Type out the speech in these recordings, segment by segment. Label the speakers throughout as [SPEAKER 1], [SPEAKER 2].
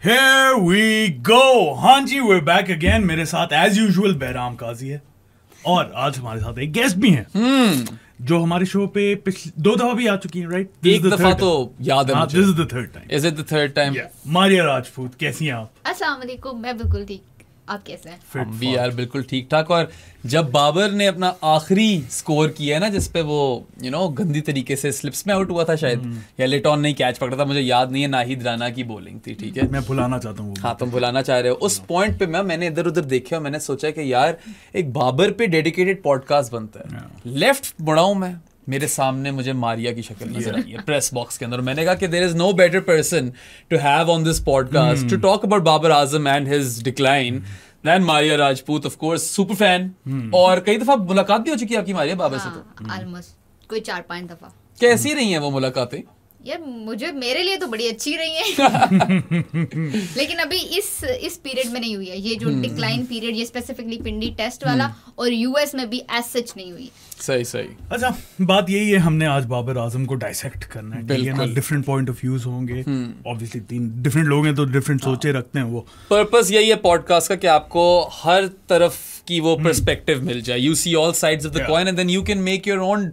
[SPEAKER 1] Here we go. हाँ जी, we're back again. मेरे साथ as usual बहराम काजी है और आज हमारे साथ एक गेस्ट भी हैं जो हमारे शो पे पिछले 2 दफा भी आ चुकी हैं, राइट?
[SPEAKER 2] एक दफा तो याद है मुझे।
[SPEAKER 1] This is the third time.
[SPEAKER 2] Is it the third time?
[SPEAKER 1] Maria Rajput, कैसी हैं आप?
[SPEAKER 3] अस्सलाम वालेकुम, मैं बिल्कुल ठीक, आप कैसे हैं?
[SPEAKER 2] हम भी यार बिल्कुल ठीक ठाक। और जब बाबर ने अपना आखिरी स्कोर किया है ना, जिसपे वो गंदी तरीके से स्लिप्स में आउट हुआ था शायद, या लेटॉन नहीं कैच पकड़ा था, मुझे याद नहीं है, नाहिद राना की बॉलिंग थी, ठीक है?
[SPEAKER 1] मैं भुलाना चाहता हूँ।
[SPEAKER 2] हाँ, तुम भुलाना चाह रहे हो। उस पॉइंट पे मैंने इधर उधर देखा और मैंने सोचा कि यार एक बाबर पे डेडिकेटेड पॉडकास्ट बनता है। लेफ्ट मुड़ाऊं मैं, मेरे सामने मुझे मारिया की शक्ल नजर आई है प्रेस बॉक्स के अंदर। मैंने कहा कि there is no better person to have on this podcast to talk about Babar Azam and his decline then Maria Rajput, of course super fan. और कई दफा मुलाकात भी हो चुकी है आपकी मारिया बाबर से? तो
[SPEAKER 3] ऑलमोस्ट कोई 4-5 दफा।
[SPEAKER 2] कैसी रही हैं वो मुलाकातें?
[SPEAKER 3] यार मेरे लिए तो बड़ी अच्छी रही है लेकिन अभी इस पीरियड में नहीं हुई है, ये जो डिक्लाइन पीरियड, ये स्पेसिफिकली पिंडी टेस्ट वाला और यूएस में भी एज सच नहीं हुई।
[SPEAKER 2] सही।
[SPEAKER 1] अच्छा, बात यही है, हमने आज बाबर आजम को डाइसेक्ट करना है, ठीक है ना? डिफरेंट पॉइंट ऑफ व्यूज होंगे, ऑब्वियसली 3 डिफरेंट लोग हैं तो डिफरेंट सोचे रखते हैं। वो
[SPEAKER 2] पर्पस यही है पॉडकास्ट का कि आपको हर तरफ की वो पर्सपेक्टिव मिल जाए। You see all sides of the coin and then you can make your own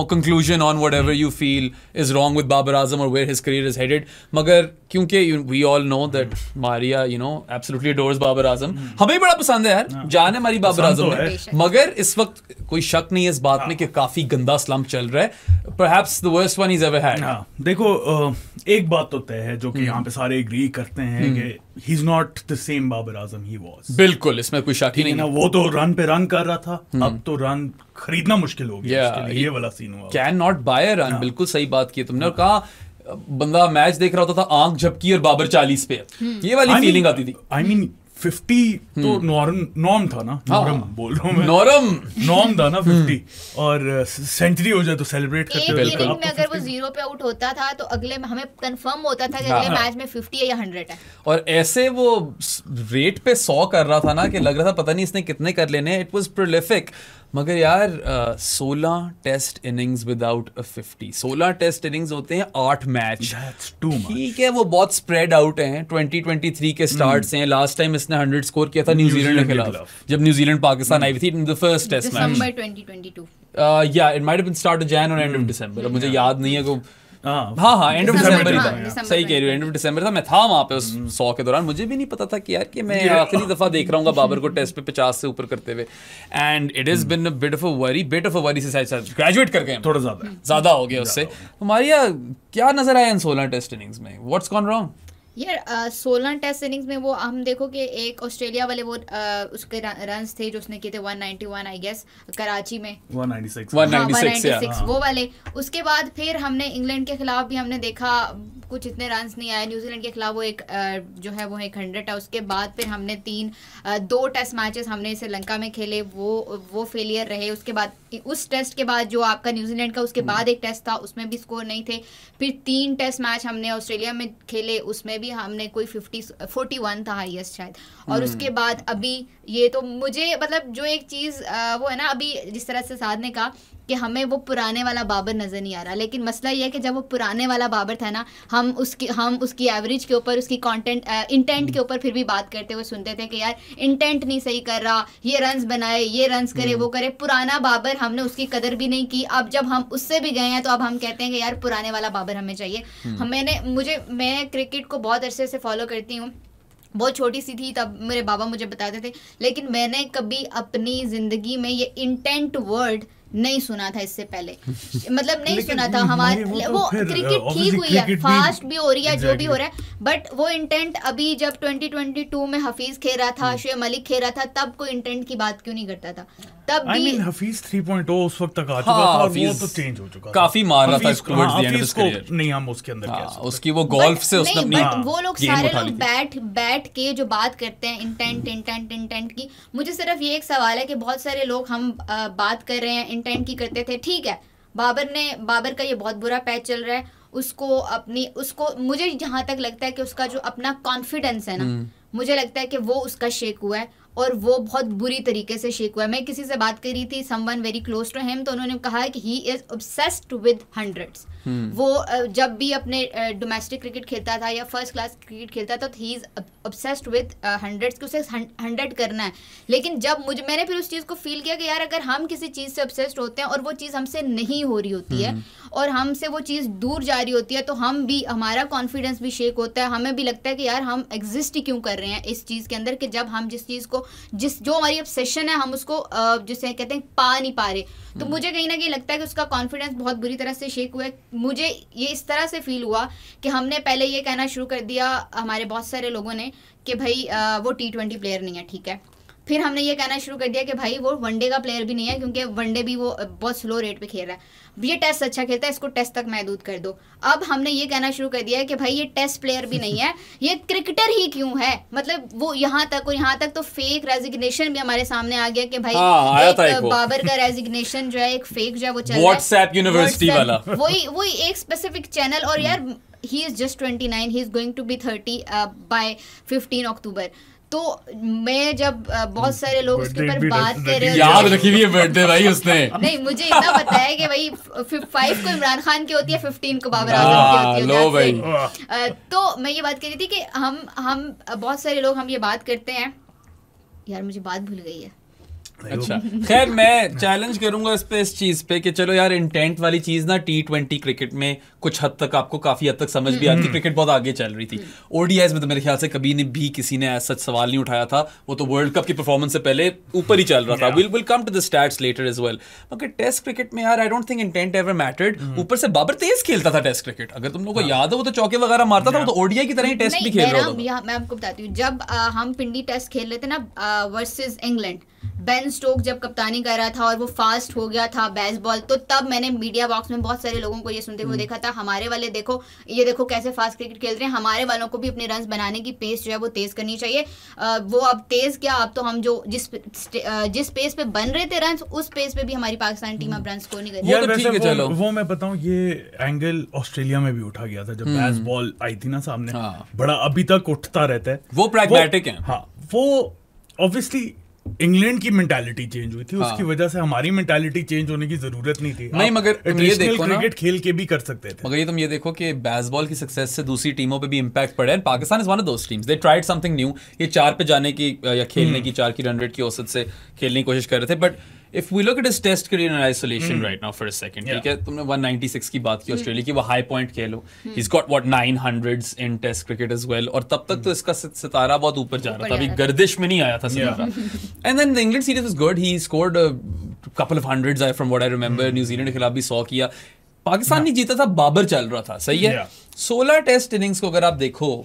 [SPEAKER 2] conclusion on whatever you feel is wrong with Babar Azam or where his career is headed. मगर क्योंकि we all know that Maria absolutely adores Babar Azam. हमें बड़ा पसंद है यार, जान है हमारी बाबर आजम में, मगर इस वक्त कोई शक नहीं है इस बात में कि काफी गंदा स्लम्प चल रहा है, perhaps the worst one he's ever had.
[SPEAKER 1] देखो, एक बात तो तय है जो कि यहाँ पे सारे एग्री करते हैं कि he's not the same Babar Azam he was.
[SPEAKER 2] बिल्कुल, इसमें कोई शक ही नहीं है।
[SPEAKER 1] वो तो रन पे रन कर रहा था, अब तो रन खरीदना मुश्किल हो गया उसके लिए, ये वाला सीन हुआ।
[SPEAKER 2] Can not buy a run, बिल्कुल सही बात की तुमने। और कहा बंदा मैच देख रहा होता था, आंख झपकी और बाबर 40 पे, ये वाली फीलिंग आती थी।
[SPEAKER 1] I mean 50 तो नॉर्म था ना, नॉर्म बोल रहा हूँ मैं, नॉर्म था ना 50, और सेंचुरी हो जाए तो सेलिब्रेट करते
[SPEAKER 3] हुए। एक इनिंग में अगर वो 0 पे आउट होता था तो अगले में हमें कंफर्म होता था कि अगले मैच में 50 है या 100 है।
[SPEAKER 2] और ऐसे वो रेट पे 100 कर रहा था ना कि लग रहा था पता नहीं इसने कितने कर लेने। It was prolific. मगर यार 16 test innings without a 50, 16 test innings होते हैं 8 मैच, ठीक है? वो बहुत स्प्रेड आउट हैं। 2023 के स्टार्ट से हैं। लास्ट टाइम इसने 100 स्कोर किया था न्यूजीलैंड के खिलाफ, जब न्यूजीलैंड पाकिस्तान आई थी in the first test match,
[SPEAKER 3] December 2022।
[SPEAKER 2] या it might have been start of Jan और एंड ऑफ दिसंबर, मुझे याद नहीं है को। हाँ, एंड ऑफ दिसंबर ही था, सही कह रही हो, एंड ऑफ दिसंबर था। मैं था वहाँ पे उस 100 के दौरान, मुझे भी नहीं पता था कि यार कि मैं आखिरी दफा देख रहा हूँ बाबर को टेस्ट पे 50 से ऊपर करते हुए। And it is been a bit of a worry से ग्रेजुएट कर गए,
[SPEAKER 1] थोड़ा
[SPEAKER 2] ज्यादा हो गया उससे। हमारी क्या नजर आया इन 16 टेस्ट इनिंग्स में? What's gone wrong?
[SPEAKER 3] यार 16 टेस्ट इनिंग्स में वो हम देखो कि एक ऑस्ट्रेलिया वाले वो उसके रन्स थे जो उसने किए थे 191 आई गेस कराची में, 196 वो वाले। उसके बाद फिर हमने इंग्लैंड के खिलाफ भी हमने देखा कुछ इतने रन्स नहीं आए। न्यूजीलैंड के खिलाफ वो एक जो है वो 100 है। उसके बाद फिर हमने 2 टेस्ट मैचेस हमने श्रीलंका में खेले, वो फेलियर रहे। उसके बाद उस टेस्ट के बाद जो आपका न्यूजीलैंड का, उसके बाद एक टेस्ट था उसमें भी स्कोर नहीं थे। फिर 3 टेस्ट मैच हमने ऑस्ट्रेलिया में खेले, उसमें भी हमने कोई 41 था हाईएस्ट शायद। और उसके बाद अभी ये तो मुझे मतलब जो एक चीज़ वो है ना, अभी जिस तरह से साध ने कहा कि हमें वो पुराने वाला बाबर नज़र नहीं आ रहा, लेकिन मसला ये है कि जब वो पुराने वाला बाबर था ना, हम उसकी एवरेज के ऊपर, उसकी इंटेंट के ऊपर फिर भी बात करते हुए सुनते थे कि यार इंटेंट नहीं सही कर रहा, ये रन्स बनाए, ये रन्स करे, वो करे। पुराना बाबर, हमने उसकी कदर भी नहीं की। अब जब हम उससे भी गए हैं तो अब हम कहते हैं कि यार पुराने वाला बाबर हमें चाहिए। मैं क्रिकेट को बहुत अरसे से फॉलो करती हूँ, बहुत छोटी सी थी तब मेरे बाबा मुझे बताते थे, लेकिन मैंने कभी अपनी ज़िंदगी में ये इंटेंट वर्ड नहीं सुना था इससे पहले, मतलब नहीं सुना था। हमारे वो क्रिकेट ठीक हुई है, फास्ट भी हो रही है, जो भी हो रहा है, बट वो इंटेंट अभी जब 2022 में हफीज खेल रहा था, शुएब मलिक खेल रहा था, तब कोई इंटेंट की बात क्यों नहीं करता था? तब भी
[SPEAKER 1] हफीज 3.0 उस वक्त तक आ चुका था, वो तो चेंज हो चुका था,
[SPEAKER 2] काफी मार रहा था towards the end of his career.
[SPEAKER 1] नहीं, हम उसके अंदर क्या
[SPEAKER 2] उसकी वो गोल्फ से उसने अपनी
[SPEAKER 3] वो लोग सारे लोग बैठ के जो बात करते हैं इंटेंट की, मुझे सिर्फ ये एक सवाल है कि बहुत सारे लोग हम बात कर रहे हैं इंटेंट की करते थे, ठीक है, बाबर का ये बहुत बुरा पैच चल रहा है, उसको मुझे जहां तक लगता है कि उसका जो अपना कॉन्फिडेंस है ना, मुझे लगता है कि वो उसका शेक हुआ है और वो बहुत बुरी तरीके से शेक हुआ है। मैं किसी से बात कर रही थी, someone very close to him, तो उन्होंने कहा है कि he is obsessed with hundreds. वो जब भी अपने डोमेस्टिक क्रिकेट खेलता था या फर्स्ट क्लास क्रिकेट खेलता था, तो he is obsessed with hundreds, उसे 100 करना है। लेकिन जब मैंने फिर उस चीज़ को फील किया कि यार अगर हम किसी चीज़ से ऑब्सेस्ड होते हैं और वो चीज़ हमसे नहीं हो रही होती है और हमसे वो चीज़ दूर जा रही होती है, तो हम भी, हमारा कॉन्फिडेंस भी शेक होता है, हमें भी लगता है कि यार हम एग्जिस्ट ही क्यों कर रहे हैं इस चीज़ के अंदर, कि जब हम जिस चीज़ को, जो हमारी ऑब्सेशन है, हम उसको जिसे कहते हैं पा नहीं पा रहे। तो मुझे कहीं ना कहीं लगता है कि उसका कॉन्फिडेंस बहुत बुरी तरह से शेक हुआ है। मुझे ये इस तरह से फील हुआ कि हमने पहले ये कहना शुरू कर दिया, हमारे बहुत सारे लोगों ने, कि भाई वो T20 प्लेयर नहीं है, ठीक है। फिर हमने ये कहना शुरू कर दिया कि भाई वो वनडे का प्लेयर भी नहीं है, क्योंकि वनडे भी वो बहुत स्लो रेट पे खेल रहा है, ये टेस्ट अच्छा खेलता है, इसको टेस्ट तक महदूद कर दो। अब हमने ये कहना शुरू कर दिया है कि भाई ये टेस्ट प्लेयर भी नहीं है, ये क्रिकेटर ही क्यों है। मतलब वो यहाँ तक, और यहाँ तक तो फेक रेजिग्नेशन भी हमारे सामने आ गया कि भाई एक बाबर का रेजिग्नेशन जो है, एक फेक जो है वो चल रहा है,
[SPEAKER 2] व्हाट्सएप यूनिवर्सिटी वाला,
[SPEAKER 3] वही एक स्पेसिफिक चैनल। और यार he is just 29, he is going to be 30 by 15 October. तो मैं जब बहुत सारे लोग उसके ऊपर बात कर रहे हैं,
[SPEAKER 2] याद रखी हुई है बर्थडे भाई उसने,
[SPEAKER 3] नहीं मुझे इतना पता है कि भाई 5 को इमरान खान की होती है, 15 को बाबर आजम की होती है। तो मैं ये बात कर रही थी कि हम बहुत सारे लोग हम ये बात करते हैं, यार मुझे बात भूल गई है।
[SPEAKER 2] अच्छा खैर मैं चैलेंज करूंगा इस चीज पे कि चलो यार इंटेंट वाली चीज ना T20 क्रिकेट में कुछ हद तक आपको काफी हद तक समझ भी आती, क्रिकेट बहुत आगे चल रही थी। ODIs में तो मेरे ख्याल से कभी भी किसी ने सच सवाल नहीं उठाया था, वो तो वर्ल्ड कप की परफॉर्मेंस से पहले ऊपर ही चल रहा था। Will come to the stats later as well. मगर टेस्ट क्रिकेट में यार I don't think intent ever mattered. ऊपर से बाबर तेज खेलता था टेस्ट क्रिकेट, अगर तुम लोगों को याद हो वो तो चौके वगैरह मारता था, वो तो ODI की तरह ही टेस्ट भी खेल रहा था।
[SPEAKER 3] मैं आपको बताती हूँ, जब हम पिंडी टेस्ट खेल रहे थे ना वर्सेस इंग्लैंड, बेन स्टोक जब कप्तानी कर रहा था और वो फास्ट हो गया था बेसबॉल, तो तब मैंने मीडिया बॉक्स में बहुत सारे लोगों को ये सुनते हुए देखा था, हमारे वाले देखो ये देखो कैसे फास्ट क्रिकेट खेल रहे हैं, हमारे वालों को भी अपने रन बनाने की पेस जो है वो तेज करनी चाहिए। वो अब तेज क्या, अब तो हम जो जिस पेस पे बन रहे थे रन, उस पेस पे भी हमारी पाकिस्तान टीम अब रन स्कोर नहीं कर रही है।
[SPEAKER 1] वो मैं बताऊं, ये एंगल ऑस्ट्रेलिया में भी उठा गया था जब बेसबॉल आई थी ना सामने, बड़ा अभी तक उठता रहता है।
[SPEAKER 2] वो प्रैग्मेटिक है।
[SPEAKER 1] हाँ, वो ऑब्वियसली इंग्लैंड की मेंटालिटी चेंज हुई थी, उसकी वजह से हमारी मेंटालिटी चेंज होने की जरूरत नहीं थी।
[SPEAKER 2] नहीं मगर तुम ये देखो ना,
[SPEAKER 1] क्रिकेट खेल के भी कर सकते थे।
[SPEAKER 2] मगर ये तुम ये देखो कि बेसबॉल की सक्सेस से दूसरी टीमों पे भी इंपैक्ट पड़ा है। Pakistan is one of those teams, they tried something new. ये 4 पे जाने की या खेलने की 4 की रन रेट की औसत से खेलने की कोशिश कर रहे थे। But if we look at his test career in isolation right now for a second, ठीक है, तुमने 196 की बात की ऑस्ट्रेलिया की, वो high point Khelo, he's got what 900s in test cricket as well, और तब तक तो इसका सितारा बहुत ऊपर जा रहा था, अभी गर्दिश में नहीं आया था सितारा। And then the England series was good, he scored a couple of hundreds from what I remember, New Zealand के खिलाफ भी 100 किया। पाकिस्तान नहीं जीता था, बाबर चल रहा था, सही है। 16 टेस्ट इनिंग्स को अगर आप देखो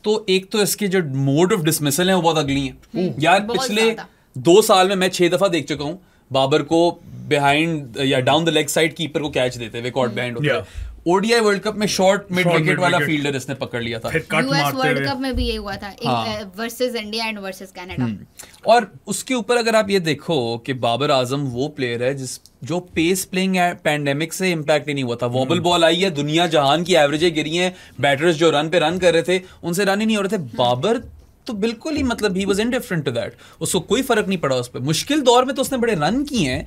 [SPEAKER 2] तो एक तो इसके जो मोड ऑफ डिसमिसल है वो बहुत अगली है यार। पिछले 2 साल में मैं 6 दफा देख चुका हूँ बाबर को बिहाइंड या down the leg side keeper को कैच देते हुए कॉट बैंड होते हैं। ODI वर्ल्ड कप में शॉर्ट मिड विकेट वाला फील्डर इसने पकड़ लिया था।
[SPEAKER 3] US वर्ल्ड कप में भी ये हुआ था, versus India and versus Canada.
[SPEAKER 2] और उसके ऊपर अगर आप ये देखो कि बाबर आजम वो प्लेयर है जो पेस प्लेइंग पैंडेमिक से इम्पैक्ट ही नहीं हुआ था। वॉबल बॉल आई है, दुनिया जहान की एवरेजें गिरी हैं, बैटर्स जो रन पे रन कर रहे थे उनसे रन ही नहीं हो रहे थे। बाबर तो बिल्कुल ही मतलब he was indifferent to that, उसको कोई फर्क नहीं पड़ा उस पर। मुश्किल दौर में तो उसने बड़े रन किए हैं,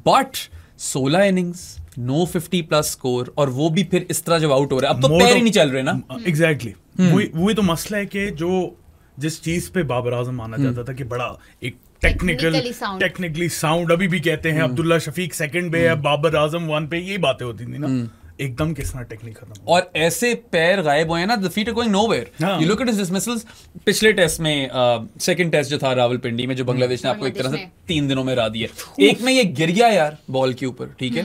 [SPEAKER 2] बट 16 इनिंग्स, नो 50+ स्कोर, और वो भी फिर इस तरह जब आउट हो रहा है, अब तो पैर ही नहीं चल रहे ना।
[SPEAKER 1] एग्जैक्टली वही तो मसला है कि जो जिस चीज पे बाबर आजम माना जाता था कि बड़ा एक टेक्निकली साउंड, अभी भी कहते हैं अब्दुल्ला शफीक सेकंड पे है, बाबर आजम 1 पे, ये बातें होती थी ना, एकदम किसना टेक्निक खत्म।
[SPEAKER 2] और ऐसे पैर गायब हुए ना, the feet are going nowhere. You look at his dismissals. पिछले टेस्ट में सेकंड टेस्ट जो था रावलपिंडी में, जो बांग्लादेश ने आपको एक तरह से 3 दिनों में हरा दिया, एक में ये गिर गया यार बॉल के ऊपर, ठीक है,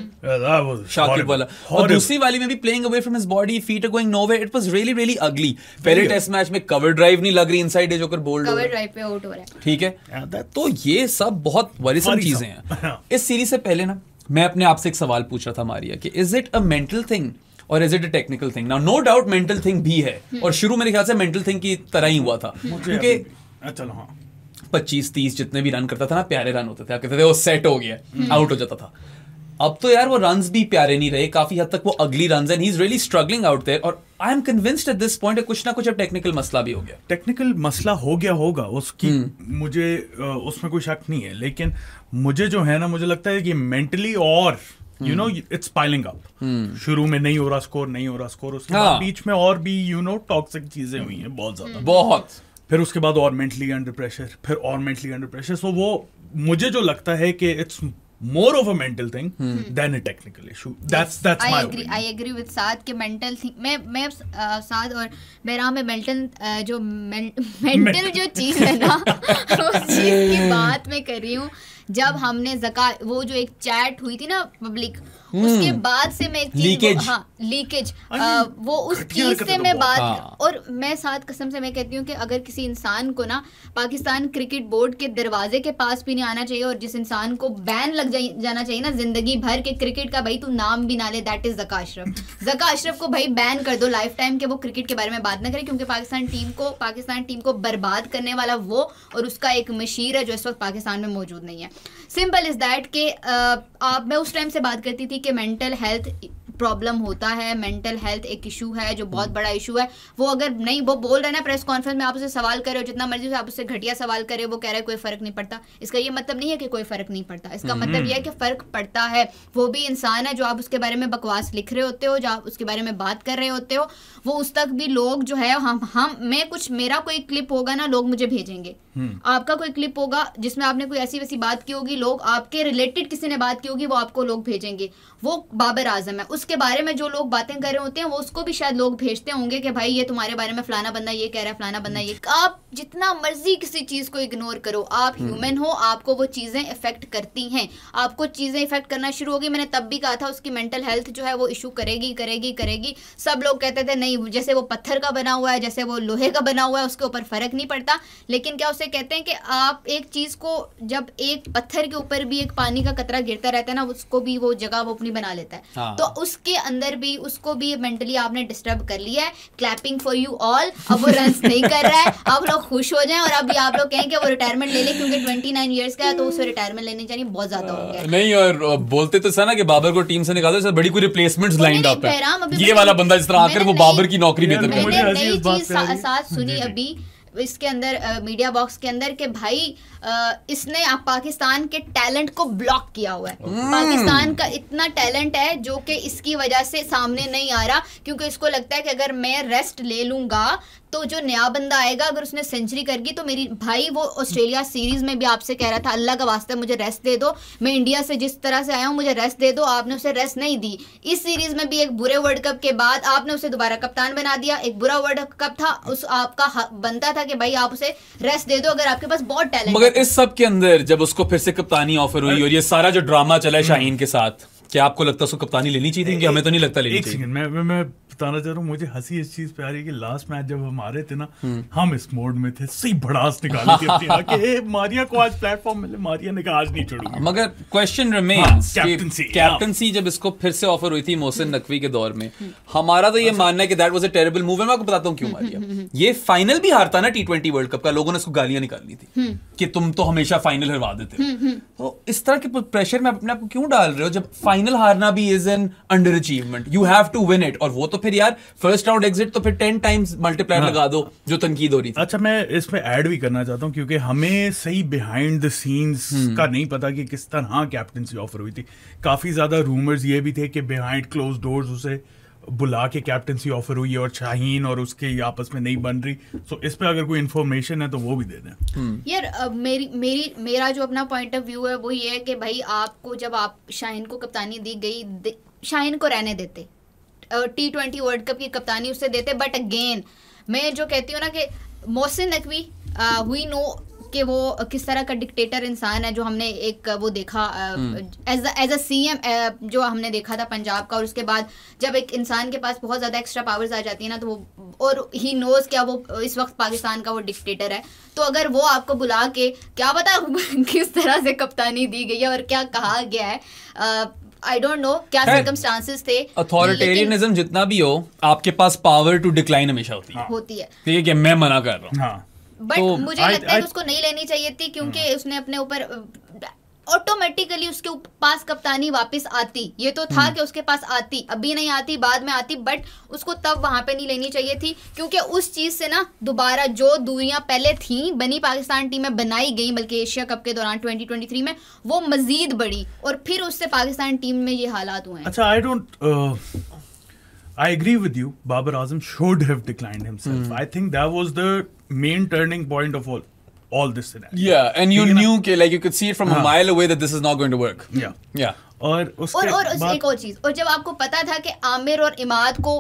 [SPEAKER 2] शाकिब वाला, और दूसरी वाली में भी playing away from his body, feet are going nowhere. It was really really ugly. पहले टेस्ट मैच में कवर ड्राइव नहीं लग रही, इनसाइड एज होकर बोल्ड
[SPEAKER 3] कवर ड्राइव पे आउट हो रहा है,
[SPEAKER 2] ठीक है। तो ये सब बहुत वरीसम चीजें हैं। इस सीरीज से पहले ना मैं अपने आप से एक सवाल पूछ रहा था मारिया कि is it a mental thing और is it a technical thing? Now no doubt mental thing भी है, और शुरू मेरे ख्याल से मेंटल थिंग की तरह ही हुआ था, क्योंकि 25-30 जितने भी रन करता था ना, प्यारे रन होते थे, आप कहते थे वो सेट हो गया, आउट हो जाता था। अब तो यार वो रन्स भी प्यारे नहीं रहे, काफी हद तक वो अगली runs, and he is really struggling out there. और I am convinced at this point कुछ ना कुछ अब टेक्निकल मसला भी हो गया।
[SPEAKER 1] टेक्निकल मसला हो गया होगा उसकी, मुझे उसमें कोई शक नहीं है, लेकिन मुझे जो है ना, मुझे लगता है कि मेंटली और you know it's piling up. शुरू में नहीं हो रहा स्कोर, उसके बाद बीच में और भी यू नो टॉक्सिक चीजें हुई हैं बहुत ज्यादा,
[SPEAKER 2] बहुत।
[SPEAKER 1] फिर उसके बाद और मेंटली अंडर प्रेशर, सो वो मुझे जो लगता है कि it's more of a mental thing than a technical issue. That's my opinion.
[SPEAKER 3] I agree with साद के mental thing. मैं साद और मेरा में mental जो चीज़ है ना उस चीज़ की बात मैं कर रही हूँ। जब हमने वो जो एक चैट हुई थी ना पब्लिक, उसके बाद से मैं एक चीज लीकेज वो उस चीज से मैं बात और मैं साथ कसम से मैं कहती हूँ कि अगर किसी इंसान को ना पाकिस्तान क्रिकेट बोर्ड के दरवाजे के पास भी नहीं आना चाहिए और जिस इंसान को बैन लग जाना चाहिए ना जिंदगी भर के क्रिकेट का, भाई तू नाम भी ना ले, दैट इज ज़का अशरफ। ज़का अशरफ को भाई बैन कर दो लाइफ टाइम के, वो क्रिकेट के बारे में बात ना करे, क्योंकि पाकिस्तान टीम को बर्बाद करने वाला वो और उसका एक मशीर है जो इस वक्त पाकिस्तान में मौजूद नहीं है। सिंपल इज दैट कि मैं उस टाइम से बात करती थी कि मेंटल हेल्थ प्रॉब्लम होता है, मेंटल हेल्थ एक इशू है जो बहुत बड़ा इशू है। वो अगर नहीं वो बोल रहे हैं ना प्रेस कॉन्फ्रेंस में, आप उससे सवाल करे हो जितना मर्जी आप उससे घटिया सवाल करे, वो कह रहे हैं कोई फर्क नहीं पड़ता। इसका ये मतलब नहीं है कि कोई फर्क नहीं पड़ता, इसका मतलब ये है कि फर्क पड़ता है। वो भी इंसान है, जो आप उसके बारे में बकवास लिख रहे होते हो, जो आप उसके बारे में बात कर रहे होते हो, वो उस तक भी लोग जो है मेरा कोई क्लिप होगा ना, लोग मुझे भेजेंगे। आपका कोई क्लिप होगा जिसमें आपने कोई ऐसी वैसी बात की होगी, लोग आपके रिलेटेड किसी ने बात की होगी, वो आपको लोग भेजेंगे। वो बाबर आजम है, उसके बारे में जो लोग बातें कर रहे होते हैं वो उसको भी शायद लोग भेजते होंगे कि भाई ये तुम्हारे बारे में फलाना बंदा ये कह रहा है, फलाना बंदा ये। आप जितना मर्जी किसी चीज को इग्नोर करो, आप ह्यूमन हो, आपको वो चीजें इफेक्ट करती हैं, आपको चीजें इफेक्ट करना शुरू होगी। मैंने तब भी कहा था उसकी मेंटल हेल्थ जो है वो इशू करेगी। सब लोग कहते थे नहीं, जैसे वो पत्थर का बना हुआ है, जैसे वो लोहे का बना हुआ है, उसके ऊपर फर्क नहीं पड़ता। लेकिन क्या उसे कहते हैं कि आप एक चीज को, जब एक पत्थर के ऊपर भी एक पानी का कतरा गिरता रहता है ना, उसको भी वो जगह वो अपनी बना लेता है। तो उसके अंदर भी उसको भी मेंटली आपने डिस्टर्ब कर लिया है। Clapping for you all. अब वो रन्स नहीं कर रहा है, आप लोग खुश हो जाएं और अभी आप लोग कहें कि वो रिटायरमेंट ले ले, क्योंकि 29 ईयर्स का है तो उसे रिटायरमेंट लेनी चाहिए, बहुत ज्यादा हो गया।
[SPEAKER 2] नहीं, और बोलते तो ना कि बाबर को टीम से निकालो, सर बड़ी कोई रिप्लेसमेंट्स लाइंड अप है, ये वाला बंदा जिस तरह आकर वो बाबर की नौकरी बेहतर कर
[SPEAKER 3] रहा है। नई चीज साथ सुनी अभी इसके अंदर मीडिया बॉक्स के अंदर कि भाई इसने पाकिस्तान के टैलेंट को ब्लॉक किया हुआ है। पाकिस्तान का इतना टैलेंट है जो कि इसकी वजह से सामने नहीं आ रहा, क्योंकि इसको लगता है कि अगर मैं रेस्ट ले लूंगा तो जो नया बंदा आएगा अगर उसने सेंचुरी कर गई तो मेरी भाई, वो ऑस्ट्रेलिया सीरीज में भी आपसे कह रहा था अल्लाह का वास्ते मुझे रेस्ट दे दो, मैं इंडिया से जिस तरह से आया हूँ मुझे रेस्ट दे दो। आपने उसे रेस्ट नहीं दी। इस सीरीज में भी एक बुरे वर्ल्ड कप के बाद आपने उसे दोबारा कप्तान बना दिया। एक बुरा वर्ल्ड कप था, उस आपका बनता था कि भाई आप उसे रेस्ट दे दो अगर आपके पास बहुत टैलेंट।
[SPEAKER 2] मगर इस सब के अंदर जब उसको फिर से कप्तानी ऑफर हुई और ये सारा जो ड्रामा चला है शाहीन के साथ, क्या आपको लगता है उसको कप्तानी लेनी चाहिए थी? हमें तो नहीं लगता लेनी चाहिए।
[SPEAKER 1] मैं बताना चाह रहा हूँ, मुझे हंसी इस चीज पे आ रही है कि लास्ट मैच जब हम आ रहे थे ना, हम इस मोड में थे, सही भड़ास निकाली थी अपनी मारिया को आज प्लेटफॉर्म मिले, मारिया ने कहा आज नहीं छोड़ूंगी।
[SPEAKER 2] मगर क्वेश्चन रिमेन्स, कैप्टनसी जब इसको फिर से ऑफर हुई थी मोहसिन नकवी के दौर में, हमारा तो ये मानना है कि that was a terrible move. मैं आपको बताता हूँ क्यों मारिया ये फाइनल भी हारता ना T20 वर्ल्ड कप का, लोगों ने उसको गालियां निकाली थी कि तुम तो हमेशा फाइनल हरवा देते हो। तो इस तरह के प्रेशर में अपने आप को क्यों डाल रहे हो जब फाइनल हारना भी is an underachievement? You have to win it. और वो तो फिर यार फर्स्ट राउंड एग्जिट तो फिर 10 टाइम्स मल्टीप्लायर लगा दो जो तनकीद हो रही थी।
[SPEAKER 1] अच्छा, मैं इसमें ऐड भी करना चाहता हूँ क्योंकि हमें सही बिहाइंड द सीन्स का नहीं पता कि किस तरह कैप्टनसी ऑफर हुई थी। काफी ज्यादा रूमर्स ये भी थे कि बिहाइंड क्लोज डोर्स उसे बुला के कैप्टनसी ऑफर हुई और शाहीन और उसके आपस में नहीं बन रही। सो इस पे अगर कोई इन्फॉर्मेशन है तो वो भी दे दें।
[SPEAKER 3] यार मेरा जो अपना पॉइंट ऑफ व्यू है वो ये है कि भाई आपको जब आप शाहीन को कप्तानी दी गई, शाहीन को रहने देते, T20 वर्ल्ड कप की कप्तानी उससे देते। बट अगेन मैं जो कहती हूँ ना कि मोहसिन नकवी वी नो कि वो किस तरह का डिक्टेटर इंसान है, जो हमने एक वो देखा एज अ CM जो हमने देखा था पंजाब का। और उसके बाद जब एक इंसान के पास बहुत ज़्यादा एक्स्ट्रा पावर्स आ जाती है ना तो वो, और ही नोज क्या वो इस वक्त पाकिस्तान का वो डिक्टेटर है। तो अगर वो आपको बुला के क्या पता किस तरह से कप्तानी दी गई है और क्या कहा गया है, आई डोंट नो क्या सर्कमस्टांसेस थे।
[SPEAKER 2] अथॉरिटेरियनिज्म जितना भी हो, आपके पास पावर टू डिक्लाइन हमेशा होती है। ठीक है, मैं मना कर रहा हूँ।
[SPEAKER 3] बट मुझे लगता है कि उसको नहीं लेनी चाहिए थी, क्योंकि उसने अपने ऊपर ऑटोमेटिकली उसके पास कप्तानी वापस आती। ये तो था कि उसके पास आती, अभी नहीं आती, बाद में आती, बट उसको तब वहां पे नहीं लेनी चाहिए थी, क्योंकि उस चीज से ना दोबारा जो दूरियां पहले थी बनी पाकिस्तान टीम में बनाई गई, बल्कि एशिया कप के दौरान 2023 में वो मजीद बढ़ी, और फिर उससे पाकिस्तान टीम में ये हालात हुए हैं।
[SPEAKER 1] अच्छा, I agree with you. Babar Azam should have declined himself. I think that was the main turning point of all this scenario.
[SPEAKER 2] Yeah, and you knew, like you could see it from a mile away that this is not going to work.
[SPEAKER 1] Yeah. और
[SPEAKER 3] एक और चीज, और जब आपको पता था कि आमिर और इमाद को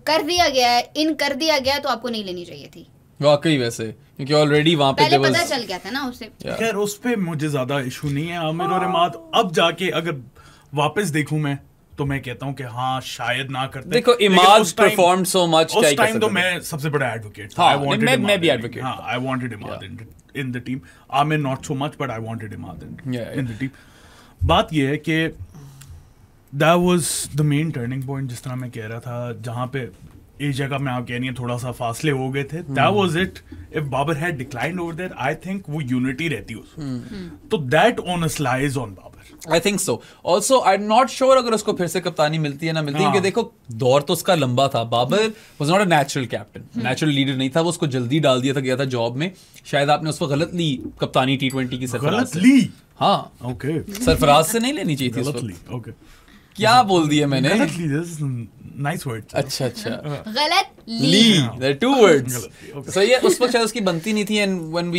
[SPEAKER 3] कर दिया गया है, कर दिया गया, तो आपको नहीं लेनी चाहिए थी
[SPEAKER 2] वाकई वैसे, क्योंकि ऑलरेडी वहां पे
[SPEAKER 3] पहले पता चल गया था ना उससे।
[SPEAKER 1] खैर उस पे मुझे ज्यादा इशू नहीं है, आमिर और इमाद अब जाके अगर वापस देखूं मैं तो मैं कहता हूं कि हाँ शायद ना करते।
[SPEAKER 2] देखो इमाद परफॉर्म्ड सो मच,
[SPEAKER 1] उस टाइम तो मैं सबसे बड़ा एडवोकेट था।
[SPEAKER 2] मैं भी advocate,
[SPEAKER 1] I wanted Imad in the team, Aamir not so much, but I wanted Imad in the team. बात ये है कि that was the main turning point, जिस तरह मैं कह रहा था, जहां पे एशिया कप में आप कह रही हैं थोड़ा सा फासले हो गए थे, that was it. If Babar had declined over there, I think वो यूनिटी रहती उसमें, तो that onus lies on Babar.
[SPEAKER 2] I think so. Also, I'm not sure अगर उसको फिर से कप्तानी मिलती है ना मिलती है, क्योंकि देखो दौर तो उसका लंबा था। Babar was not a natural captain, natural leader नहीं था वो, उसको जल्दी डाल दिया था, गया था जॉब में। शायद आपने उसको गलत ली कप्तानी T20 की सरफराज से।
[SPEAKER 1] ली?
[SPEAKER 2] हाँ,
[SPEAKER 1] ओके,
[SPEAKER 2] सरफराज से नहीं लेनी चाहिए थी उसको। ओके, क्या बोल दिया मैंने?
[SPEAKER 1] Nice word.
[SPEAKER 2] अच्छा
[SPEAKER 3] गलत
[SPEAKER 2] ली, there are two words. So ये उस वक्त शायद उसकी बनती नहीं थी, and when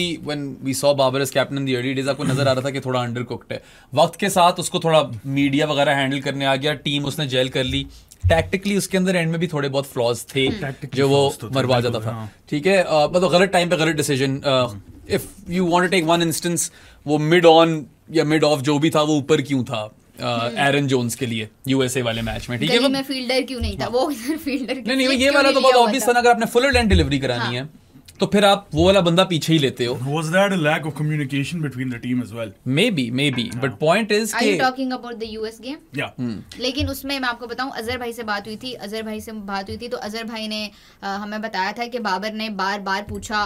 [SPEAKER 2] we saw Babar as captain in the early days, आपको नजर आ रहा था कि थोड़ा undercooked है। वक्त के साथ उसको थोड़ा मीडिया वगैरह हैंडल करने आ गया, टीम उसने जेल कर ली। टैक्टिकली उसके अंदर एंड में भी थोड़े बहुत फ्लॉज थे जो वो मरवा जाता था, ठीक है, मतलब गलत टाइम पे गलत decision. If you want to take one instance, वो मिड ऑन या मिड ऑफ जो भी था वो ऊपर क्यों था एरन जोन्स के लिए यूएसए वाले मैच में, ठीक है,
[SPEAKER 3] में फील्डर क्यों नहीं था वो, फील्डर
[SPEAKER 2] नहीं ये वाला तो बहुत ऑब्वियस था ना, अगर आपने फुल लेंथ डिलीवरी करानी है तो फिर आप वो वाला बंदा पीछे ही लेते हो।
[SPEAKER 1] Was that a lack of communication between the team as well?
[SPEAKER 2] Maybe, but point is
[SPEAKER 3] Are you talking about the US game?
[SPEAKER 1] Yeah.
[SPEAKER 3] लेकिन उसमें मैं आपको बताऊं, अजहर भाई से बात हुई थी, तो अजहर भाई ने हमें बताया था कि बाबर ने बार बार पूछा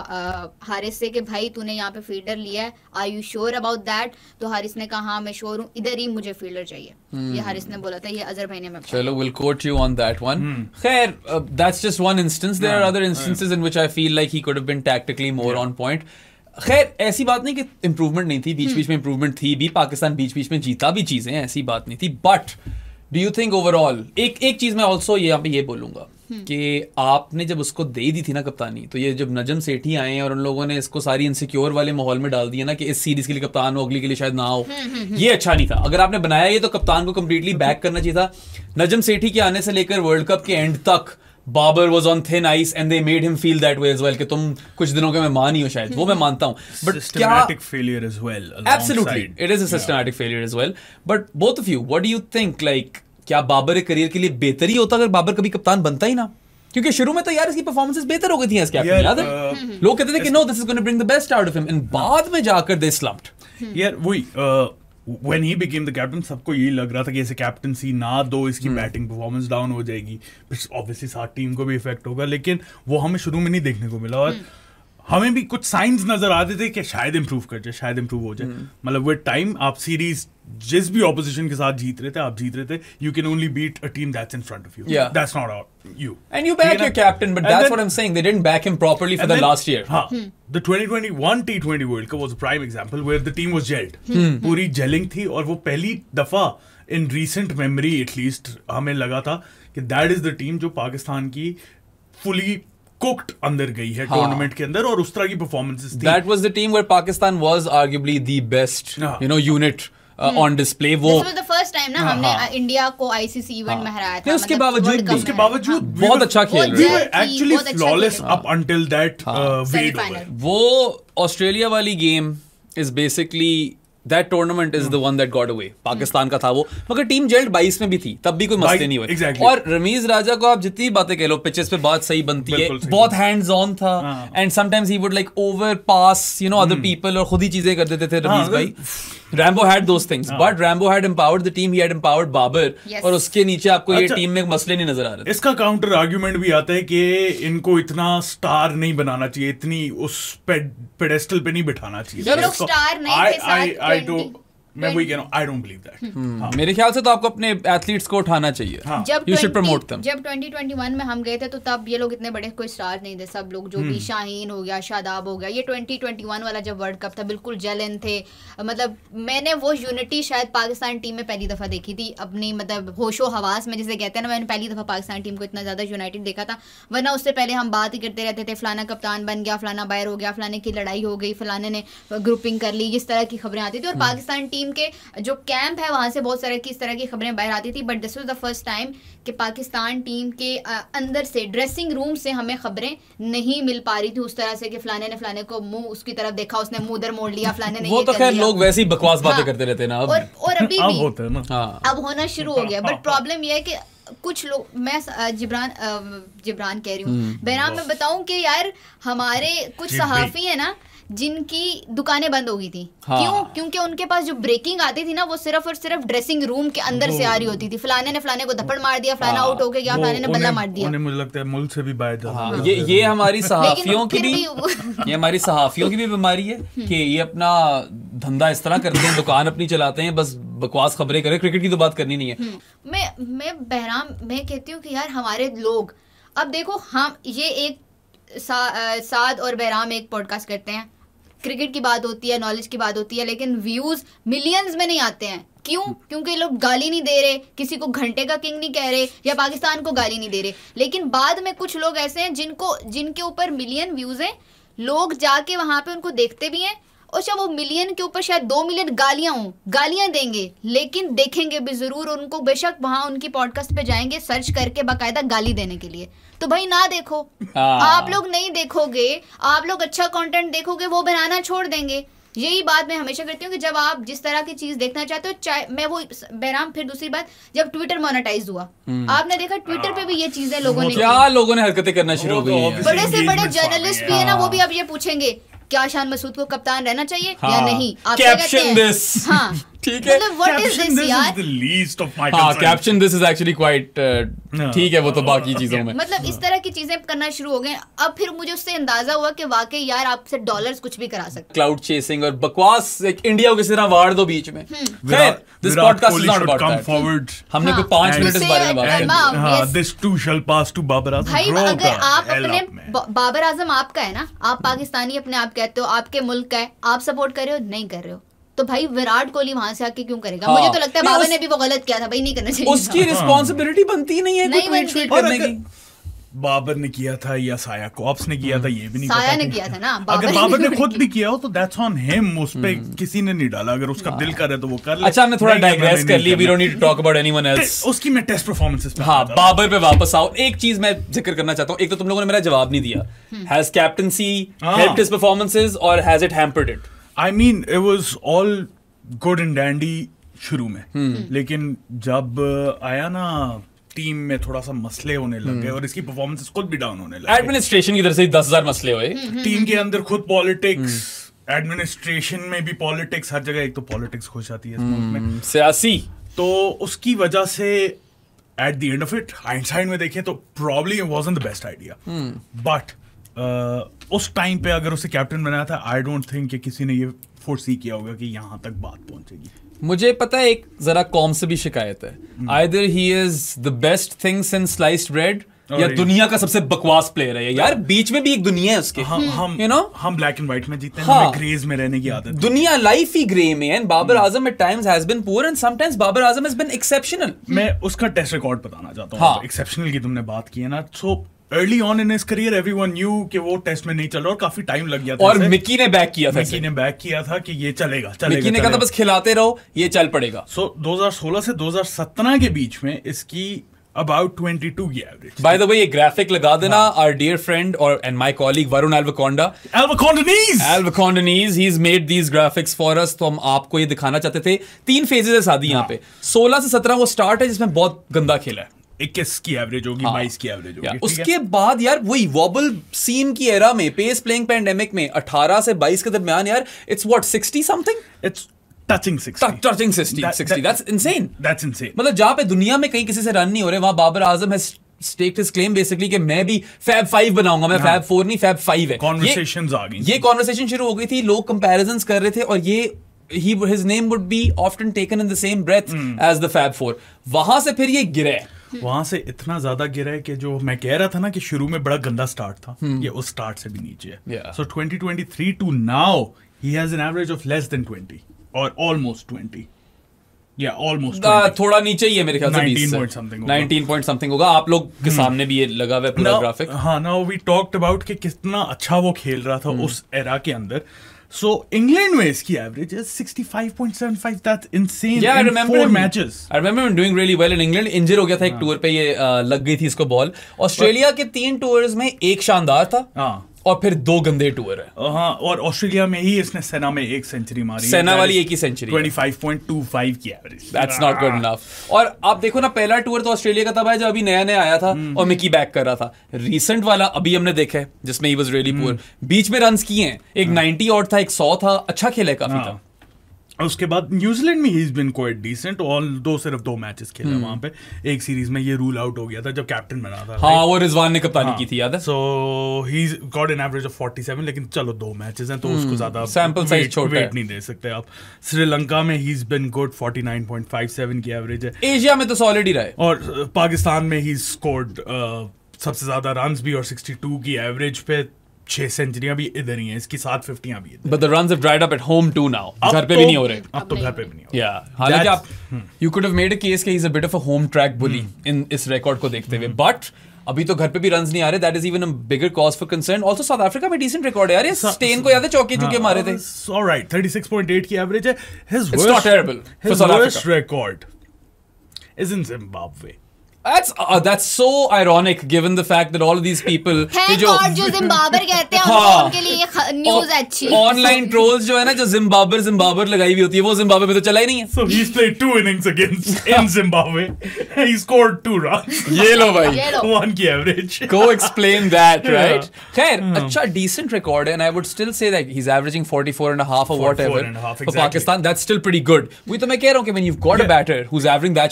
[SPEAKER 3] हारिस से कि भाई तूने यहाँ पे फील्डर लिया है, are you sure about that? तो हारिस ने कहा हाँ मैं श्योर हूँ, इधर ही मुझे फील्डर चाहिए। ये हारिस ने बोला था, ये अजहर भाई ने।
[SPEAKER 2] चलो, we'll quote you on that one. खैर, that's just one instance. There are other instances in which I feel like he could have been tactically more on point. खैर ऐसी बात नहीं कि इम्प्रूवमेंट नहीं थी, बीच बीच में इम्प्रूवमेंट थी भी, पाकिस्तान बीच बीच में जीता भी चीजें, ऐसी बात नहीं थी। But do you think overall, एक चीज मैं ऑल्सो यहाँ पे ये बोलूंगा कि आपने जब उसको दे दी थी ना कप्तानी, तो ये जब नजम सेठी आए हैं और उन लोगों ने इसको सारी इनसिक्योर वाले माहौल में डाल दिया ना कि इस सीरीज के लिए कप्तान हो, अगली के लिए शायद ना हो, ये अच्छा नहीं था। अगर आपने बनाया ये तो कप्तान को कंप्लीटली बैक करना चाहिए था। नजम सेठी के आने से लेकर वर्ल्ड कप के एंड तक Babar was on thin ice and they made him feel that way as well कि तुम कुछ दिनों के मेहमान ही हो शायद, वो मैं मानता हूँ, but
[SPEAKER 1] systematic failure as well,
[SPEAKER 2] absolutely it is a systematic failure as well, but both of you what do you think, like क्या बाबर एक करियर के लिए बेहतर ही होता अगर बाबर कभी कप्तान बनता ही ना? क्योंकि शुरू में तो यार इसकी परफॉर्मेंसेस बेहतर हो गई थी एज कैप्टन, याद है? लोग कहते थे कि no this is going to bring the best out of him, and बाद में जाकर दे स्लम्प्ड।
[SPEAKER 1] यार वही when he became the captain, सबको यही लग रहा था कि ऐसे कैप्टनसी ना दो, इसकी बैटिंग परफॉर्मेंस डाउन हो जाएगी, ऑब्वियसली साथ टीम को भी इफेक्ट होगा, लेकिन वो हमें शुरू में नहीं देखने को मिला। और हमें भी कुछ साइंस नजर आते थे कि शायद इंप्रूव कर जाए, शायद इंप्रूव हो जाए। मतलब विद टाइम आप सीरीज जिस भी ऑपोजिशन के साथ जीत रहे थे, आप जीत रहे थे, you can only beat a team that's in front of you, that's not you
[SPEAKER 2] and you back your captain, but that's what I'm saying, they didn't back him properly for the last year.
[SPEAKER 1] The 2021 T20 World Cup was a prime example where the team was gelled, पूरी gelling थी, और वो पहली दफा in recent memory at least हमें लगा था कि that is the team जो पाकिस्तान की fully cooked अंदर गई है टूर्नामेंट के अंदर, और उस तरह की परफॉर्मेंसेस थी।
[SPEAKER 2] That was the team where Pakistan was arguably the best unit on display. वो
[SPEAKER 3] This was the first time ना हमने इंडिया को ICC इवेंट में हराया था,
[SPEAKER 2] उसके बावजूद
[SPEAKER 1] बहुत
[SPEAKER 2] अच्छा खेल
[SPEAKER 1] रहे थे, actually flawless up until that wade over.
[SPEAKER 2] वो ऑस्ट्रेलिया वाली game is basically that tournament is the one that got away. Pakistan का था वो, मगर टीम जेल्ड 22 में भी थी, तब भी कोई मसले नहीं हुए।
[SPEAKER 1] Exactly.
[SPEAKER 2] और रमीज राजा को आप जितनी बातें कह लो, पिचेस पे बात सही बनती है, बहुत हैंड्स ऑन था, and sometimes he would like over pass other people, और खुद ही चीजें कर देते थे रमीज भाई। Rambo had those things, but Rambo had empowered the team, he had empowered Babar, और उसके नीचे आपको ये टीम में मसले नहीं नजर आ रहे थे।
[SPEAKER 1] इसका काउंटर आर्ग्यूमेंट भी आता है कि इनको इतना स्टार नहीं बनाना चाहिए, इतनी उस पेडेस्टल पे नहीं बिठाना चाहिए। मैं वही कह रहा हूँ, I don't believe that.
[SPEAKER 2] मेरे ख्याल से तो आपको अपने एथलीट्स को उठाना चाहिए. You should promote them.
[SPEAKER 3] जब 2021 में हम गए थे तो तब ये लोग इतने बड़े कोई स्टार नहीं थे, सब लोग जो भी शाहीन हो गया, शादाब हो गया, ये 2021 वाला जब वर्ल्ड कप था बिल्कुल जेलन थे. मतलब मैंने वो यूनिटी शायद पाकिस्तान टीम में पहली दफा देखी थी अपनी, मतलब होशो हवास में जिसे कहते हैं ना, मैंने पहली दफा पाकिस्तान टीम को इतना ज्यादा यूनाइटेड देखा था. वरना उससे पहले हम बात ही करते रहते थे, फलाना कप्तान बन गया, फलाना बाहर हो गया, फलाने की लड़ाई हो गई, फलाने ने ग्रुपिंग कर ली, इस तरह की खबरें आती थी. और पाकिस्तान टीम के जो कैंप है वहां से बहुत सारे की इस तरह की खबरें बाहर आती थी. But this was the first time कि पाकिस्तान टीम के अंदर से ड्रेसिंग रूम से हमें खबरें नहीं मिल पा रही थी उस तरह से कि फलाने ने फलाने को मुंह उसकी तरफ देखा, उसने मुंह उधर मोड़ लिया, फलाने ने
[SPEAKER 2] वो तो खैर लोग वैसे ही बकवास बातें करते रहते हैं ना.
[SPEAKER 3] और अभी भी
[SPEAKER 1] होता है ना,
[SPEAKER 3] अब होना शुरू हो गया. बट प्रॉब्लम यह है कि कुछ लोग, मैं जिब्रान कह रही हूँ, बहराम में बताऊं कि यार हमारे कुछ सहाफी है ना जिनकी दुकानें बंद हो गई थी. क्यों? क्योंकि उनके पास जो ब्रेकिंग आती थी ना वो सिर्फ और सिर्फ ड्रेसिंग रूम के अंदर से आ रही होती थी. फलाने ने फलाने को थप्पड़ मार दिया, फलाना आउट होके गया, फलाने ने बल्ला मार दिया.
[SPEAKER 1] मुझे लगता है मुल्क से भी बाहर जाता.
[SPEAKER 2] ये हमारी सहाफियों की भी ये हमारी सहाफियों की भी बीमारी है कि ये अपना धंधा इस तरह करते हैं, दुकान अपनी चलाते हैं, बस बकवास खबरें करें, क्रिकेट की तो बात करनी नहीं है.
[SPEAKER 3] मैं बहराम मैं कहती हूँ कि यार हमारे लोग, अब देखो हम ये एक साद और बहराम एक पॉडकास्ट करते हैं, क्रिकेट की बात होती है, नॉलेज की बात होती है, लेकिन व्यूज मिलियंस में नहीं आते हैं. क्यों? क्योंकि लोग गाली नहीं दे रहे, किसी को घंटे का किंग नहीं कह रहे, या पाकिस्तान को गाली नहीं दे रहे. लेकिन बाद में कुछ लोग ऐसे हैं जिनके ऊपर मिलियन व्यूज हैं, लोग जाके वहां पे उनको देखते भी हैं, और जब वो मिलियन के ऊपर शायद 2 मिलियन गालियां देंगे, लेकिन देखेंगे भी जरूर उनको, बेशक वहां उनकी पॉडकास्ट पे जाएंगे सर्च करके बाकायदा गाली देने के लिए. तो भाई ना देखो, आप लोग नहीं देखोगे, आप लोग अच्छा कंटेंट देखोगे, वो बनाना छोड़ देंगे. यही बात मैं हमेशा करती हूँ कि जब आप जिस तरह की चीज देखना चाहते हो, चाहे मैं वो बहराम, फिर दूसरी बात, जब ट्विटर मोनेटाइज हुआ, आपने देखा ट्विटर पे भी ये चीजें लोगों ने
[SPEAKER 2] हरकतें करना शुरू हो गई.
[SPEAKER 3] बड़े से बड़े जर्नलिस्ट भी है ना, वो भी अब ये पूछेंगे क्या शान मसूद को कप्तान रहना चाहिए या नहीं. आप
[SPEAKER 2] कैप्शन दिस. हाँ ठीक है,
[SPEAKER 3] मतलब व्हाट इज दिस यार.
[SPEAKER 2] Caption this is actually quite ठीक है, वो तो बाकी चीजों में
[SPEAKER 3] मतलब इस तरह की चीजें करना शुरू हो गए. अब फिर मुझे उससे अंदाजा हुआ कि वाकई यार आपसे डॉलर्स कुछ भी करा सकते.
[SPEAKER 2] क्लाउड चेसिंग और बकवास इंडिया को किसी तरह वाड़ दो बीच में. खैर this podcast is not about that. हमने कोई 5 मिनट इस बारे में बात की.
[SPEAKER 1] This too shall pass to Babar Azam.
[SPEAKER 3] भाई अगर आप अपने बाबर आजम आपका है ना, आप पाकिस्तानी अपने आप कहते हो, आपके मुल्क का है, आप सपोर्ट कर रहे हो, नहीं कर रहे हो, तो भाई विराट कोहली वहां से आके क्यों करेगा. मुझे तो लगता है बाबर ने भी वो गलत किया था भाई, नहीं करना चाहिए.
[SPEAKER 2] उसकी रिस्पांसिबिलिटी बनती ही नहीं है कोई ट्वीट करने की.
[SPEAKER 1] बाबर ने किया था या साया कॉप्स ने किया था, ये भी नहीं
[SPEAKER 3] साया ने किया था ना.
[SPEAKER 1] अगर बाबर ने खुद भी किया हो तो दैट्स ऑन हिम, उस पे किसी ने नहीं डाला. अगर उसका दिल करे तो वो कर ले.
[SPEAKER 2] अच्छा हमने थोड़ा डाइग्रेस कर लिया, we don't need to talk about anyone else.
[SPEAKER 1] उसकी मैं टेस्ट परफॉर्मेंसेस पे.
[SPEAKER 2] हां बाबर पे वापस आओ. एक चीज मैं जिक्र करना चाहता हूं, एक तो तुम लोगों ने मेरा जवाब नहीं दिया. Has captaincy helped his performances और has it hampered it?
[SPEAKER 1] I mean it was all good and dandy शुरू में, लेकिन जब आया ना टीम में थोड़ा सा मसले होने लग गए और इसकी परफॉर्मेंस खुद भी डाउन होने लगे.
[SPEAKER 2] एडमिनिस्ट्रेशन की तरफ से 10,000 मसले हुए.
[SPEAKER 1] टीम के अंदर खुद पॉलिटिक्स, एडमिनिस्ट्रेशन में भी पॉलिटिक्स, हर जगह एक तो पॉलिटिक्स खुश आती है इस मुल्क में,
[SPEAKER 2] सियासी.
[SPEAKER 1] तो उसकी वजह से at the end of it hindsight में देखें तो probably it wasn't the best idea. But उस टाइम पे अगर उसे कैप्टन बनाया था, आई डोंट थिंक कि किसी ने ये फोर्सी किया होगा कि यहां तक बात पहुंचेगी.
[SPEAKER 2] मुझे पता है एक जरा कॉम से भी शिकायत है. Either he is the best thing since sliced bread, या दुनिया का सबसे बकवास प्लेयर है यार. बीच में भी एक दुनिया है उसके.
[SPEAKER 1] हम ब्लैक एंड व्हाइट में जीते हैं, हमें ग्रेज में रहने की आदत.
[SPEAKER 2] दुनिया लाइफ ही ग्रे में है. Babar Azam at times has been poor and sometimes Babar Azam has been exceptional.
[SPEAKER 1] मैं उसका टेस्ट रिकॉर्ड बताना चाहता हूं. एक्सेप्शनल की तुमने बात की है ना, so early on in his career everyone new कि वो टेस्ट में नहीं चल रहा और काफी टाइम लग गया था.
[SPEAKER 2] और मिकी ने बैक किया
[SPEAKER 1] था कि ये चलेगा.
[SPEAKER 2] मिकी ने कहा था बस खिलाते रहो, ये चल पड़ेगा.
[SPEAKER 1] सो 2016 से 2017 के बीच में इसकी about 22 की एवरेज.
[SPEAKER 2] बाय द वे ये ग्राफिक लगा देना. आवर डियर फ्रेंड और and my colleague Varun Alvacondanese, he's made these graphics for us. तो हम आपको ये दिखाना चाहते थे. 3 फेजेस है शादी यहाँ पे. 16 से 17 वो स्टार्ट है जिसमें बहुत गंदा खेला है.
[SPEAKER 1] 21 की एवरेज होगी, 22 की एवरेज होगी.
[SPEAKER 2] उसके बाद यार वही वॉबल सीम की एरा में, पेस प्लेइंग पैंडेमिक में 18 से 22 के दरमियान यार it's what 60 something.
[SPEAKER 1] It's touching 60.
[SPEAKER 2] That's insane.
[SPEAKER 1] That's insane.
[SPEAKER 2] मतलब जहां पे दुनिया में कहीं किसी से रन नहीं हो रहे, वहां Babar Azam has staked his claim basically कि मैं भी फैब 5 बनाऊंगा. मैं फैब 4 नहीं, फैब 5 है.
[SPEAKER 1] Conversations आ गई.
[SPEAKER 2] ये कॉन्वर्सेशन शुरू हो गई थी. लोग कंपैरिजंस कर रहे थे और ये his name would be often taken in the same breath as the Fab Four. वहां से फिर ये गिरे,
[SPEAKER 1] वहां से इतना ज्यादा गिरा है कि जो मैं कह रहा था ना कि शुरू में बड़ा गंदा स्टार्ट था, ये उस स्टार्ट से भी नीचे है. So 2023 to now he has an average of less than 20 or almost 20. Yeah, almost 20.
[SPEAKER 2] थोड़ा नीचे ही है मेरे ख्याल से
[SPEAKER 1] 19 point something होगा.
[SPEAKER 2] 19 point something होगा. आप लोग के सामने भी ये लगा हुआ है पूरा ग्राफिक.
[SPEAKER 1] हाँ, now we talked about कि कितना अच्छा वो खेल रहा था उस एरा के अंदर. So England में इसकी एवरेज है 65.75. That's insane.
[SPEAKER 2] Yeah,
[SPEAKER 1] in 4 matches.
[SPEAKER 2] I remember him doing really well in England. इंजर हो गया था एक टूर पे, ये लग गई थी इसको बॉल. ऑस्ट्रेलिया के 3 टूर्स में एक शानदार था और फिर 2 गंदे टूर है.
[SPEAKER 1] हाँ, और ऑस्ट्रेलिया में ही इसने सेना में 1 सेंचुरी मारी.
[SPEAKER 2] सेना वाली एक ही सेंचुरी.
[SPEAKER 1] 25.25 की average.
[SPEAKER 2] That's not good enough. और आप देखो ना, पहला टूर तो ऑस्ट्रेलिया का तब है जब अभी नया नया आया था और मिकी बैक कर रहा था. रिसेंट वाला अभी हमने देखा है जिसमें ही वाज रियली पुअर. बीच में रन्स किए हैं, एक 90 और था, एक 100 था, अच्छा खेला काफी था.
[SPEAKER 1] उसके बाद न्यूजीलैंड में he has been quite decent, although सिर्फ 2 मैचेस खेले वहां पे. एक सीरीज में ये रूल आउट हो गया था जब कैप्टन बना था.
[SPEAKER 2] हाँ, वो रिजवान ने कप्तानी की थी, याद है.
[SPEAKER 1] So he got an average of 47, लेकिन चलो 2 मैचेस हैं तो उसको ज्यादा
[SPEAKER 2] सैंपल साइज छोटा
[SPEAKER 1] वेट नहीं दे सकते आप. श्रीलंका में ही इज बीन गुड, 49.57 की एवरेज है.
[SPEAKER 2] एशिया में तो सॉलिड ही रहे.
[SPEAKER 1] और पाकिस्तान में ही स्कोर्ड सबसे ज्यादा रन्स भी, और 62 की एवरेज पे 6 सेंचुरियां भी इधर ही हैं, इसकी 7 50 भी इधर.
[SPEAKER 2] But the runs have dried up at home too now. घर पे भी नहीं हो रहे.
[SPEAKER 1] अब तो घर पे भी नहीं हो रहे.
[SPEAKER 2] Yeah. हालांकि आप you could have made a case कि he's a bit of a home track bully in इस रिकॉर्ड को देखते हुए. But अभी तो घर पे भी रन्स नहीं आ रहे. That is even a bigger cause for concern. Also South Africa में decent record है यार. स्टेन को याद है चौके चुके मारे थे.
[SPEAKER 1] All right, 36.8 की एवरेज है.
[SPEAKER 2] It's not terrible for South Africa.
[SPEAKER 1] His worst record is in Zimbabwe.
[SPEAKER 2] That's so ironic given the fact that all of these people
[SPEAKER 3] जो जिम्बाब्वे कहते हैं उनके लिए न्यूज़ अच्छी.
[SPEAKER 2] ऑनलाइन ट्रोल्स जो है ना, जो जिम्बाब्वे लगाई हुई होती है, वो जिम्बाब्वे में तो चला ही नहीं है.
[SPEAKER 1] So he's played 2 innings against in Zimbabwe. He scored 2 runs.
[SPEAKER 2] ये लो भाई,
[SPEAKER 1] 1 की average.
[SPEAKER 2] Go explain that, right? खैर, अच्छा decent record है, and I would still say that he's averaging 44.5 or whatever for Pakistan. That's still pretty good. वही तो मैं कह रहा हूँ कि when you've got a batter who's averaging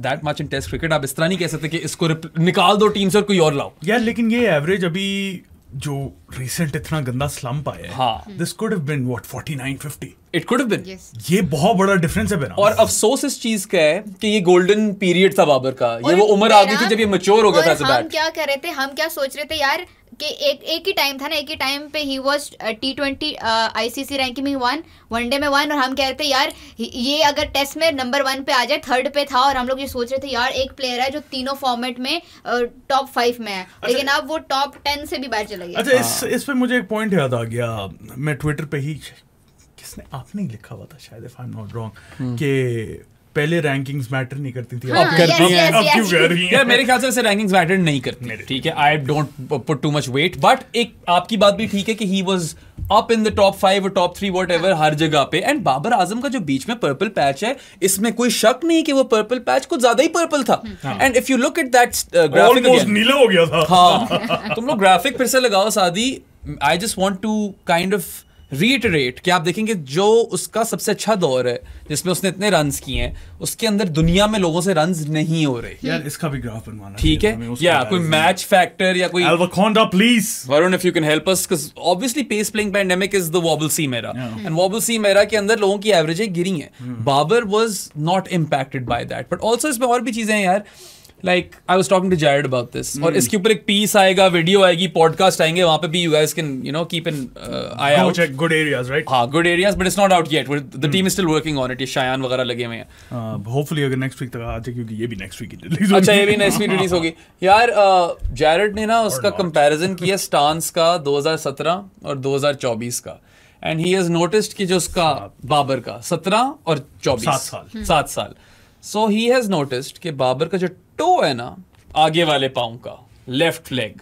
[SPEAKER 2] that much in Test cricket, आप इस तरह नहीं कह सकते कि इसको निकाल दो टीम से और कोई और लाओ.
[SPEAKER 1] यार लेकिन ये एवरेज अभी जो रिसेंट इतना गंदा स्लंप आया है,
[SPEAKER 2] हाँ,
[SPEAKER 1] this could have been what 49-50.
[SPEAKER 2] It could have been.
[SPEAKER 1] ये बहुत बड़ा डिफरेंस है बेना.
[SPEAKER 2] और अफसोस इस चीज का है कि ये गोल्डन पीरियड था बाबर का. ये वो उम्र आ गई थी जब ये मैच्योर हो गया था.
[SPEAKER 3] हम क्या कर रहे थे, हम क्या सोच रहे थे यार कि एक ही टाइम था ना, एक ही टाइम पे he was T20 ICC ranking में 1, वनडे में 1, और हम कह रहे थे यार ये अगर टेस्ट में नंबर 1 पे आ जाए, 3rd पे था, और हम लोग ये सोच रहे थे यार एक प्लेयर है जो तीनों फॉर्मेट में टॉप 5 में है. लेकिन अब वो टॉप 10 से भी बाहर चला गया.
[SPEAKER 1] अच्छा, इस पे मुझे एक पॉइंट याद आ गया. मैं ट्विटर पे ही, किसने, आपने ही लिखा हुआ था शायद, if I am not wrong, कि पहले रैंकिंग्स मैटर नहीं करती थी,
[SPEAKER 2] अब करती हैं.
[SPEAKER 1] अब क्यों कर रही हैं?
[SPEAKER 2] यार मेरे ख्याल से ऐसे रैंकिंग्स मैटर नहीं करती. ठीक है, I don't put too much weight, but एक आपकी बात भी ठीक है कि he was up in the top 5 और टॉप 3 व्हाटएवर हर जगह पे. एंड बाबर आजम का जो बीच में पर्पल पैच है, इसमें कोई शक नहीं कि वो पर्पल पैच कुछ ज्यादा ही पर्पल था. And if you look at that graphic,
[SPEAKER 1] almost नीला हो गया था.
[SPEAKER 2] हाँ, तुम लोग ग्राफिक फिर से लगाओ सादी. I just want to kind of reiterate कि आप देखेंगे जो उसका सबसे अच्छा दौर है जिसमें उसने इतने रन्स किए हैं, उसके अंदर दुनिया में लोगों से रन्स नहीं हो रहे.
[SPEAKER 1] यार इसका भी ग्राफ बनवाना
[SPEAKER 2] ठीक है, या कोई मैच फैक्टर या कोई
[SPEAKER 1] Alvaconda please
[SPEAKER 2] Varun if you can help us, because obviously pace playing pandemic is the wobble seam era, and wobble seam era के अंदर लोगों की एवरेजें गिरी हैं. Babar was not impacted by that, but also इसमें और भी चीजें हैं यार. Like I was talking to Jared about this, और इसके ऊपर एक पीस आएगा, वीडियो आएगी, पॉडकास्ट आएंगे, वहां पे भी you guys can keep an eye out.
[SPEAKER 1] Check good areas, right?
[SPEAKER 2] हाँ, good areas, but it's not out yet. The team is still working on it. ये शायान वगैरह लगे हुए हैं.
[SPEAKER 1] Hopefully अगर next week तक आ जाए, क्योंकि ये भी next week रिलीज होगी.
[SPEAKER 2] अच्छा, ये भी next week रिलीज होगी. यार Jared ने ना उसका कंपैरिजन किया स्टांस का 2017 और 2024 का, and he has noticed कि जो उसका बाबर का 17 और 24 7 साल. So he has noticed कि बाबर का जो टो है ना, आगे वाले पाँव का लेफ्ट लेग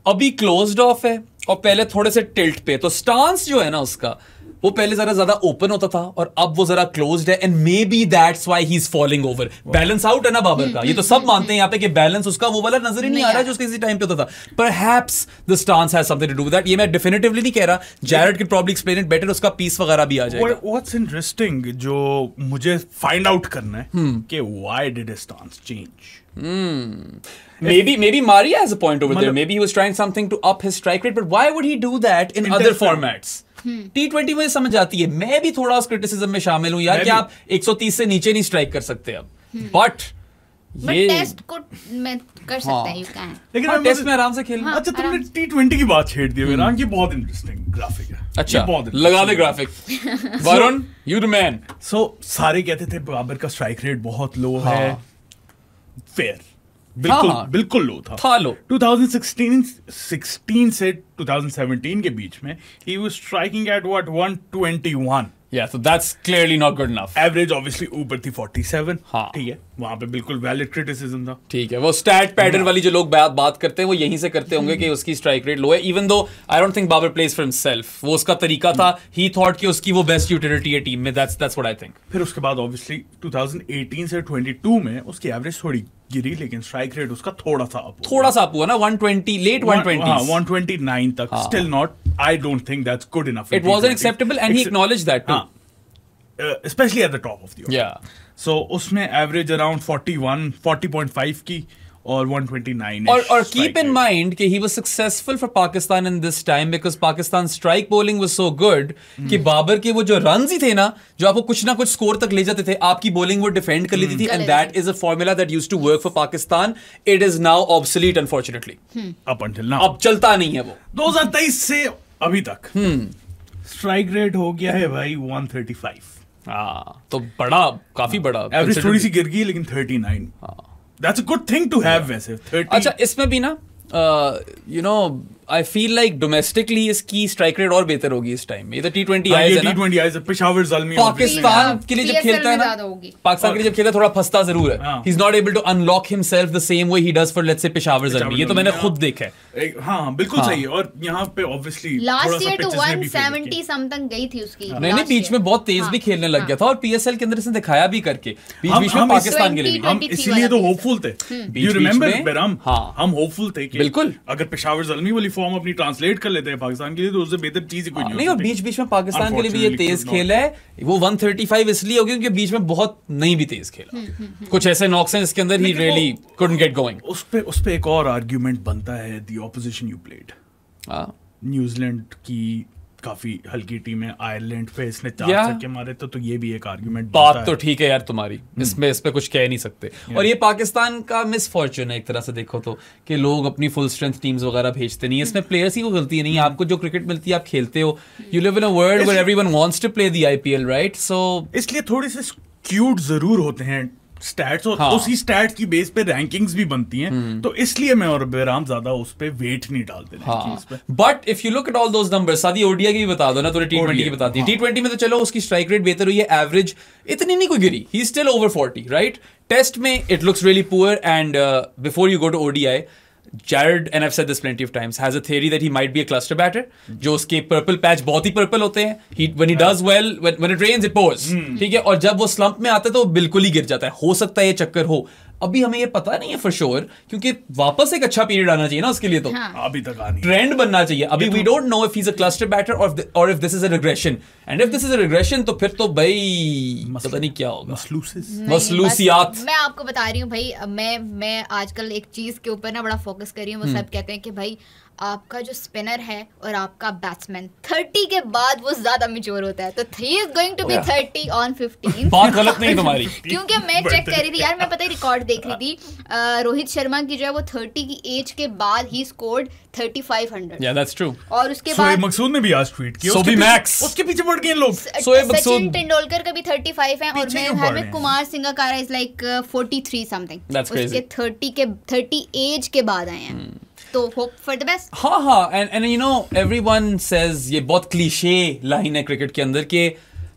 [SPEAKER 2] अभी क्लोज्ड ऑफ है और पहले थोड़े से टिल्ट पे. तो स्टांस जो है ना उसका, वो पहले जरा ज्यादा ओपन होता था और अब वो जरा क्लोज्ड है, and may be that's why he is falling over. Balance out है ना बाबर का, ये तो सब मानते हैं यहाँ पे कि बैलेंस उसका वो वाला नजर ही नहीं आ रहा है जो उसके किसी टाइम पे होता था. Perhaps the stance has something to do with that. ये मैं डेफिनेटिवली नहीं कह रहा. Jared can probably explain it better, उसका पीस वगैरह भी आ जाएगा.
[SPEAKER 1] व्हाट्स इंटरेस्टिंग जो मुझे फाइंड आउट करना है कि why did his stance change.
[SPEAKER 2] Maybe Maria has a point over there. Maybe he was trying something to up his strike rate, but why would he do that in other formats? T20 में समझ आती है, मैं भी थोड़ा उस criticism में शामिल हूं यार कि आप 130 से नीचे नहीं स्ट्राइक कर सकते अब, बट ये
[SPEAKER 3] टेस्ट को मैं कर सकते हैं, यू कैन,
[SPEAKER 2] लेकिन टेस्ट में आराम से खेलना।
[SPEAKER 1] अच्छा तुमने T20 की बात छेड़ दी मेरा, ये बहुत इंटरेस्टिंग ग्राफिक है।
[SPEAKER 2] अच्छा लगा the graphic. Varun you the man.
[SPEAKER 1] So सारे कहते थे बाबर का स्ट्राइक रेट बहुत लो है, फेयर, बिल्कुल बिल्कुल लो था लो। 2016 से 2017 के बीच में he was striking at what 121.
[SPEAKER 2] Yeah, so that's clearly not good enough.
[SPEAKER 1] Average obviously ऊपर थी 47. हाँ ठीक है, वहां पे बिल्कुल वैलिड क्रिटिसिज्म था।
[SPEAKER 2] ठीक है, वो स्टैट पैडर वाली जो लोग बात करते हैं वो यहीं से करते होंगे कि उसकी स्ट्राइक रेट लो है, even though I don't think Babar plays for himself, वो उसका तरीका था, ही थॉट कि उसकी वो बेस्ट यूटिलिटी है टीम में, दैट्स व्हाट आई थिंक।
[SPEAKER 1] फिर उसके बाद ऑब्वियसली 2018 से 22 में उसकी एवरेज थोड़ी गिरी, लेकिन स्ट्राइक रेट उसका थोड़ा सा अप हुआ ना,
[SPEAKER 2] 120 लेट 120s,
[SPEAKER 1] 129 तक, still not, I don't think that's good enough.
[SPEAKER 2] It wasn't acceptable and he acknowledged that too,
[SPEAKER 1] especially at the top of the order.
[SPEAKER 2] Yeah.
[SPEAKER 1] So उसमें average around 40.5 की और 129.
[SPEAKER 2] और keep in mind कि he was successful for Pakistan in this time because Pakistan's strike bowling was so good कि बाबर के वो जो runs ही थे ना, जो आपको कुछ ना कुछ स्कोर तक ले जाते थे, आपकी bowling वो defend कर लेती थी, and that is a formula that used to work for Pakistan. It is now obsolete unfortunately.
[SPEAKER 1] Up until now.
[SPEAKER 2] अब चलता नहीं है वो।
[SPEAKER 1] 2023 से अभी तक स्ट्राइक रेट हो गया है भाई 135.
[SPEAKER 2] तो बड़ा, काफी बड़ा।
[SPEAKER 1] एवरेज थोड़ी सी गिर गई लेकिन 39. That's a good thing to have वैसे 30.
[SPEAKER 2] अच्छा इसमें भी ना you know I feel like domestically इसकी स्ट्राइक रेट और बेहतर होगी इस टाइम में। ये तो T20 आए है ना,
[SPEAKER 1] T20 आए पेशावर ज़ल्मी
[SPEAKER 2] पाकिस्तान के लिए जब खेलता है ना, पाकिस्तान के लिए जब खेलता है थोड़ा फंसता जरूर है, he's not able to unlock himself the same way he does for let's say Peshawar Zalmi, ये तो मैंने खुद देखा है।
[SPEAKER 1] हाँ बिल्कुल सही है, और यहाँ पे obviously
[SPEAKER 3] लास्ट ईयर तो 170 समथिंग गई थी उसकी,
[SPEAKER 2] नहीं बीच में बहुत तेज भी खेलने लग गया था, और PSL के अंदर इसने दिखाया भी करके बीच में पाकिस्तान के लिए
[SPEAKER 1] हम इसीलिए तो होपफुल थे, you remember बेरम, हम होपफुल थे कि
[SPEAKER 2] बिल्कुल
[SPEAKER 1] अगर पेशावर ज़ल्मी वाली फॉर्म अपनी ट्रांसलेट कर लेते हैं पाकिस्तान के लिए तो उससे बेहतर चीज ही कोई नहीं।
[SPEAKER 2] और बीच में पाकिस्तान के लिए भी ये तेज खेल है, वो 135 इसलिए हो गया क्योंकि बीच में बहुत नहीं भी तेज खेला, कुछ ऐसे नॉक्स हैं जिसके अंदर he really couldn't get going.
[SPEAKER 1] उस पे एक और आर्गुमेंट बनता है, the opposition you played, New Zealand की काफी हल्की टीम है, आयरलैंड पे इसने 4 छक्के मारे, तो ये भी एक आर्गुमेंट
[SPEAKER 2] बात तो ठीक है यार तुम्हारी, इसमें इस पे कुछ कह नहीं सकते। और ये पाकिस्तान का मिसफॉर्चून है एक तरह से देखो तो, कि लोग अपनी फुल स्ट्रेंथ टीम्स वगैरह भेजते नहीं, इसमें प्लेयर्स ही को गलती नहीं है, आपको जो क्रिकेट मिलती है आप खेलते हो, you live in a world where everyone wants to play the IPL right, so इसलिए
[SPEAKER 1] थोड़े से स्क्यूड जरूर होते हैं स्टैट्स, और उसी स्टैट्स की बेस पे रैंकिंग्स भी बनती हैं, तो इसलिए मैं और बेराम ज्यादा उस पे वेट नहीं डालते।
[SPEAKER 2] But if you look at all those numbers, सादी ओडीआई की भी बता दो ना, थोड़ी T20 की बता दी। T20 में तो चलो उसकी स्ट्राइक रेट बेहतर हुई है, एवरेज इतनी नहीं कोई गिरी, he is still over 40 right. Test में it looks really poor, and before you go to ODI, Jared, and I've said this plenty of times, has a theory that he might be a cluster batter, जो उसके purple patch बहुत ही purple होते हैं, when he does well, when it rains it pours, ठीक है, और जब वो स्लंप में आता है तो वो बिल्कुल ही गिर जाता है। हो सकता है ये चक्कर हो, अभी हमें ये पता नहीं है फॉर श्योर, क्योंकि वापस एक अच्छा पीरियड आना चाहिए ना उसके लिए, तो
[SPEAKER 1] अभी तक आनी
[SPEAKER 2] ट्रेंड बनना चाहिए। अभी we don't know if he is a cluster batter और if this is a regression, and if this is a regression तो फिर तो भाई पता नहीं क्या होगा, मसलूसियात।
[SPEAKER 3] मैं आपको बता रही हूँ भाई, मैं आजकल एक चीज के ऊपर ना बड़ा फोकस कर रही हूँ, वो सब कहते हैं कि भाई आपका जो स्पिनर है और आपका बैट्समैन 30 के बाद वो ज्यादा मैच्योर होता है, तो he is going to be 30 on 15।
[SPEAKER 2] बात गलत नहीं तुम्हारी,
[SPEAKER 3] क्योंकि मैं चेक कर रही थी यार, मैं पता है रिकॉर्ड देख रही थी, रोहित शर्मा की जो है वो 30 की एज के बाद ही स्कोर्ड 3500।
[SPEAKER 2] या दैट्स ट्रू।
[SPEAKER 3] और उसके बाद
[SPEAKER 1] मकसूद ने भी आज ट्वीट किया,
[SPEAKER 2] सोबी मैक्स
[SPEAKER 1] उसके पीछे पड़ गए लोग।
[SPEAKER 3] सचिन तेंदुलकर का भी 35 है, और मेरे ख्याल में Kumar Sangakkara is like 43 something, उसके 30 एज के बाद आए हैं, तो होप फॉर द बेस्ट।
[SPEAKER 2] हाँ, and you know everyone says, ये बहुत क्लीशे लाइन है क्रिकेट के अंदर के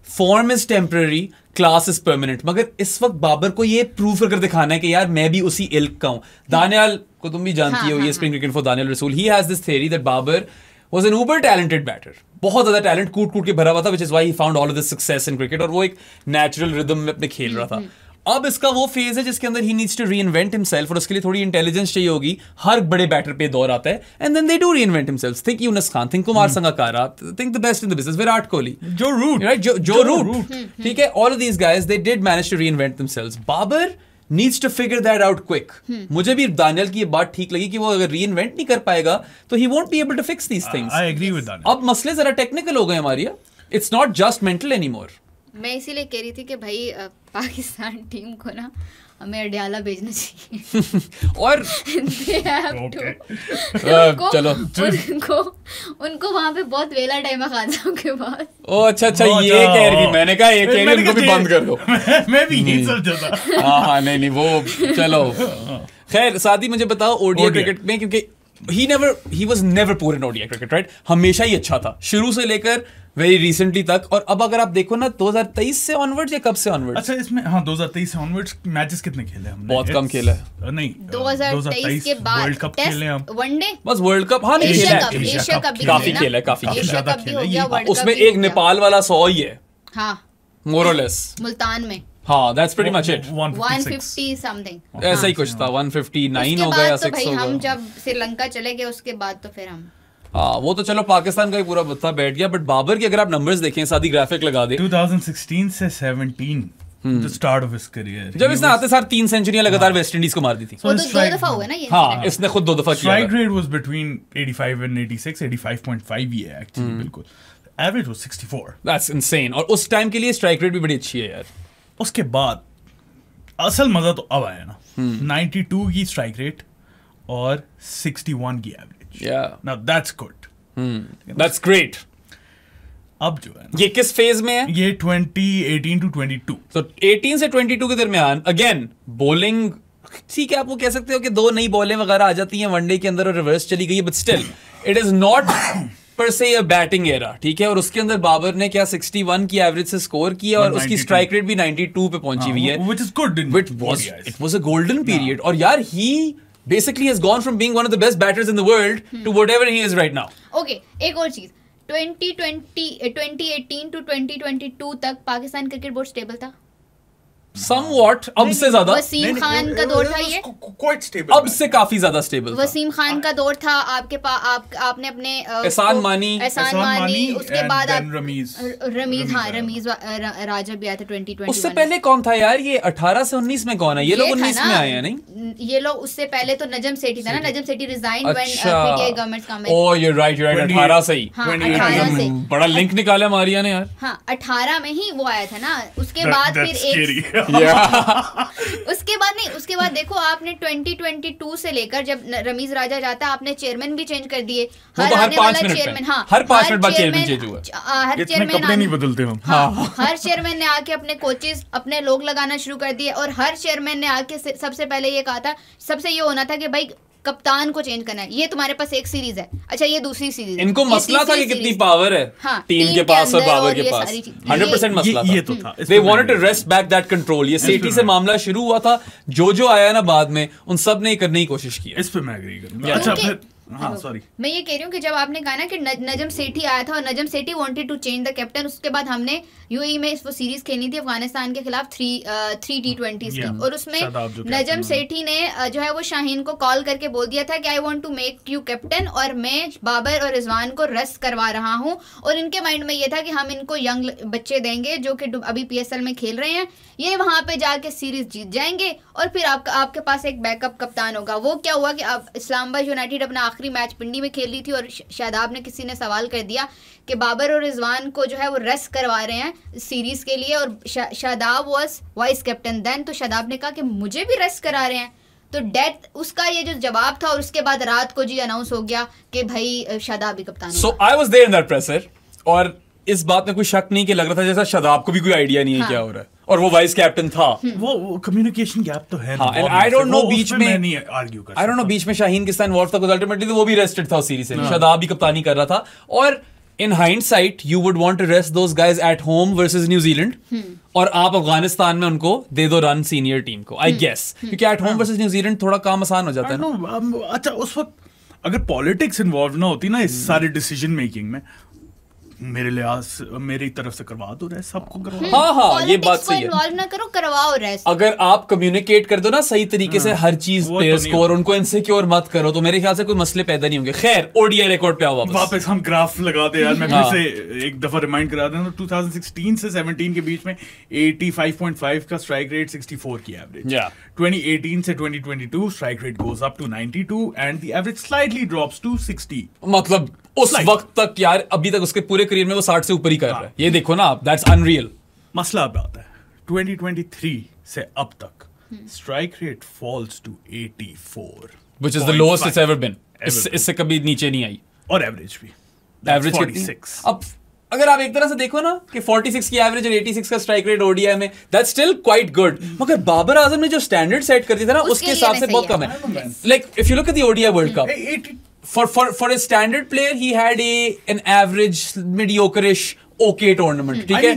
[SPEAKER 2] form is temporary, class is permanent, मगर इस वक्त बाबर को ये प्रूव करके दिखाना है कि यार मैं भी उसी इल्क का हूं। दानियाल को तुम भी जानती हो, ये spring cricket for Danial Rasool, he has this theory that Babar was an uber talented batter, बहुत ज्यादा टैलेंट कूट के भरा हुआ था, which is why he found all of this success in cricket, और वो एक नेचुरल रिदम में अपने खेल रहा था। अब इसका वो फेज है जिसके अंदर he needs to reinvent himself, और उसके लिए थोड़ी इंटेलिजेंस चाहिए होगी। हर बड़े बैटर पे दौर आता है, and then they do reinvent himself. Think Younis Khan, think Kumar Sangakkara, think the best in the business, Virat Kohli,
[SPEAKER 1] Joe Root,
[SPEAKER 2] right, Joe Root, ठीक है, all of these guys they did manage to reinvent himself. Babar needs to figure that out quick. मुझे भी Daniel की ये बात ठीक लगी कि वो अगर रीइन्वेंट नहीं कर पाएगा तो he won't be able to fix these things.
[SPEAKER 1] I agree with that.
[SPEAKER 2] अब मसले जरा टेक्निकल हो गए हमारी. It's not just mental anymore.
[SPEAKER 3] मैं इसीलिए कह रही थी कि भाई पाकिस्तान टीम को ना हमें अडयाला भेजना चाहिए.
[SPEAKER 2] और चलो
[SPEAKER 3] उनको वहाँ पे बहुत वेला टाइम है खान साहब के बाद.
[SPEAKER 2] ओ अच्छा ये कह रही थी. मैंने कहा ये कह रही उनको भी बंद कर दो.
[SPEAKER 1] मैं भी यही सोचा था.
[SPEAKER 2] हाँ नहीं वो चलो. खैर सादी मुझे बताओ ओडीआई क्रिकेट में, क्योंकि he was never poor in ODI cricket, right? हमेशा ही अच्छा था शुरू से लेकर वेरी रिसेंटली तक. और अब अगर आप देखो ना 2023 से ऑनवर्ड्स या कब से ऑनवर्ड्स?
[SPEAKER 1] अच्छा इसमें 2023 से ऑनवर्ड्स मैचेस कितने खेले हमने?
[SPEAKER 2] बहुत कम खेला है.
[SPEAKER 3] नहीं 2023 के बाद
[SPEAKER 1] वर्ल्ड कप खेले हम.
[SPEAKER 3] वनडे
[SPEAKER 2] बस वर्ल्ड कप. हाँ नहीं
[SPEAKER 3] एशिया
[SPEAKER 2] कप
[SPEAKER 3] भी
[SPEAKER 2] काफी खेला है. काफी
[SPEAKER 3] एशिया कप भी हो गया.
[SPEAKER 2] उसमें एक नेपाल वाला 100 ही है.
[SPEAKER 3] हाँ
[SPEAKER 2] मोर और लेस
[SPEAKER 3] मुल्तान में.
[SPEAKER 2] हाँ that's pretty much it.
[SPEAKER 3] 150 something
[SPEAKER 2] ऐसा ही कुछ था. 159 हो गया 6 हो गया.
[SPEAKER 3] हम जब श्रीलंका चले गए उसके बाद तो फिर हम
[SPEAKER 2] हाँ वो तो चलो पाकिस्तान का ही पूरा बत्ता बैठ गया. बट बाबर के अगर आप नंबर्स देखें, सादी ग्राफिक लगा दे.
[SPEAKER 1] 2016 से 17 the start of his career.
[SPEAKER 2] जब इसने आते सार 3 सेंचुरियां लगातार वेस्ट इंडीज को मार दी थी.
[SPEAKER 3] वो तो 2 दफा हुआ ना ये.
[SPEAKER 2] हाँ इसने खुद 2 दफा किया.
[SPEAKER 1] Strike rate was between 85 and 86. 85.5 ही है actually. बिल्कुल. Average was 64.
[SPEAKER 2] That's insane. और उस टाइम के लिए स्ट्राइक रेट भी बड़ी अच्छी है यार.
[SPEAKER 1] उसके बाद असल मजा तो अब आया ना. 92 की स्ट्राइक रेट और 61 की average. Now that's good.
[SPEAKER 2] That's great.
[SPEAKER 1] अब जो है
[SPEAKER 2] ये किस फेज में है?
[SPEAKER 1] ये 2018 to 22.
[SPEAKER 2] तो 18 से 22 के दरमियान अगेन बॉलिंग ठीक है, आप वो कह सकते हो कि 2 नई बॉलें वगैरह आ जाती हैं वनडे के अंदर और रिवर्स चली गई है, but still it is not पर से अ बैटिंग एरा. ठीक है. और उसके अंदर बाबर ने क्या 61 की एवरेज से स्कोर किया और उसकी स्ट्राइक रेट भी 92 पे पहुंची हुई है,
[SPEAKER 1] which is good.
[SPEAKER 2] It was a golden period. और यार he basically has gone from being one of the best batters in the world to whatever he is right now.
[SPEAKER 3] Okay, एक और चीज 2018 to 2022 तक पाकिस्तान क्रिकेट बोर्ड स्टेबल था.
[SPEAKER 2] Somewhat, अब से ज्यादा.
[SPEAKER 3] वसीम खान का दौर था ये.
[SPEAKER 1] Quite stable.
[SPEAKER 2] अब से काफी ज्यादा स्टेबल.
[SPEAKER 3] वसीम खान का दौर था. आपके आपने अपने
[SPEAKER 2] एहसान मानी
[SPEAKER 3] उसके बाद
[SPEAKER 1] रमीज
[SPEAKER 3] राजा भी आया था 2021.
[SPEAKER 2] उससे पहले कौन था यार? ये 18 से 19 में कौन है? ये लोग 19 में आए हैं नहीं?
[SPEAKER 3] ये लोग उससे पहले तो नजम सेठी था ना. Najam Sethi resign when PTI government come.
[SPEAKER 2] Oh you right 18 से ही.
[SPEAKER 3] 18 से
[SPEAKER 2] बड़ा लिंक निकाला मारिया ने यार.
[SPEAKER 3] हाँ 18 में ही वो आया था ना. उसके बाद फिर एक उसके बाद देखो आपने 2022 से लेकर जब रमीज राजा जाता आपने चेयरमैन भी चेंज कर दिए.
[SPEAKER 2] हर 5 मिनट. हर 5 मिनट बाद चेयरमैन चेंज हुआ.
[SPEAKER 3] हर चेयरमैन
[SPEAKER 1] कपड़े नहीं बदलते हम.
[SPEAKER 3] हर चेयरमैन ने आके अपने कोचेस अपने लोग लगाना शुरू कर दिए. और हर चेयरमैन ने आके सबसे पहले ये कहा था, सबसे ये होना था कि भाई कप्तान को चेंज करना है. ये तुम्हारे पास एक सीरीज है. अच्छा ये दूसरी सीरीज.
[SPEAKER 2] इनको मसला था कि कितनी पावर है टीम के पास और बाबर के पास. 100% मसला था.
[SPEAKER 1] ये तो था.
[SPEAKER 2] They wanted to wrest back that control. ये सेठी से मामला शुरू हुआ था. जो आया ना बाद में उन सब ने करने की कोशिश की.
[SPEAKER 1] इस पे मैं एग्री करूंगा. अच्छा फिर सॉरी
[SPEAKER 3] मैं ये कह रही हूँ कि जब आपने कहा ना कि नजम सेठी आया था और Najam Sethi wanted to change the captain. उसके बाद हमने यूएई में वो सीरीज खेलनी थी अफगानिस्तान के खिलाफ 3 T20 की. और उसमें नजम सेठी ने जो है वो शाहीन को कॉल करके बोल दिया था कि I want to make you captain और मैं बाबर और रिजवान को रेस्ट करवा रहा हूँ. और इनके माइंड में ये था कि हम इनको यंग बच्चे देंगे जो कि अभी PSL में खेल रहे हैं. ये वहां पे जाके सीरीज जीत जाएंगे और फिर आपके पास एक बैकअप कप्तान होगा. वो क्या हुआ कि अब इस्लामाबाद यूनाइटेड अपना आखिरी मैच पिंडी में खेल रही थी और शादाब ने किसी ने सवाल कर दिया कि बाबर और रिजवान को जो है वो रेस्ट करवा रहे हैं सीरीज के लिए. और Shadab was vice captain then. तो शादाब ने कहा कि मुझे भी रेस्ट करा रहे हैं. तो डेथ उसका ये जो जवाब था. और उसके बाद रात को जी अनाउंस हो गया कि भाई शादाब भी कप्तान.
[SPEAKER 2] So I was there in that presser. और इस बात में कोई शक नहीं कि लग रहा था जैसा शादाब को भी कोई आइडिया नहीं है क्या हो रहा है. और वो वाइस कैप्टन था.
[SPEAKER 1] वो कम्युनिकेशन गैप तो है.
[SPEAKER 2] आई डोंट नो बीच में
[SPEAKER 1] नहीं आर्ग्यू कर.
[SPEAKER 2] आई डोंट नो बीच में शाहीन किस तरह इन्वॉल्व था. अल्टीमेटली तो वो भी रेस्टेड था उस सीरीज से. शादाब भी कप्तानी कर रहा था. और in hindsight you would want to rest those guys at home versus New Zealand. और आप अफगानिस्तान में उनको दे दो रन सीनियर टीम को. I guess क्योंकि at home versus New Zealand थोड़ा काम आसान हो जाता है ना.
[SPEAKER 1] अच्छा उस वक्त अगर पॉलिटिक्स इन्वॉल्व ना होती ना इस सारे डिसीजन मेकिंग में मेरे लिहाज मेरी तरफ से करवा दो रेस्ट, सबको करवा।
[SPEAKER 2] हाँ ये बात सही है,
[SPEAKER 3] इन्वॉल्व ना करो, करवाओ रेस्ट।
[SPEAKER 2] अगर आप कम्युनिकेट कर दो ना सही तरीके से हर चीज प्लेयर्स को और उनको इनसिक्योर मत करो तो मेरे ख्याल से कोई मसले पैदा नहीं होंगे। खैर ओडीआई रिकॉर्ड पे आओ
[SPEAKER 1] वापस हम ग्राफ लगा दे यार, मैं फिर से एक दफा रिमाइंड करा दूं, 2016 से 17 के बीच में 85.5 का स्ट्राइक रेट, 64 की एवरेज। 2018 से 2022 strike rate goes up to 92 and the average slightly drops to 60।
[SPEAKER 2] मतलब उस वक्त तक यार, अभी तक उसके पूरे करियर में वो 60 से ऊपर ही कर रहा है। ये देखो ना आप, दैट्स अनरियल।
[SPEAKER 1] मसला अब आता है 2023 से अब तक strike rate falls to 84,
[SPEAKER 2] which is the lowest it's ever been. इससे कभी नीचे नहीं आई।
[SPEAKER 1] और एवरेज भी
[SPEAKER 2] एवरेज 46। अब अगर आप एक तरह से देखो ना कि 46 की एवरेज और 86 का स्ट्राइक रेट ओडीआई में, दैट्स स्टिल क्वाइट गुड। मगर बाबर आजम ने जो स्टैंडर्ड सेट कर दिया था ना, उसके हिसाब से बहुत कम है। Like if you look at the ODI world cup, for a standard player he had an average mediocre-ish okay tournament, ठीक है?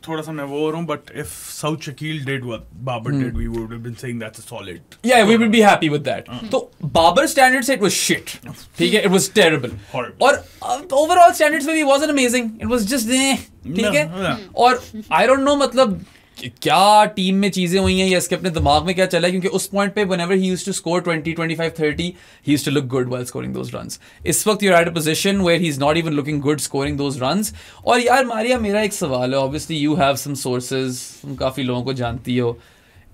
[SPEAKER 1] थोड़ा सा मैं वो हो रहा हूँ, but if Saud Shakil did what Babar did, we would have been saying that's a solid.
[SPEAKER 2] Yeah, we would be happy with that. तो Babar standard set was shit, ठीक है? It was terrible.
[SPEAKER 1] Horrible.
[SPEAKER 2] और overall standards में भी wasn't amazing. It was just ठीक है? और I don't know मतलब क्या टीम में चीजें हुई हैं या इसके अपने दिमाग में क्या चला है, क्योंकि उस पॉइंट पे whenever he used to score 20, 25, 30, he used to look good while scoring those runs. इस वक्त you're at a position where he's not even looking good scoring those runs. और यार मारिया, मेरा एक सवाल है, obviously you have some sources, तुम काफी लोगों को जानती हो।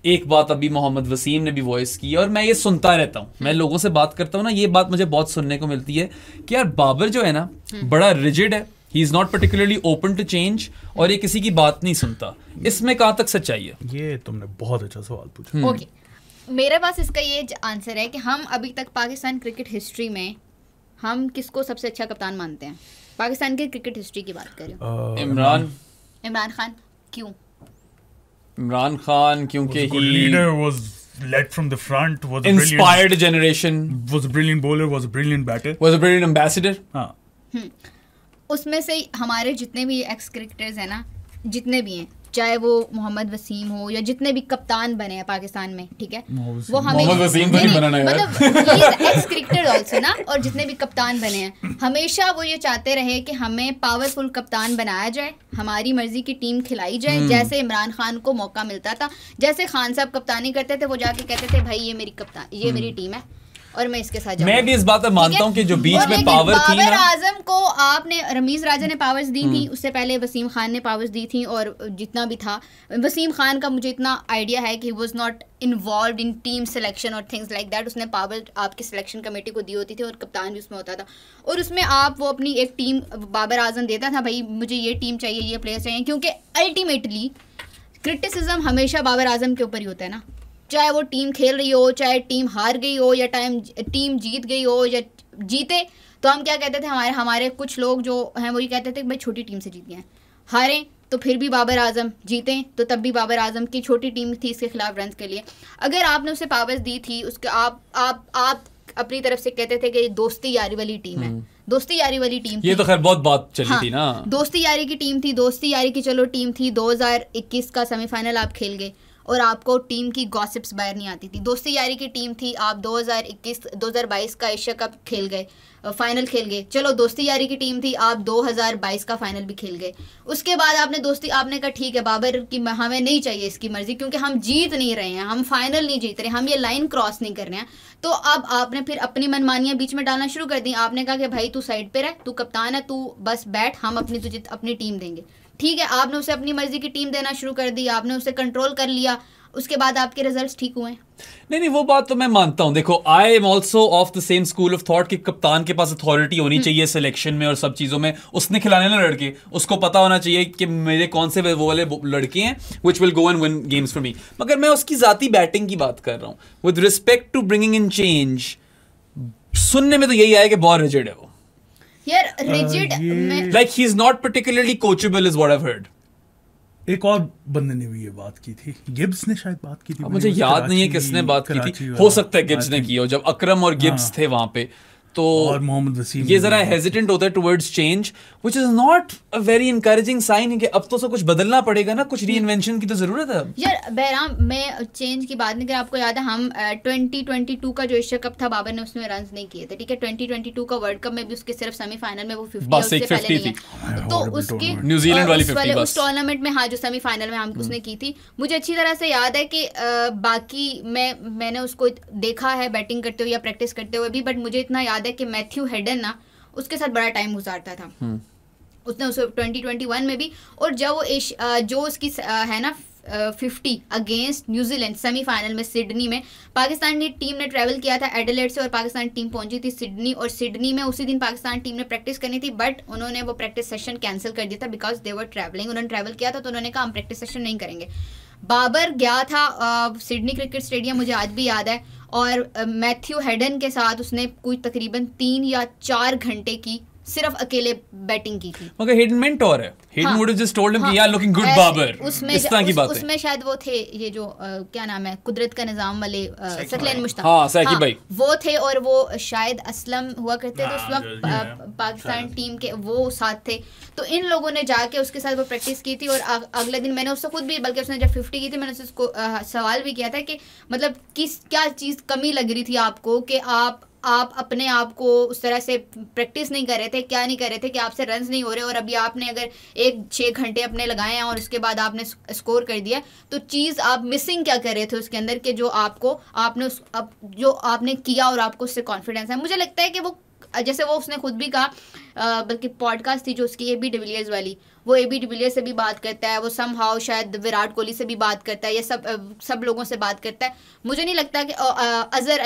[SPEAKER 2] एक बात अभी मोहम्मद वसीम ने भी वॉइस की और मैं ये सुनता रहता हूँ, मैं लोगों से बात करता हूँ ना, ये बात मुझे बहुत सुनने को मिलती है कि यार बाबर जो है ना बड़ा रिजिड है, he is not particularly open to change और ये किसी की बात नहीं सुनता। इसमें कहाँ तक सच्चाई है?
[SPEAKER 1] ये तुमने बहुत अच्छा सवाल पूछा।
[SPEAKER 3] ओके, मेरे पास इसका ये आंसर है कि हम अभी तक पाकिस्तान क्रिकेट हिस्ट्री में हम किसको सबसे अच्छा कप्तान मानते हैं? पाकिस्तान की क्रिकेट हिस्ट्री की बात करें, इमरान खान। क्यों
[SPEAKER 2] इमरान खान? क्योंकि he
[SPEAKER 1] leader was led from the front, was a
[SPEAKER 2] inspired a generation,
[SPEAKER 1] was a brilliant bowler, was a brilliant batter,
[SPEAKER 2] was a brilliant ambassador.
[SPEAKER 1] हाँ,
[SPEAKER 3] उसमें से हमारे जितने भी एक्स क्रिकेटर्स हैं ना, जितने भी हैं, चाहे वो मोहम्मद वसीम हो या जितने भी कप्तान बने हैं पाकिस्तान में, ठीक है, वो हमें
[SPEAKER 2] मोहम्मद वसीम तो नहीं बनाना यार,
[SPEAKER 3] मतलब एक्स क्रिकेटर आल्सो ना, और जितने भी कप्तान बने हैं हमेशा वो ये चाहते रहे कि हमें पावरफुल कप्तान बनाया जाए, हमारी मर्जी की टीम खिलाई जाए। जैसे इमरान खान को मौका मिलता था, जैसे खान साहब कप्तानी करते थे, वो जाके कहते थे भाई ये मेरी कप्तान, ये मेरी टीम है और मैं इसके साथ
[SPEAKER 2] मैं भी इस बात पर मानता हूँ कि जो बीच में पावर थी ना,
[SPEAKER 3] बाबर आजम को आपने, रमीज राजा ने पावर्स दी थी, उससे पहले वसीम खान ने पावर्स दी थी, और जितना भी था, वसीम खान का मुझे इतना आइडिया है कि he was not involved in team selection और थिंग्स लाइक दैट। उसने पावर आपकी सिलेक्शन कमेटी को दी होती थी और कप्तान भी उसमें होता था, और उसमें आप वो अपनी एक टीम बाबर आजम देता था, भाई मुझे ये टीम चाहिए, ये प्लेयर चाहिए, क्योंकि अल्टीमेटली क्रिटिसिज्म हमेशा बाबर आजम के ऊपर ही होता है ना, चाहे वो टीम खेल रही हो, चाहे टीम हार गई हो, या टीम जीत गई हो या जीते, तो हम क्या कहते थे, हमारे कुछ लोग जो हैं वो ये कहते थे कि भाई छोटी टीम से जीत गए हैं, हारें तो फिर भी बाबर आजम, जीतें तो तब भी बाबर आजम की छोटी टीम थी इसके खिलाफ रन के लिए। अगर आपने उसे पावर्स दी थी, उसके आप अपनी तरफ से कहते थे कि दोस्ती यारी वाली टीम है, दोस्ती यारी वाली टीम
[SPEAKER 2] ये
[SPEAKER 3] थी,
[SPEAKER 2] तो खैर बहुत बात चली थी ना,
[SPEAKER 3] दोस्ती यारी की टीम थी, दोस्ती यारी की चलो टीम थी। 2021 का सेमीफाइनल आप खेल गए और आपको टीम की गॉसिप्स बाहर नहीं आती थी। दोस्ती यारी की टीम थी, आप 2022 का एशिया कप खेल गए, फाइनल खेल गए, चलो दोस्ती यारी की टीम थी, आप 2022 का फाइनल भी खेल गए। उसके बाद आपने कहा ठीक है बाबर की हमें नहीं चाहिए इसकी मर्जी, क्योंकि हम जीत नहीं रहे हैं, हम फाइनल नहीं जीत रहे, हम ये लाइन क्रॉस नहीं कर रहे हैं। तो अब आपने फिर अपनी मनमानियां बीच में डालना शुरू कर दी। आपने कहा कि भाई तू साइड पे रह, तू कप्तान है, तू बस बैठ, हम तुझे अपनी टीम देंगे। ठीक है, आपने उसे अपनी मर्जी की टीम देना शुरू कर दी, आपने उसे कंट्रोल कर लिया, उसके बाद आपके रिजल्ट्स ठीक हुए।
[SPEAKER 2] नहीं वो बात तो मैं मानता हूं। देखो I am also of the same school of thought कि कप्तान के पास अथॉरिटी होनी चाहिए सिलेक्शन में और सब चीजों में। उसने खिलाने ना लड़के, उसको पता होना चाहिए कि मेरे कौन से वो वाले लड़के हैं which will go and win games for me. मगर मैं उसकी जाती बैटिंग की बात कर रहा हूं with respect to bringing in change. सुनने में तो यही आया कि बहुत रिजिड है वो
[SPEAKER 3] यार, rigid
[SPEAKER 2] like he is not particularly coachable is what I have heard.
[SPEAKER 1] एक और बंदे ने भी ये बात की थी, गिब्स ने शायद बात की थी,
[SPEAKER 2] मुझे याद नहीं है किसने बात की थी, हो सकता है गिब्स ने की हो, जब अकरम और गिब्स थे वहां पे। तो
[SPEAKER 1] और मोहम्मद वसीम
[SPEAKER 2] ये जरा हेजिटेंट होता है towards change, which is not a very encouraging sign कि अब तो सब कुछ बदलना पड़ेगा ना, कुछ रीइन्वेंशन की तो जरूरत है
[SPEAKER 3] यार। बहराम, मैं चेंज की बात नहीं कर, आपको याद है हम 2022 का जो एशिया कप था, बाबर ने उसमें रन नहीं किए थे, ठीक है। 2022 का वर्ल्ड कप में भी उसके सिर्फ सेमीफाइनल में वो 50 उससे पहले नहीं है, तो उसके
[SPEAKER 2] न्यूजीलैंड वाली 50
[SPEAKER 3] उस टूर्नामेंट में, हाँ, जो सेमीफाइनल में हम उसने की थी, मुझे अच्छी तरह से याद है कि बाकी मैंने उसको देखा है बैटिंग करते हुए या प्रैक्टिस करते हुए भी, बट मुझे इतना याद है कि मैथ्यू हेडन ना उसके साथ बड़ा टाइम गुजारता था। उसने उसे 2021 में भी, और जब वो जो उसकी है ना 50 अगेंस्ट न्यूजीलैंड सेमीफाइनल में सिडनी में, पाकिस्तान की टीम ने ट्रैवल किया था एडिलेड से और पाकिस्तान टीम पहुंची थी सिडनी, और सिडनी में उसी दिन पाकिस्तान टीम ने प्रैक्टिस करनी थी, बट उन्होंने वो प्रैक्टिस सेशन कैंसिल कर दिया था बिकॉज दे वर ट्रैवलिंग। उन्होंने ट्रैवल किया था तो उन्होंने कहा हम प्रैक्टिस सेशन नहीं करेंगे। बाबर गया था सिडनी क्रिकेट स्टेडियम, मुझे आज भी याद है, और मैथ्यू हेडन के साथ उसने कोई तकरीबन 3 या 4 घंटे की सिर्फ अकेले बैटिंग की थी।
[SPEAKER 2] मगर हेडन मेंटोर है, Hayden would have just told him कि यार लुकिंग गुड बाबर, इस तरह की बात है।
[SPEAKER 3] उसमें शायद वो थे ये जो क्या नाम है कुदरत का निजाम वाले सकलैन मुश्ताक,
[SPEAKER 2] हाँ साकिब भाई
[SPEAKER 3] वो थे, और वो शायद असलम हुआ करते थे उस वक्त पाकिस्तान टीम के, वो साथ थे। तो इन लोगों ने जाके उसके साथ वो प्रैक्टिस की थी, और अगले दिन मैंने उससे खुद भी, बल्कि उसने जब 50 की थी मैंने उसको सवाल भी किया था कि मतलब क्या चीज़ कमी लग रही थी आपको कि आप अपने आप को उस तरह से प्रैक्टिस नहीं कर रहे थे, क्या नहीं कर रहे थे कि आपसे रन्स नहीं हो रहे, और अभी आपने अगर 6 घंटे अपने लगाए हैं और उसके बाद आपने स्कोर कर दिया, तो चीज़ आप मिसिंग क्या कर रहे थे उसके अंदर के जो आपने किया और आपको उससे कॉन्फिडेंस है। मुझे लगता है कि वो, जैसे वो उसने खुद भी कहा, बल्कि पॉडकास्ट थी जो उसकी AB डिविलियर्स वाली, वो AB डिविलियर्स से भी बात करता है, वो समहाउ शायद विराट कोहली से भी बात करता है, ये सब लोगों से बात करता है। मुझे नहीं लगता कि अजहर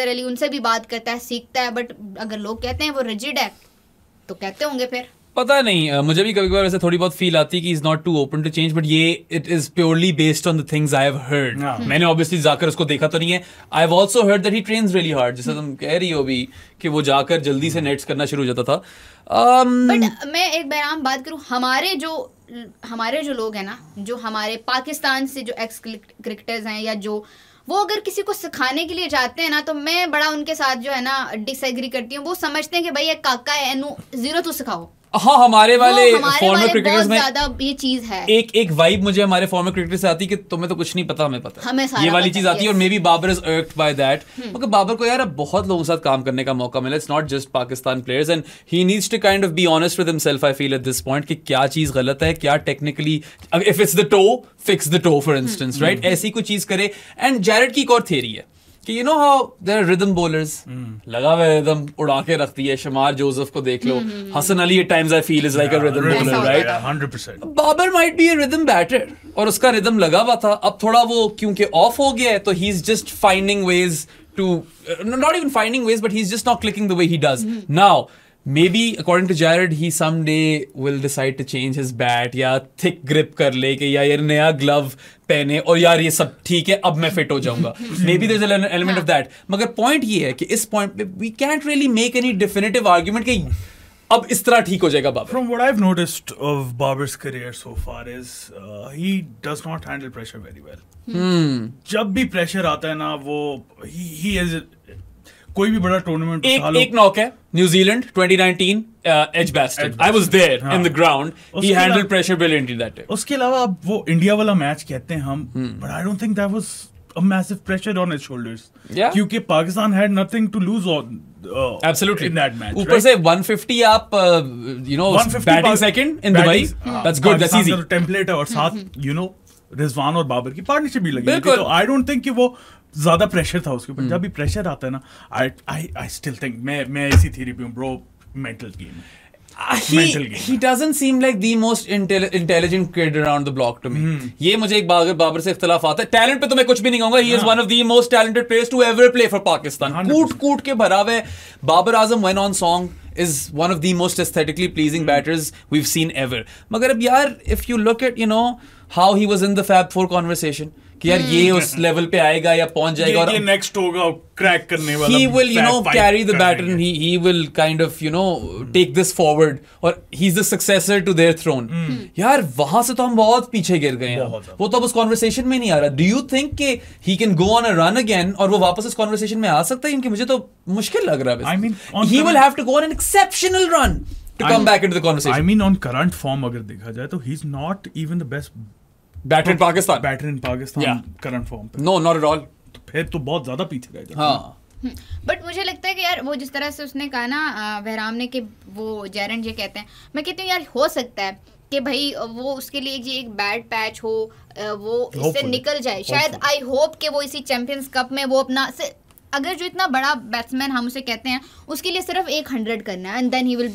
[SPEAKER 3] अली उनसे भी बात करता है, सीखता है, बट अगर लोग कहते हैं वो रिजिड है तो कहते होंगे फिर
[SPEAKER 2] पता नहीं। मुझे भी कभी कभार ऐसे थोड़ी बहुत फील आती है कि is not too open to change, but ये it is purely based on the things I have heard. मैंने ऑब्वियसली जाकर उसको देखा तो नहीं है, I have also heard that he trains really hard, जैसे तुम कह रही हो भी कि वो जाकर जल्दी से नेट्स करना शुरू हो जाता था।
[SPEAKER 3] बट मैं एक बार बात करूं, हमारे जो लोग हैं ना, जो हमारे पाकिस्तान से जो एक्स क्रिकेटर्स हैं, या जो वो अगर किसी को सिखाने के लिए जाते हैं ना, तो मैं बड़ा उनके साथ जो है ना डिसएग्री करती हूँ। वो समझते हैं कि भाई एक काका है, एनू जीरो तू सिखाओ।
[SPEAKER 2] हाँ, हमारे वाले फॉर्मर क्रिकेटर्स में
[SPEAKER 3] ज्यादा ये चीज है।
[SPEAKER 2] एक वाइब मुझे हमारे फॉर्मर क्रिकेटर से आती है कि तुम्हें तो कुछ नहीं पता, हमें पता है, ये वाली चीज आती है। और maybe Babar is irked by that, मगर बाबर को यार अब बहुत लोगों के साथ काम करने का मौका मिला, it's not just Pakistan players, and he needs to kind of be honest with himself, I feel at this point, कि क्या चीज गलत है, क्या technically, if it's the toe fix the toe for instance, right, ऐसी कोई चीज करे। एंड जैरेड की एक और थियरी है कि you know how there are rhythm bowlers, लगा हुआ रिदम उड़ा के रखती है, शमार जोसेफ को देख लो, Hasan Ali at times I feel is like a rhythm bowler, right,
[SPEAKER 1] 100%।
[SPEAKER 2] Babar might be a rhythm batter, और उसका रिदम लगा हुआ था, अब थोड़ा वो क्योंकि ऑफ हो गया है, तो he is just finding ways to, not even finding ways, but he is just not clicking the way he does now. Maybe according to Jared, he someday will decide to change his bat, या thick grip कर ले कि यार नया glove पहने और यार ये सब ठीक है, अब मैं fit हो जाऊंगा। Maybe there's an element of that. मगर point ये है कि इस point पे we can't really make any definitive argument कि अब इस तरह ठीक हो जाएगा Babar.
[SPEAKER 1] From what I've noticed of Babar's career so far is he does not handle pressure very well. जब भी pressure आता है ना, वो he is कोई भी बड़ा टूर्नामेंट
[SPEAKER 2] एक नॉक है New Zealand 2019 Edgbaston, I was there in the ground, he handled pressure brilliantly that day.
[SPEAKER 1] उसके अलावा अब वो इंडिया वाला मैच कहते हैं हम, but I don't think that was a massive pressure on his shoulders, क्योंकि Pakistan had nothing to lose on
[SPEAKER 2] absolutely
[SPEAKER 1] in that match.
[SPEAKER 2] ऊपर से 150 आप you know batting second in Dubai, that's good, that's easy
[SPEAKER 1] template है, और साथ you know Rizwan और बाबर की partnership भी लगी थी, तो आई डोंट थिंक कि वो ज्यादा प्रेशर था उसके ऊपर। जब भी प्रेशर आता है ना, आई स्टिल थिंक मैं इसी थ्योरी पे हूं bro, mental game.
[SPEAKER 2] He doesn't seem like the most intelligent kid around the block to me. ये मुझे एक बाबर से इख्तिलाफ आता है। टैलेंट पे तो मैं कुछ भी नहीं कहूंगा, he is one of the most talented players to ever play for Pakistan. कूट के भरा हुआ है। बाबर आजम when on song is one of the most aesthetically pleasing batters we've seen ever. मगर अब यार if you look at, you know, how he was in the Fab 4 conversation कि यार ये उस लेवल पे आएगा या पहुंच जाएगा और
[SPEAKER 1] ये नेक्स्ट होगा क्रैक करने वाला,
[SPEAKER 2] he will carry the baton, he will kind of take this forward और he's the successor to their throne. यार वहां से तो हम बहुत पीछे गिर गए हैं, वो तो अब उस कॉन्वर्सेशन में नहीं आ रहा. Do you think कि he can go on a run again और वो वापस इस कॉन्वर्सेशन में आ सकता है? क्योंकि मुझे तो मुश्किल लग रहा है. He will have to go on an exceptional run to come back into the conversation.
[SPEAKER 1] I mean on current form अगर देखा जाए तो he's not even the best
[SPEAKER 2] batter in Pakistan
[SPEAKER 1] current form पे.
[SPEAKER 2] No not at all.
[SPEAKER 1] तो फिर तो बहुत ज्यादा पीछे रह जाता.
[SPEAKER 2] हाँ
[SPEAKER 3] बट मुझे लगता है कि यार वो जिस तरह से उसने कहा ना बहराम ने कि वो जैरन जे कहते हैं, मैं कहती हूँ यार हो सकता है कि भाई वो उसके लिए एक बैड पैच हो, वो इससे निकल जाए शायद. आई होप कि वो इसी चैंपियंस कप में वो अपना अगर जो इतना बड़ा बैट्समैन हम उसे कहते हैं उसके लिए सिर्फ 100 करना है and then he will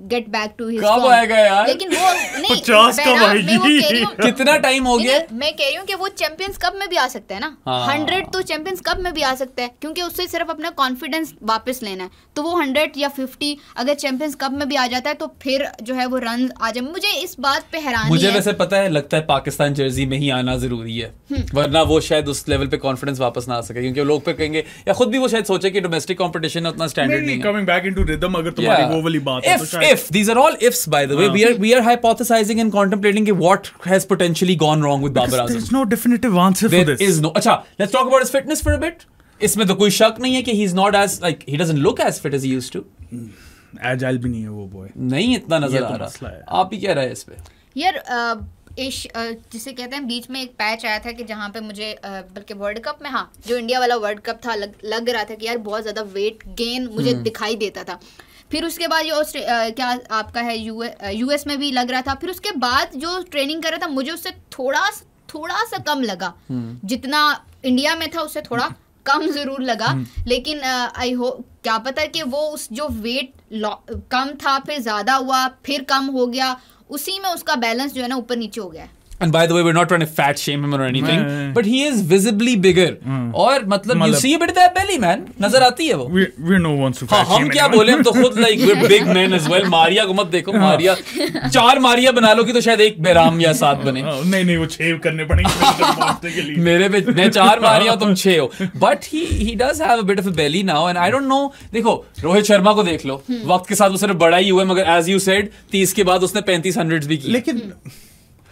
[SPEAKER 3] get back to his
[SPEAKER 2] कब आएगा यार.
[SPEAKER 3] लेकिन वो नहीं
[SPEAKER 1] 50 कब आएगी.
[SPEAKER 2] कितना टाइम हो गया.
[SPEAKER 3] मैं कह रही हूँ कि वो चैंपियंस कप में भी आ सकता है ना. 100 तो चैंपियंस कप में भी आ सकता है क्योंकि उससे सिर्फ अपना कॉन्फिडेंस वापस लेना है. तो वो 100 या 50 अगर चैंपियंस कप में भी आ जाता है तो फिर जो है वो रन आ जाए. मुझे इस बात पे हैरानी
[SPEAKER 2] मुझे वैसे पता है, लगता है पाकिस्तान जर्सी में ही आना जरूरी है, वरना वो शायद उस लेवल पे कॉन्फिडेंस वापस ना आ सके. क्योंकि लोग पे कहेंगे या खुद भी वो शायद सोचे कि डोमेस्टिक कंपटीशन उतना स्टैंडर्ड नहीं है.
[SPEAKER 1] कमिंग बैक इनटू रिदम अगर तुम्हारी वो वाली बात है तो शायद
[SPEAKER 2] if these are all ifs by the way, we are hypothesizing and contemplating what has potentially gone wrong with Babar Azam.
[SPEAKER 1] There's no definitive answer for this.
[SPEAKER 2] There is no. अच्छा, let's talk about his fitness for a bit. इसमें तो कोई शक नहीं है कि he's not as he doesn't look as fit as he used to.
[SPEAKER 1] Agile भी नहीं है वो boy.
[SPEAKER 2] नहीं इतना नजर आ रहा. आप ही क्या रहे इस पे?
[SPEAKER 3] यार जिसे कहते हैं बीच में एक पैच आया था कि जहाँ पे मुझे बल्कि वर्ल्ड कप में, हाँ जो इंडिया वाला वर्ल्ड कप था, लग रहा था कि यार बहुत ज़्यादा वेट गेन मुझे दिखाई देता था. फिर उसके बाद ये क्या आपका है यूएस में भी लग रहा था. फिर उसके बाद जो ट्रेनिंग कर रहा था मुझे उससे थोड़ा सा कम लगा. जितना इंडिया में था उससे थोड़ा कम जरूर लगा. लेकिन आई होप क्या पता कि वो उस जो वेट कम था फिर ज़्यादा हुआ फिर कम हो गया, उसी में उसका बैलेंस जो है ना ऊपर नीचे हो गया है.
[SPEAKER 2] And by the way, we're not trying to fat shame him or anything, but he is visibly bigger. और मतलब you see a bit of that belly, man. नजर आती है वो.
[SPEAKER 1] We're no ones to fat shame.
[SPEAKER 2] हम क्या बोले, हम तो खुद we're big men as well. Maria को मत देखो, मारिया 4 मारिया बना लो कि तो शायद एक बेराम या 7 बने.
[SPEAKER 1] नहीं वो 6 करने पड़ेंगे
[SPEAKER 2] मेरे पे मैं 4 मारिया तुम 6 हो. But he does have a bit of a belly now, and I don't know. देखो रोहित शर्मा को देख लो, वक्त के साथ वो सिर्फ बड़ा ही हुआ, मगर as you said 30 के बाद उसने 3500 भी की.
[SPEAKER 1] लेकिन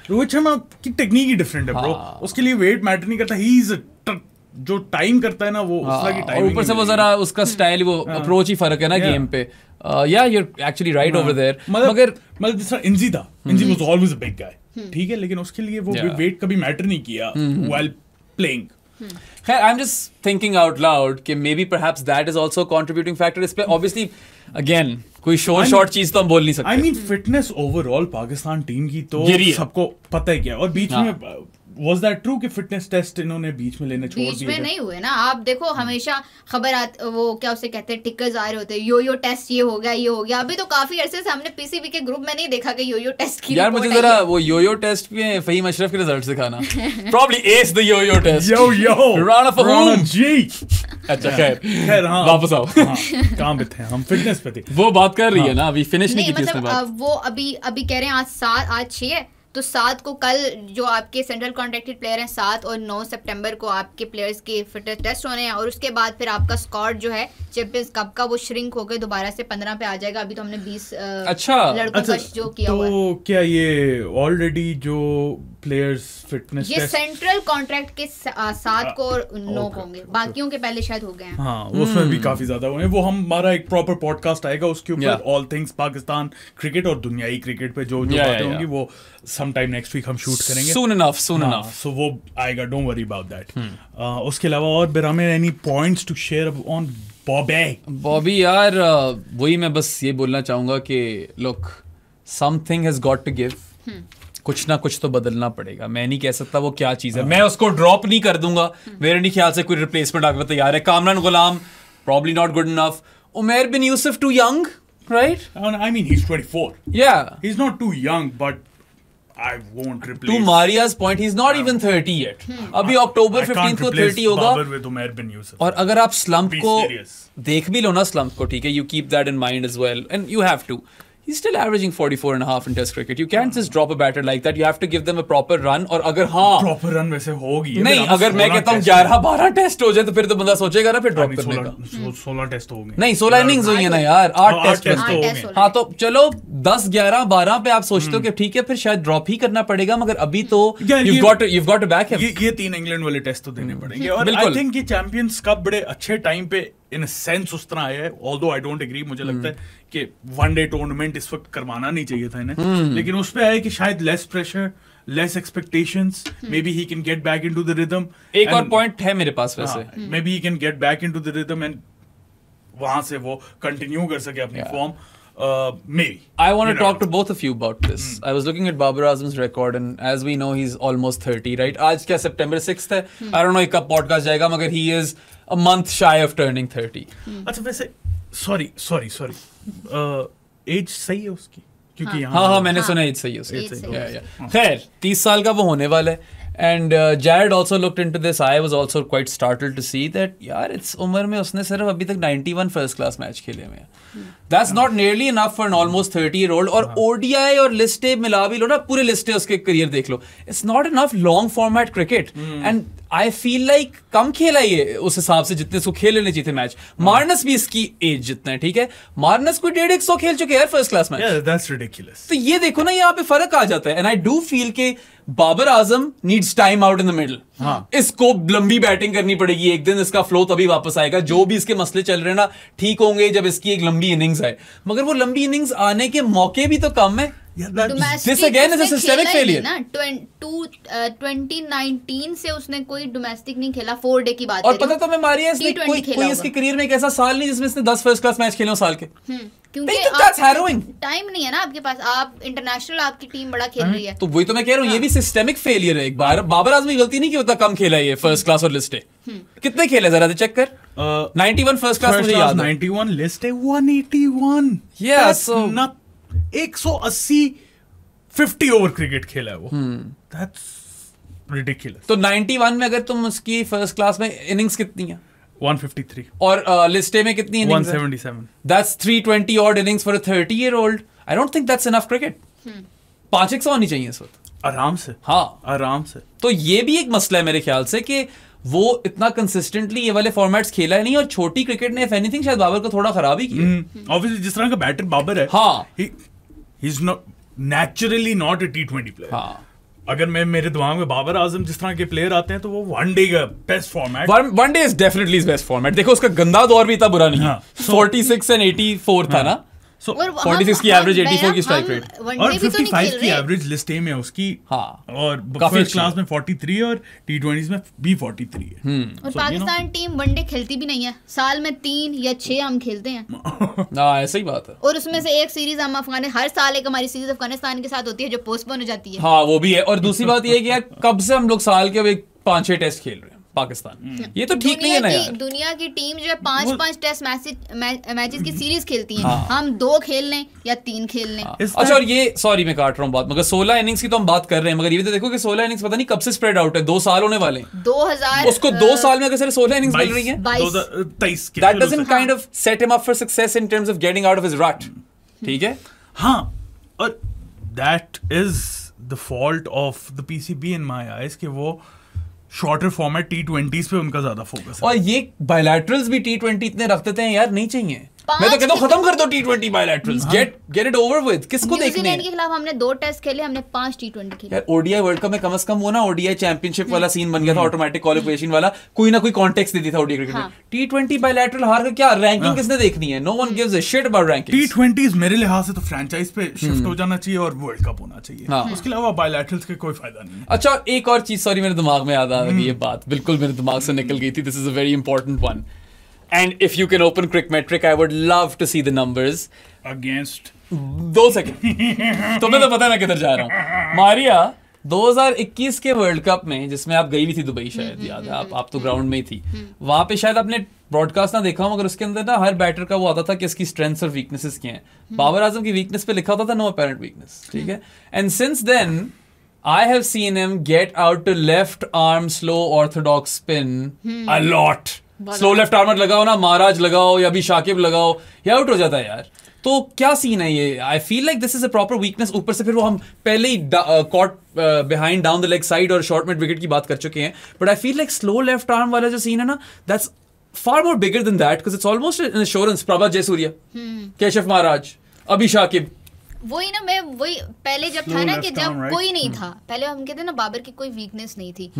[SPEAKER 1] रोहित शर्मा की टेक्निक ही डिफरेंट है ब्रो. उसके लिए वेट मैटर नहीं करता. ही इज जो टाइम करता है ना वो उसका की टाइम.
[SPEAKER 2] ऊपर से वो जरा उसका स्टाइल, वो अप्रोच ही फर्क है ना गेम पे. Yeah you are actually right over there. मगर
[SPEAKER 1] जैसा इंजी था, Inzi was always a big guy, ठीक है, लेकिन उसके लिए वो वेट कभी मैटर नहीं किया व्हाइल प्लेइंग.
[SPEAKER 2] खैर I am just thinking out loud कि maybe perhaps that is also contributing factor. इस पे ऑब्वियसली अगेन कोई शॉर्ट चीज तो हम बोल नहीं सकते.
[SPEAKER 1] I mean fitness overall Pakistan team की तो सबको पता है क्या. और बीच में Was that true कि फिटनेस टेस्ट इन्होंने बीच में लेने छोड़ दिए?
[SPEAKER 3] बीच में नहीं हुए ना. आप देखो हमेशा खबर वो क्या उसे कहते हैं, टिकर्स आ रहे होते हैं, यो टेस्ट ये हो गया. अभी तो काफी अरसे से हमने पीसीबी के ग्रुप में नहीं देखा कि यो टेस्ट की.
[SPEAKER 2] यार मुझे जरा वो यो टेस्ट में फहीम अशरफ के रिजल्ट दिखाना. Probably ace the yo test.
[SPEAKER 1] Yo
[SPEAKER 2] Rana for whom?
[SPEAKER 1] जी.
[SPEAKER 2] अच्छा खैर
[SPEAKER 1] हाँ
[SPEAKER 2] वापस आओ.
[SPEAKER 1] कहाँ पे थे हम? फिटनेस पे थे.
[SPEAKER 2] वो बात कर रही है ना, अभी फिनिश नहीं की थी उसने बात.
[SPEAKER 3] वो अभी कह रहे हैं आज 6 है तो 7 को कल जो आपके सेंट्रल कॉन्ट्रैक्टेड प्लेयर हैं 7 और 9 सितंबर को आपके प्लेयर्स के फिटनेस टेस्ट होने हैं. और उसके बाद फिर आपका स्क्वाड जो है चैंपियंस कप का वो श्रिंक होकर दोबारा से 15 पे आ जाएगा. अभी तो हमने 20 लड़कों का जो किया हुआ है.
[SPEAKER 1] तो क्या ये ऑलरेडी जो प्लेयर्स फिटनेस
[SPEAKER 3] ये सेंट्रल कॉन्ट्रैक्ट के 7 को 9 को होंगे, बाकियों के पहले शायद हो गए हैं.
[SPEAKER 1] हाँ उसमें भी काफी ज्यादा हुए. वो हमारा एक प्रॉपर पॉडकास्ट आएगा उसके ऊपर, ऑल थिंग्स पाकिस्तान क्रिकेट और दुनियाई क्रिकेट पे जो बातें होंगी वो समटाइम नेक्स्ट वीक हम शूट करेंगे.
[SPEAKER 2] Soon enough.
[SPEAKER 1] So वो आएगा, डोंट वरी अबाउट दैट. उसके अलावा और बिरामे any points to share on Bobby?
[SPEAKER 2] यार वही मैं बस ये बोलना चाहूंगा कि look, something has got to give. कुछ ना कुछ तो बदलना पड़ेगा. मैं नहीं कह सकता वो क्या चीज है. मैं उसको ड्रॉप नहीं कर दूंगा. मेरे नहीं ख्याल से कोई रिप्लेसमेंट आकर तैयार है. कामरान गुलाम probably not good enough. Umar bin Yusuf too young, right?
[SPEAKER 1] I mean he's 24.
[SPEAKER 2] Yeah.
[SPEAKER 1] He's not too young, but I won't replace.
[SPEAKER 2] To Maria's point, he's not even 30 yet. अभी अक्टूबर 15 को 30 होगा.
[SPEAKER 1] with उमर बिन यूसुफ.
[SPEAKER 2] और अगर आप स्लंप को देख भी लो ना, स्लंप को, ठीक है, you keep that in mind as well, and you have to. he's still averaging 44.5 in Test cricket. You can't just drop a batter like that. You have to give them a proper run. और अगर हाँ
[SPEAKER 1] proper run वैसे होगी
[SPEAKER 2] नहीं, अगर मैं कहता हूँ 11-12 टेस्ट हो जाए तो फिर तो बंदा सोचेगा ना फिर ड्रॉप करने का।
[SPEAKER 1] 16 टेस्ट हो गए
[SPEAKER 2] नहीं, 16 इनिंग्स हुई है ना यार, 8 टेस्ट
[SPEAKER 1] हो गए।
[SPEAKER 2] हाँ तो चलो 10, 11, 12 पे आप सोचते हो कि ठीक है फिर शायद ड्रॉप ही करना पड़ेगा, मगर अभी तो you've got to back him।
[SPEAKER 1] ये 3 इंग्लैंड वाले टेस्ट तो देने पड़ेंगे। और आई थिंक ये चैंपियंस कप बड़े अच्छे टाइम पे इन सेंस उस तरह आया है, ऑल्दो आई डोंट एग्री, मुझे लगता है कि वनडे टूर्नामेंट इस वक्त करवाना नहीं चाहिए था इन्हें, लेकिन उस पे आया कि शायद less pressure, less expectations, may be he can get back into the rhythm.
[SPEAKER 2] एक और पॉइंट है मेरे पास वैसे,
[SPEAKER 1] may be he can get back into the rhythm and वहां से वो कंटिन्यू कर सके अपनी form. Maybe.
[SPEAKER 2] I want to talk to both of you about this. I was looking at Babar Azam's record and as we know he's almost 30, right? आज क्या September 6th है? I don't know कब podcast जाएगा, मगर he is a month shy of turning 30.
[SPEAKER 1] अच्छा वैसे sorry age सही है उसकी? क्योंकि
[SPEAKER 2] हाँ मैंने सुना age सही है उसकी। खैर 30 साल का वो होने वाला है। And Jared also looked into this. I was also quite startled to see that यार इस उम्र में उसने सिर्फ अभी तक 91 फर्स्ट क्लास मैच खेले हुए हैं। That's not nearly enough for an almost 30-year-old. और ODI और लिस्टे मिला भी लो ना, पूरे लिस्टे उसके करियर देख लो, it's not enough long format cricket. And I feel like कम खेला ये उस हिसाब से जितने इसको खेल लेने चाहिए थे मैच। मार्नस भी इसकी एज जितना है, ठीक है, मार्नस कोई 150 खेल चुके हैं यार first class match.
[SPEAKER 1] Yeah, that's ridiculous.
[SPEAKER 2] तो ये देखो ना, यहाँ पे फर्क आ जाता है। एंड आई डू फील के Babar Azam needs time out in the middle. इसको लंबी बैटिंग करनी पड़ेगी, एक दिन इसका फ्लो तभी वापस आएगा। जो भी इसके मसले चल रहे हैं ना, ठीक होंगे जब इसकी एक लंबी इनिंग्स आए, मगर वो लंबी इनिंग्स आने के मौके भी तो कम है। This again is a systemic failure.
[SPEAKER 3] 2019 से उसने कोई डोमेस्टिक नहीं खेला, 4 डे की बात है।
[SPEAKER 2] और पता तो मैं मारिया इसने कोई इसके करियर में एक ऐसा साल नहीं जिसमें इसने 10 फर्स्ट क्लास मैच खेले हो साल के।
[SPEAKER 3] क्योंकि टाइम नहीं है ना आपके पास, आप इंटरनेशनल आपकी टीम बड़ा खेल रही है।
[SPEAKER 2] तो वही तो मैं कह रहा हूँ, ये भी सिस्टेमिक फेलियर है। एक बार बाबर आजम की गलती नहीं कि उतना कम खेला है ये फर्स्ट क्लास और लिस्ट है। कितने खेले जरा चेक कर। 91 फर्स्ट क्लास मुझे याद है,
[SPEAKER 1] 91 लिस्ट है 181।
[SPEAKER 2] Yeah, so
[SPEAKER 1] 180 50 ओवर क्रिकेट खेला है वो। That's ridiculous.
[SPEAKER 2] तो 91 में अगर तुम उसकी फर्स्ट क्लास में इनिंग्स कितनी है?
[SPEAKER 1] 153।
[SPEAKER 2] और लिस्टे में कितनी innings?
[SPEAKER 1] 177।
[SPEAKER 2] That's 320 odd innings for a 30-year-old. I don't think that's enough cricket. 500 होनी चाहिए इस वक्त
[SPEAKER 1] आराम से।
[SPEAKER 2] हाँ
[SPEAKER 1] आराम से।
[SPEAKER 2] तो ये भी एक मसला है मेरे ख्याल से कि वो इतना कंसिस्टेंटली ये वाले फॉर्मेट्स खेला है नहीं, और छोटी क्रिकेट ने इफ एनीथिंग शायद बाबर को थोड़ा खराब ही किया।
[SPEAKER 1] ऑब्वियसली जिस तरह का बैटर बाबर है,
[SPEAKER 2] हाँ,
[SPEAKER 1] he is not naturally not a T20 player.
[SPEAKER 2] हाँ,
[SPEAKER 1] अगर मैं मेरे दिमाग में बाबर आजम जिस तरह के प्लेयर आते हैं तो वो वनडे का best format.
[SPEAKER 2] One day is definitely best format. देखो उसका गंदा दौर भी इतना बुरा नहीं है। 46 and 84 था ना, 46 की एवरेज, 84 की स्ट्राइक रेट,
[SPEAKER 1] और 55 की एवरेज लिस्ट ए में उसकी।
[SPEAKER 2] हाँ,
[SPEAKER 1] और फर्स्ट क्लास में 43 और T20s में भी 43 है।
[SPEAKER 3] और पाकिस्तान टीम वनडे खेलती भी नहीं है, साल में 3 या 6 हम खेलते हैं।
[SPEAKER 2] हाँ ऐसा ही बात है। और
[SPEAKER 3] उसमें से एक सीरीज हम अफगानिस्तान, हर साल एक हमारी सीरीज अफगानिस्तान के साथ होती है जो पोस्टपोन हो जाती है।
[SPEAKER 2] हाँ वो भी है। और दूसरी बात ये है कि यार कब से हम लोग साल के 5-6 टेस्ट खेल रहे हैं पाकिस्तान, ये तो ठीक नहीं है ना यार।
[SPEAKER 3] दुनिया की टीम जो है 5-5 टेस्ट मैचेस की सीरीज खेलती है। हम 2 खेल लें या 3 खेल लें।
[SPEAKER 2] अच्छा, और ये सॉरी मैं काट रहा हूँ बात, मगर 16 इनिंग्स की तो हम बात कर रहे हैं, मगर ये भी तो देखो कि 16 इनिंग्स पता नहीं कब से स्प्रेड आउट है, 2 साल होने वाले हैं।
[SPEAKER 3] 2000
[SPEAKER 2] उसको 2 साल में अगर सिर्फ 16 इनिंग्स मिल रही है,
[SPEAKER 1] 23
[SPEAKER 2] that doesn't kind of set him up for success in terms of getting out of his rut. ठीक है।
[SPEAKER 1] हाँ, और that is the fault of the PCB in my eyes कि वो शॉर्टर फॉर्मेट T20s पे उनका ज्यादा फोकस है।
[SPEAKER 2] और ये बायलैटरल्स भी T20 इतने रख देते हैं यार, नहीं चाहिए। मैं तो कहता हूँ खत्म कर दो T20 bilaterals, get it over with. किसको देखने?
[SPEAKER 3] न्यूजीलैंड के खिलाफ हमने 2 टेस्ट खेले, हमने 5 T20 खेले।
[SPEAKER 2] यार ओडीआई वर्ल्ड कप में कम से कम वो ना ODI चैंपियनशिप वाला सीन बन गया था, ऑटोमेटिक क्वालिफिकेशन वाला, कोई ना कोई कॉन्टेक्स्ट दे दी था ODI क्रिकेट में। T20 बायलैटरल हार का क्या रैंकिंग किसने देखनी है? No one gives a shit about ranking.
[SPEAKER 1] T20s मेरे लिहाज से तो फ्रेंचाइज पे शिफ्ट हो जाना चाहिए और वर्ल्ड कप होना चाहिए, उसके अलावा बायलैटरल्स के कोई फायदा नहीं है।
[SPEAKER 2] अच्छा, एक और चीज सॉरी मेरे दिमाग में याद आ गई, ये बात बिल्कुल मेरे दिमाग से निकल गई थी। This is a very important one, and if you can open Crickmetric, I would love to see the numbers
[SPEAKER 1] against
[SPEAKER 2] 2 second. तुम्हें तो पता है मैं किधर जा रहा हूँ। मारिया 2021 के वर्ल्ड कप में, जिसमें आप गई भी थी दुबई, शायद याद है, आप तो ग्राउंड में ही थी। वहां पे शायद आपने ब्रॉडकास्ट ना देखा हो, मगर उसके अंदर ना हर बैटर का वो आता था कि इसकी स्ट्रेंथ्स और वीकनेसेस क्या हैं। बाबर आजम की वीकनेस पे लिखा होता था नो अपेरेंट वीकनेस, ठीक है। And since then I have seen him get out to left arm slow orthodox spin a lot. Slow left armour लगाओ ना, महाराज लगाओ या भी शाकिब लगाओ, ये आउट हो जाता है यार। तो क्या सीन है ये? I feel like this is a proper weakness. ऊपर से फिर वो हम पहले ही caught behind down the leg side और शॉर्ट मिड विकेट की बात कर चुके हैं. But I feel like slow left arm वाला जो सीन है ना, that's far more bigger than that because it's almost an assurance. Prabhat Jayasuriya, Keshav Maharaj, Abhi Shakib.
[SPEAKER 3] वही ना, मैं वही पहले जब था ना कि जब कोई नहीं था, पहले हम कहते ना बाबर की कोई वीकनेस नहीं थी,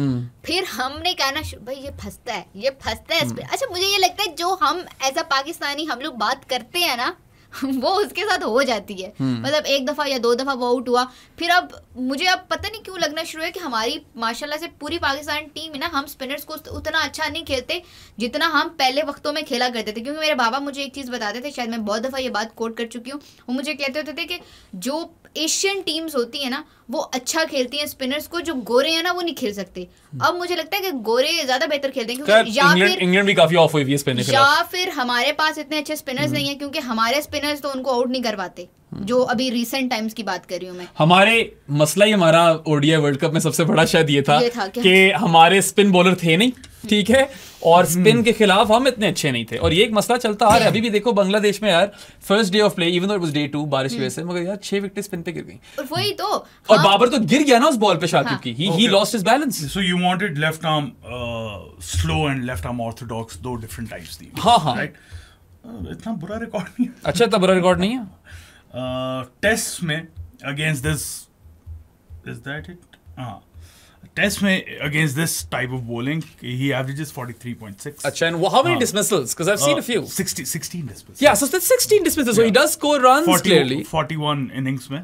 [SPEAKER 3] फिर हमने कहना भाई ये फंसता है इस पे. अच्छा मुझे ये लगता है जो हम एज अ पाकिस्तानी हम लोग बात करते हैं ना वो उसके साथ हो जाती है. मतलब एक दफा या 2 दफा वो आउट हुआ, फिर अब मुझे अब पता नहीं क्यों लगना शुरू है कि हमारी माशाल्लाह से पूरी पाकिस्तान टीम है ना, हम स्पिनर्स को उतना अच्छा नहीं खेलते जितना हम पहले वक्तों में खेला करते थे. क्योंकि मेरे बाबा मुझे एक चीज़ बताते थे, शायद मैं बहुत दफ़ा ये बात कोट कर चुकी हूँ, वो मुझे कहते होते थे कि जो एशियन टीम्स होती है ना वो अच्छा खेलती हैं स्पिनर्स को, जो गोरे हैं ना वो नहीं खेल सकते. अब मुझे लगता है कि गोरे ज्यादा बेहतर खेलते हैं क्योंकि या फिर
[SPEAKER 2] इंग्लैंड भी काफी ऑफ हुई है स्पिन के खिलाफ,
[SPEAKER 3] या फिर हमारे पास इतने अच्छे स्पिनर्स नहीं है क्योंकि हमारे स्पिनर्स तो उनको आउट नहीं करवाते. जो अभी रिसेंट टाइम्स की बात कर रही हूँ मैं.
[SPEAKER 2] हमारे मसला ही हमारा ओडीआई वर्ल्ड कप में सबसे बड़ा शायद ये था कि हमारे स्पिन बॉलर थे नहीं, ठीक है, और स्पिन के खिलाफ हम इतने अच्छे नहीं थे. और ये एक मसला चलता आ रहा है अभी भी. देखो बांग्लादेश में यार first day of play, even though it was day 2 बारिश की वजह से, मगर यार 6 विकेट स्पिन पे गिर गई.
[SPEAKER 3] और वही तो
[SPEAKER 2] और बाबर तो गिर गया ना उस बॉल पे शाकिब की. He lost his balance.
[SPEAKER 1] So you wanted left arm slow and left arm Orthodox, 2 different types थी.
[SPEAKER 2] हां
[SPEAKER 1] राइट. इतना बुरा रिकॉर्ड नहीं है.
[SPEAKER 2] अच्छा इतना बुरा रिकॉर्ड नहीं है.
[SPEAKER 1] टेस्ट में against this, is that it? हाँ, टेस्ट में against this type of bowling he averages 43.6.
[SPEAKER 2] अच्छा, and how many dismissals? Because I've seen a few.
[SPEAKER 1] 16 dismissals.
[SPEAKER 2] Yeah, so that's 16 dismissals. So he does score runs clearly.
[SPEAKER 1] 41 innings में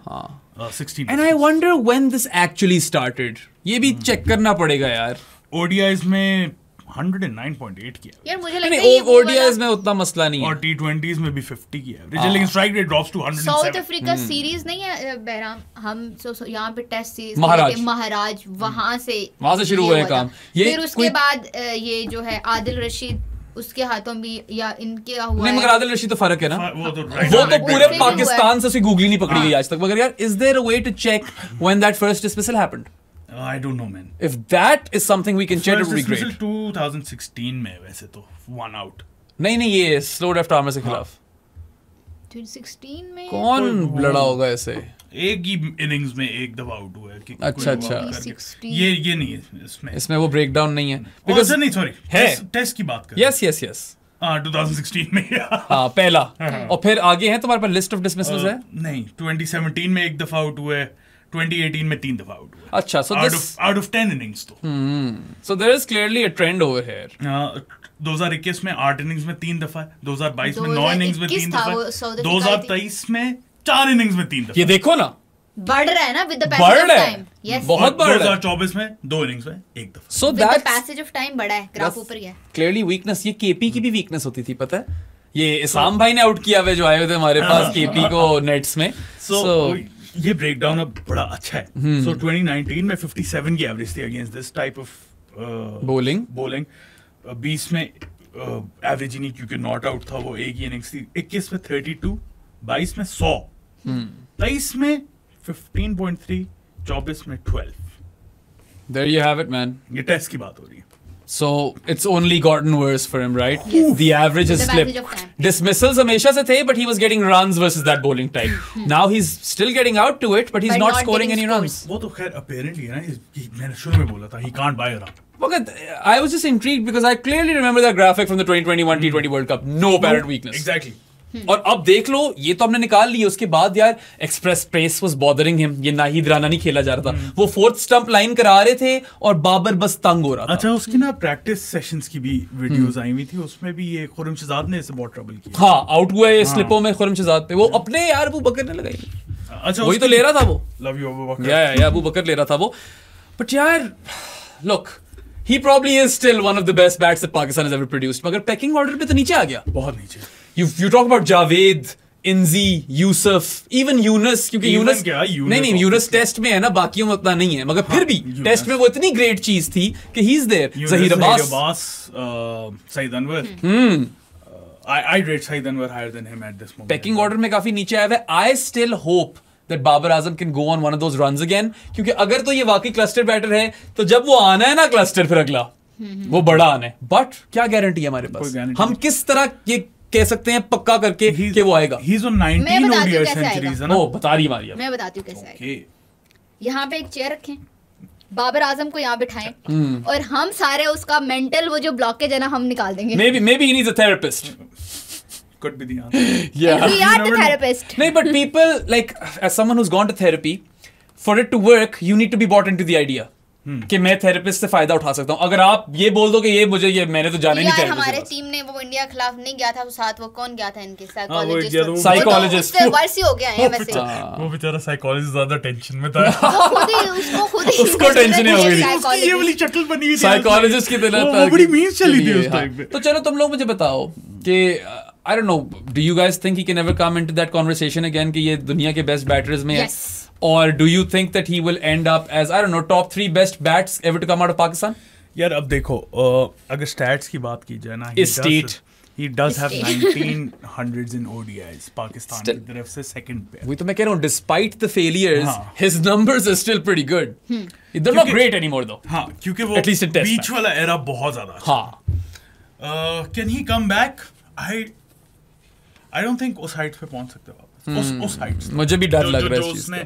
[SPEAKER 1] 16.
[SPEAKER 2] And I wonder when this actually started. ये भी check करना पड़ेगा यार.
[SPEAKER 1] ODIs में 109.8 किया
[SPEAKER 3] यार. मुझे लगता है
[SPEAKER 2] ODIs में उतना मसला नहीं है,
[SPEAKER 1] और T20s में भी 50 की एवरेज, लेकिन strike rate drops to 107.
[SPEAKER 3] South Africa series नहीं है बहराम, हम यहाँ पे टेस्ट सीरीज महाराज वहां से शुरू हुआ है काम. फिर उसके बाद ये जो है आदिल रशीद उसके हाथों भी या इनके हुआ
[SPEAKER 2] नहीं, मगर आदिल रशीद तो फर्क है ना, वो तो पूरे पाकिस्तान से गोगली नहीं पकड़ी गई आज तक. मगर यार is there a way to check when that first dismissal happened?
[SPEAKER 1] I don't know, man.
[SPEAKER 2] If that is something we can check, it would be great.
[SPEAKER 1] 2016 में वैसे तो 1 out.
[SPEAKER 2] नहीं ये स्लो लेफ्ट आर्मर से खिलाफ
[SPEAKER 3] 2016 में
[SPEAKER 2] कौन लड़ा होगा ऐसे?
[SPEAKER 1] एक ही इनिंग्स में एक दफा आउट हुआ है.
[SPEAKER 2] अच्छा.
[SPEAKER 1] ये नहीं है
[SPEAKER 2] इसमें वो ब्रेक डाउन नहीं है.
[SPEAKER 1] बिकॉज़ नहीं, सॉरी, टेस्ट की बात कर.
[SPEAKER 2] यस
[SPEAKER 1] 2016 में
[SPEAKER 2] हाँ पहला. और फिर आगे है तुम्हारे पास लिस्ट ऑफ डिसमिसल्स है?
[SPEAKER 1] नहीं, 2017 में एक दफा आउट हुआ है, 2018 में 3 दफा आउट हुआ.
[SPEAKER 2] अच्छा, so
[SPEAKER 1] out of 10 innings तो.
[SPEAKER 2] So there is clearly a trend over here.
[SPEAKER 1] 2021 में 8 innings में 3 दफा, 2022 में 9 innings में 3 दफा, 2023 में 4 innings में 3 दफा.
[SPEAKER 2] ये देखो ना,
[SPEAKER 3] बढ़ रहा है ना with the passage of time.
[SPEAKER 2] Yes. बहुत बढ़ रहा है.
[SPEAKER 1] 2024 में 2 innings में 1 दफा.
[SPEAKER 2] So
[SPEAKER 3] that the passage of time बढ़ा है, ग्राफ ऊपर गया.
[SPEAKER 2] Clearly weakness. ये केपी की भी वीकनेस होती थी, पता है? ये इसाम भाई ने आउट किया हुए जो आए हुए थे हमारे पास केपी को नेट्स में.
[SPEAKER 1] So ये ब्रेकडाउन अब बड़ा अच्छा है. So 2019 में 57 की एवरेज थी against this type of
[SPEAKER 2] bowling.
[SPEAKER 1] 20 में एवरेज ही नहीं क्योंकि नॉट आउट था, वो एक ही इनिंग्स थी. 21 में 32, 22 में 100, 23 में 15.3, 24 में 12.
[SPEAKER 2] There you have it, man.
[SPEAKER 1] ये टेस्ट की बात हो रही है.
[SPEAKER 2] So it's only gotten worse for him, right? Yes. The average has slipped. Dismissals हमेशा से थे, but he was getting runs versus that bowling type. Now he's still getting out to it, but he's not scoring any runs.
[SPEAKER 1] वो तो खैर apparently है ना, मैंने शुरू में बोला था, he can't buy a run.
[SPEAKER 2] Okay, I was just intrigued because I clearly remember that graphic from the 2021 T20 World Cup. No apparent weakness.
[SPEAKER 1] Exactly.
[SPEAKER 2] और अब देख लो, ये तो हमने निकाल लिया. उसके बाद यार express pace was bothering him. ये नाहिद राना नहीं खेला जा रहा था. वो 4th स्टंप लाइन करा रहे थे और बाबर बस तंग हो रहा था.
[SPEAKER 1] अच्छा, उसकी ना प्रैक्टिस सेशंस की भी वीडियोस आई हुई थी, उसमें भी ये खुरम शहजाद ने इसे बहुत ट्रबल किया.
[SPEAKER 2] हाँ, आउट हुआ है स्लिपों में खुरम शहजाद पे. वो अपने यार अबू बकर ने लगाई. अच्छा, वही तो ले रहा था वो.
[SPEAKER 1] लव यू अबू बकर.
[SPEAKER 2] या अबू बकर ले रहा था वो. बट यार look, he probably is still one of the best bats that Pakistan has ever produced. मगर पैकिंग ऑर्डर पे तो नीचे आ गया,
[SPEAKER 1] बहुत नीचे.
[SPEAKER 2] You talk about Javed, Inzi, Yusuf, even Yunus, क्योंकि नहीं यूनुस टेस्ट में है ना, बाकियों में उतना नहीं है, मगर फिर भी टेस्ट में वो इतनी ग्रेट चीज थी कि he is there. Zaheer Abbas,
[SPEAKER 1] Saeed Anwar. I rate Saeed Anwar higher than him at this moment.
[SPEAKER 2] Packing order में काफी नीचे आया है. I still hope that Babar Azam can go on one of those runs again, क्योंकि अगर तो ये वाकई क्लस्टर बैटर है तो जब वो आना है ना क्लस्टर, फिर अगला वो बड़ा आना है. बट क्या गारंटी है हमारे पास? हम किस तरह ये कह सकते हैं पक्का करके कि वो आएगा?
[SPEAKER 1] He's on 19 ODI centuries है ना?
[SPEAKER 2] ओ बता रही मारिया,
[SPEAKER 3] मैं बताती हूँ कैसे आएगा। यहाँ पे एक चेयर रखें, बाबर आजम को यहाँ बिठाएं और हम सारे उसका मेंटल वो जो ब्लॉकेज है ना हम निकाल देंगे।
[SPEAKER 2] Maybe he needs a therapist.
[SPEAKER 1] Could be the answer.
[SPEAKER 2] Yeah.
[SPEAKER 3] We are the therapist.
[SPEAKER 2] No, but people like as someone who's gone to therapy, for it to work, you need to be bought into the idea. कि मैं therapist से फायदा उठा सकता हूँ। अगर आप ये बोल दो कि ये मुझे ये मैंने तो जाने नहीं थेरेपिस्ट।
[SPEAKER 3] हमारे टीम ने वो इंडिया खिलाफ नहीं गया था, साथ वो कौन गया था इनके
[SPEAKER 2] साइकोलॉजिस्ट
[SPEAKER 3] वर्ष ही हो गया है वैसे।
[SPEAKER 1] वो बेचारा साइकोलॉजिस्ट ज्यादा टेंशन में था।
[SPEAKER 2] उसको टेंशन हो गई,
[SPEAKER 1] ये वाली शक्ल बनी हुई थी
[SPEAKER 2] साइकोलॉजिस्ट की तरह।
[SPEAKER 1] वो बड़ी मीम्स चली थी उस टाइम पे।
[SPEAKER 2] तो चलो तुम लोग मुझे बताओ कि I don't know, do you guys think he can ever come into that conversation again कि ये दुनिया के बेस्ट बैटर्स में है? Or do you think that he will end up as, I don't know, top 3 best bats ever to come out of Pakistan?
[SPEAKER 1] यार अब देखो, अगर stats की बात की जाए ना, he does have 1900s in ODIs Pakistan की तरफ से second पे।
[SPEAKER 2] वही तो मैं कह रहा हूँ, despite the failures, his numbers are still pretty good. They're not great anymore though.
[SPEAKER 1] हाँ, क्योंकि वो बीच वाला era बहुत ज़्यादा।
[SPEAKER 2] हाँ।
[SPEAKER 1] Can he come back? I don't think उस heights पे पहुंच सकते वापस। उस heights
[SPEAKER 2] मुझे भी डर लग रहा है
[SPEAKER 1] जो उसने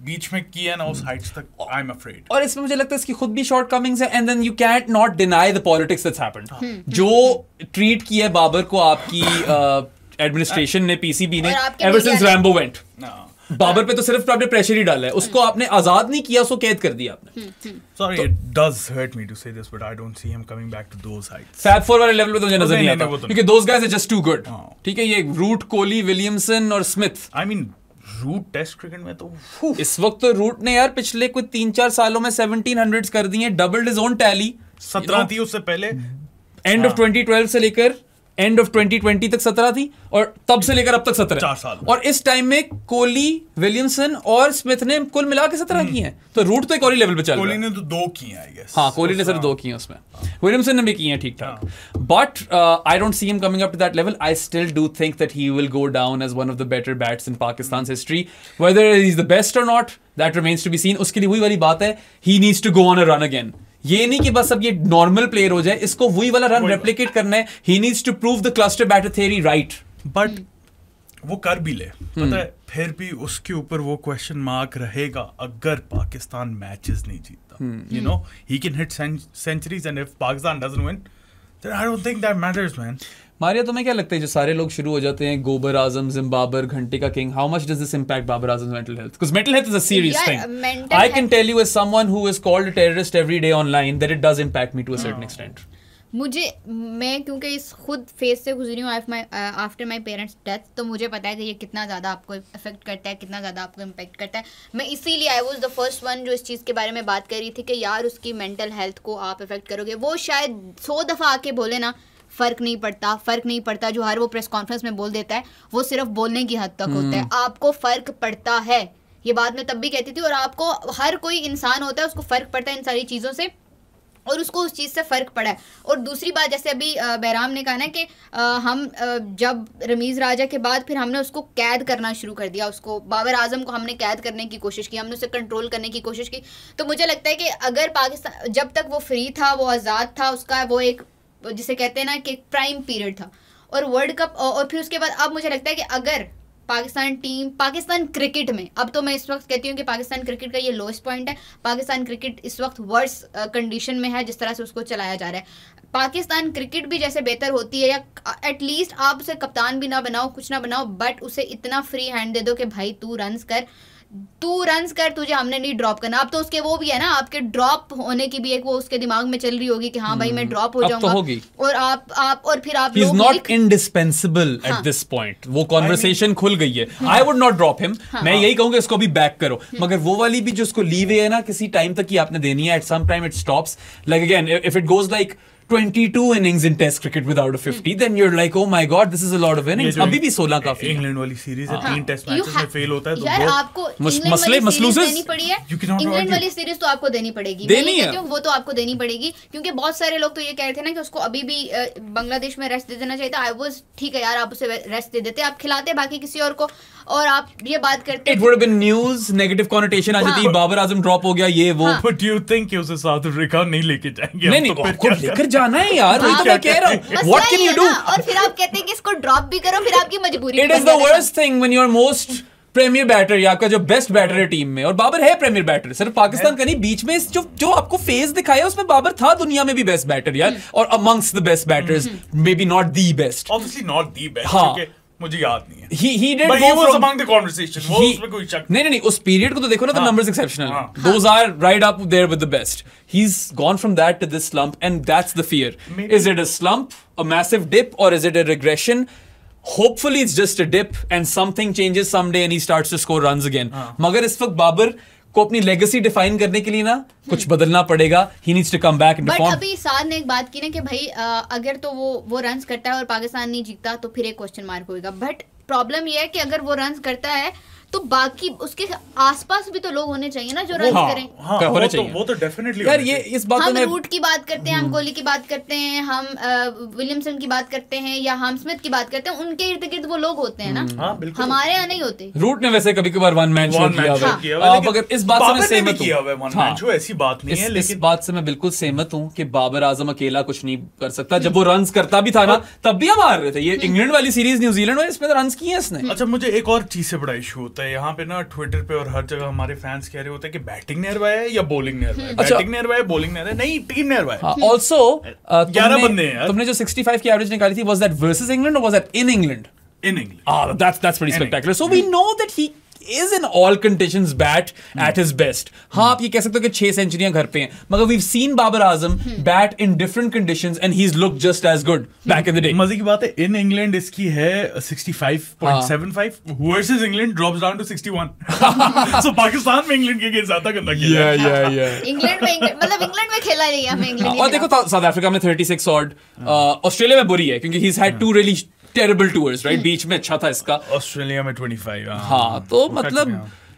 [SPEAKER 1] बीच में किया ना उस heights तक, I'm afraid।
[SPEAKER 2] और इसमें मुझे लगता है इसकी खुद भी shortcomings है, and then you can't not deny the politics that's happened। जो treat किया है बाबर को आपकी administration ने, PCB ने, ever since Rambo went। Babar पे तो सिर्फ आपने प्रेशर ही डाला है, उसको आपने आजाद नहीं किया, उसको कैद कर दिया आपने।
[SPEAKER 1] Sorry, it does hurt me to say this, but I don't see him coming back to those heights।
[SPEAKER 2] Fab Four वाले लेवल पे तो मुझे नजर नहीं आता, क्योंकि those guys are just too good। ठीक है, ये रूट, कोहली, विलियमसन और Smith.
[SPEAKER 1] I mean, Root test cricket में तो
[SPEAKER 2] इस वक्त तो रूट ने यार पिछले कुछ 3-4 सालों में 1700s कर दी हैं, डबल्ड हिज ओन टैली।
[SPEAKER 1] 17 थी उससे पहले,
[SPEAKER 2] एंड ऑफ 2012 से लेकर एंड ऑफ 2020 तक 17 थी, और तब से लेकर अब तक 17।
[SPEAKER 1] 4 साल।
[SPEAKER 2] और इस टाइम में कोहली, विलियमसन और स्मिथ ने कुल मिला के 17 की हैं। तो रूट तो एक और ही लेवल पे चल रहा है।
[SPEAKER 1] कोहली ने तो 2 की हैं, आई गेस।
[SPEAKER 2] हाँ, कोहली ने सिर्फ 2 की हैं उसमें, विलियमसन ने भी की हैं ठीक ठाक। But I don't see him coming up to that level. I still do think that he will go down as one of the better bats in Pakistan history. Whether he is the best और not, that remains to be seen. उसके लिए वही वाली बात है, he needs to go on a run again. ये नहीं कि बस अब ये नॉर्मल प्लेयर हो जाए, इसको वही वाला रन रेप्लिकेट करना है। He needs to prove the cluster batter theory right.
[SPEAKER 1] But वो कर भी ले, पता है, फिर भी उसके ऊपर वो क्वेश्चन मार्क रहेगा अगर पाकिस्तान मैचेस नहीं जीतता। You know, he can hit centuries and if Pakistan doesn't win, then I don't think that matters man.
[SPEAKER 2] Maria, तुम्हें क्या लगता है जो सारे लोग शुरू हो जाते हैं, गोबर आजम, जिम्बाबर, घंटे का king, how much does this impact Babar Azam's mental health? Because mental health is a serious thing. I can tell you as someone who is called a terrorist every day online that it does impact me to a certain extent.
[SPEAKER 3] मैं क्योंकि इस खुद phase से गुजरी हूँ after my parents death, तो मुझे पता है कि ये कितना ज़्यादा आपको इफेक्ट करता है, कितना ज़्यादा आपको इम्पेक्ट करता है। मैं इसीलिए I was the first one जो इस चीज़ के बारे में बात कर रही थी कि यार उसकी मेंटल हेल्थ को आप इफेक्ट करोगे। वो शायद 100 दफ़ा आके बोले ना, फ़र्क नहीं पड़ता, जो हर वो प्रेस कॉन्फ्रेंस में बोल देता है वो सिर्फ बोलने की हद तक होता है। आपको फ़र्क पड़ता है, ये बात मैं तब भी कहती थी, और आपको हर कोई इंसान होता है उसको फ़र्क पड़ता है इन सारी चीज़ों से, और उसको उस चीज़ से फ़र्क पड़ा है। और दूसरी बात, जैसे अभी बहराम ने कहा ना कि हम जब रमीज़ राजा के बाद फिर हमने उसको कैद करना शुरू कर दिया, उसको बाबर आजम को हमने कैद करने की कोशिश की, हमने उसे कंट्रोल करने की कोशिश की। तो मुझे लगता है कि अगर पाकिस्तान जब तक वो फ्री था, वो आज़ाद था, उसका वो एक जिसे कहते हैं ना कि प्राइम पीरियड था, और वर्ल्ड कप, और फिर उसके बाद अब मुझे लगता है कि अगर पाकिस्तान क्रिकेट में, अब तो मैं इस वक्त कहती हूँ कि पाकिस्तान क्रिकेट का ये लोएस्ट पॉइंट है। पाकिस्तान क्रिकेट इस वक्त वर्स कंडीशन में है जिस तरह से उसको चलाया जा रहा है। पाकिस्तान क्रिकेट भी जैसे बेहतर होती है, या एटलीस्ट आप उसे कप्तान भी ना बनाओ, कुछ ना बनाओ, बट उसे इतना फ्री हैंड दे दो कि भाई तू रन्स कर, तुझे हमने नहीं ड्रॉप करना। अब तो उसके वो भी है ना, आपके ड्रॉप होने की भी एक वो उसके दिमाग में चल रही होगी कि हाँ भाई मैं ड्रॉप हो जाऊंगा, तो और आप और फिर आप
[SPEAKER 2] लोग not indispensable eight this point. वो कॉन्वर्सेशन खुल गई है। I would not drop him, मैं यही कहूंगा इसको भी बैक करो, मगर वो वाली भी जो उसको लीव है ना, किसी टाइम तक ही आपने देनी है। At some time it stops, like again if it goes like 22 innings in test cricket without a 50, then you're like, oh my god, this is a lot of innings. अभी भी 16 काफी है।
[SPEAKER 1] इंग्लैंड वाली series है, 3 test matches में fail होता है तो
[SPEAKER 3] यार आपको मसले देनी पड़ी है। इंग्लैंड वाली सीरीज तो आपको देनी पड़ेगी, वो तो आपको देनी पड़ेगी, क्योंकि बहुत सारे लोग तो ये कह रहे थे ना कि उसको अभी भी बांग्लादेश में रेस्ट दे देना चाहिए था। आई वाज ठीक है यार, आप उसे रेस्ट दे देते, आप खिलाते बाकी किसी और को, और आप ये बात करते,
[SPEAKER 2] it would have been news, negative connotation आ जाती, बाबर आजम ड्रॉप हो गया, ये वो.
[SPEAKER 1] But do you think उसे साउथ अफ्रीका नहीं लेके जाएंगे?
[SPEAKER 2] नहीं, आपको लेकर जाना है यार, वही तो मैं कह रहा हूँ. What can you do?
[SPEAKER 3] और फिर आप कहते हैं कि इसको ड्रॉप भी करो, फिर आपकी मजबूरी.
[SPEAKER 2] It is the worst thing when you're most premier batter या आपका जो बेस्ट बैटर है टीम में, और बाबर है प्रीमियर बैटर, सिर्फ पाकिस्तान का नहीं, बीच में जो आपको फेज दिखाया उसमें बाबर था दुनिया में भी बेस्ट बैटर यार, और amongst the best batters, may be not the best,
[SPEAKER 1] obviously not the best.
[SPEAKER 2] हाँ,
[SPEAKER 1] मुझे याद नहीं है.
[SPEAKER 2] He did
[SPEAKER 1] But
[SPEAKER 2] go
[SPEAKER 1] he was
[SPEAKER 2] from
[SPEAKER 1] among the conversation. वो उसमें कोई शक
[SPEAKER 2] नहीं, उस पीरियड को तो देखो ना, the numbers exceptional. Those are right up there with the best. He's gone from that to this slump, and that's the fear. Is it a slump, a massive dip, or is it a regression? Hopefully it's just a dip and something changes someday and he starts to score runs again. मगर इस वक्त बाबर को अपनी legacy define करने के लिए ना कुछ बदलना पड़ेगा. He needs to come back into form.
[SPEAKER 3] But अभी साद ने एक बात की ना कि भाई अगर तो वो रन्स करता है और पाकिस्तान नहीं जीतता तो फिर एक क्वेश्चन मार्क होगा. बट प्रॉब्लम ये है कि अगर वो रन्स करता है तो बाकी उसके आसपास भी तो लोग होने चाहिए ना जो रन करें.
[SPEAKER 2] होना चाहिए.
[SPEAKER 1] वो तो डेफिनेटली
[SPEAKER 2] यार ये इस बात
[SPEAKER 3] हम रूट की बात करते हैं, हम कोहली की बात करते हैं, हम विलियमसन की बात करते हैं या हम स्मिथ की बात करते हैं, उनके इर्द गिर्द वो लोग होते हैं ना. हमारे यहाँ नहीं होते.
[SPEAKER 2] रूट ने वैसे कभी कभार वन मैन शो किया, मगर इस बात से मैं सहमत हूँ.
[SPEAKER 1] ऐसी बात नहीं है,
[SPEAKER 2] लेकिन इस बात से मैं बिल्कुल सहमत हूँ कि बाबर आजम अकेला कुछ नहीं कर सकता. जब वो रन करता भी था ना तब भी हम हार रहे थे. ये इंग्लैंड वाली सीरीज, न्यूजीलैंड वाली, इसमें रन किए इसने.
[SPEAKER 1] अच्छा, मुझे एक और चीज से बड़ा इशू होता है यहाँ पे ना, ट्विटर पे और हर जगह हमारे फैंस कह रहे होते हैं कि बैटिंग नियरवाई है या बॉलिंग नियरवाई है. बैटिंग नियरवाई है, बॉलिंग नियरवाई है. नहीं, टीम नियरवाई है.
[SPEAKER 2] ऑल्सो
[SPEAKER 1] 11 बंदे हैं यार.
[SPEAKER 2] तुमने जो 65 की एवरेज निकाली थी, वाज दैट वर्सेस इंग्लैंड और was that in England?
[SPEAKER 1] In England.
[SPEAKER 2] That's pretty spectacular. So we know that he is in all conditions bat at his best. हाँ, आप ये कह सकते हो कि 6 सेंचुरियां घर पे हैं, मगर we've seen Babar Azam bat in different conditions and he's looked just as good back in the day.
[SPEAKER 1] मजे की बात है, in England इसकी है 65.75 versus England drops down to 61. So Pakistan में इंग्लैंड के ज्यादा गंदा खेला.
[SPEAKER 3] इंग्लैंड में खेला नहीं है हमें इंग्लैंड.
[SPEAKER 2] और देखो साउथ अफ्रीका में 36 ऑड, ऑस्ट्रेलिया में बुरी है क्योंकि he's had 2 really terrible tours, right? बीच में अच्छा था इसका.
[SPEAKER 1] ऑस्ट्रेलिया में 25.
[SPEAKER 2] हाँ, तो मतलब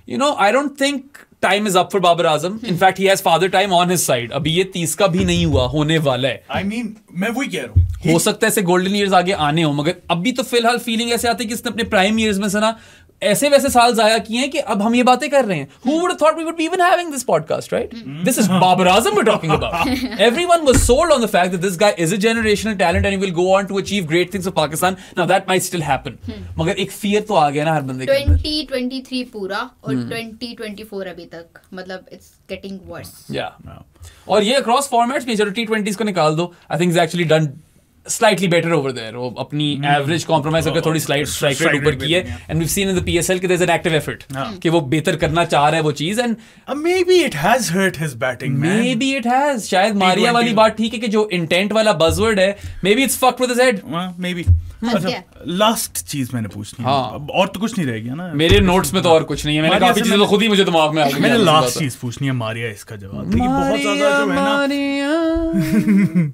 [SPEAKER 2] you know, I don't think time is up for Babar Azam. In fact, he has father time on his side. अभी ये 30 का भी नहीं हुआ, होने वाला है.
[SPEAKER 1] I mean, मैं वही कह रहा हूँ.
[SPEAKER 2] हो सकता है ऐसे गोल्डन ईयर्स आगे आने हो, मगर अभी तो फिलहाल फीलिंग ऐसे आती है कि इसने अपने प्राइम ईयर्स में से ना ऐसे वैसे साल जाया किए हैं कि अब हम ये बातें कर रहे हैं. Who would have thought we would be even having this podcast, right? This is Babar Azam we're talking about. Everyone was sold on the fact that this guy is a generational talent and he will go on to achieve great things for Pakistan. Now that might still happen. मगर एक fear तो आ गया ना हर बंदे के अंदर.
[SPEAKER 3] 2023 पूरा और 2024 अभी तक, मतलब it's getting worse.
[SPEAKER 2] Yeah. और ये across formats में चलो T20s को निकाल दो. I think he's actually done slightly better over there. वो अपनी एवरेज कॉम्प्रोमाइज करके थोड़ी स्ट्राइक रेट ऊपर की है, and we seen in the PSL कि there is an active effort कि वो बेहतर करना चाह रहा है वो चीज. And
[SPEAKER 1] maybe it has hurt his batting,
[SPEAKER 2] maybe it has. शायद मारिया वाली बात ठीक है कि जो इंटेंट वाला बज़वर्ड है, may be it's fucked with his head.
[SPEAKER 1] May be. अच्छा, लास्ट चीज मैंने पूछनी है, और तो कुछ नहीं रह गया ना मेरे
[SPEAKER 2] नोट्स में. तो और कुछ नहीं है, मैंने काफी चीजें तो खुद ही मुझे दिमाग में आ गई.
[SPEAKER 1] मैंने लास्ट चीज पूछनी है मारिया, इसका जवाब देखिए बहुत ज्यादा जो है ना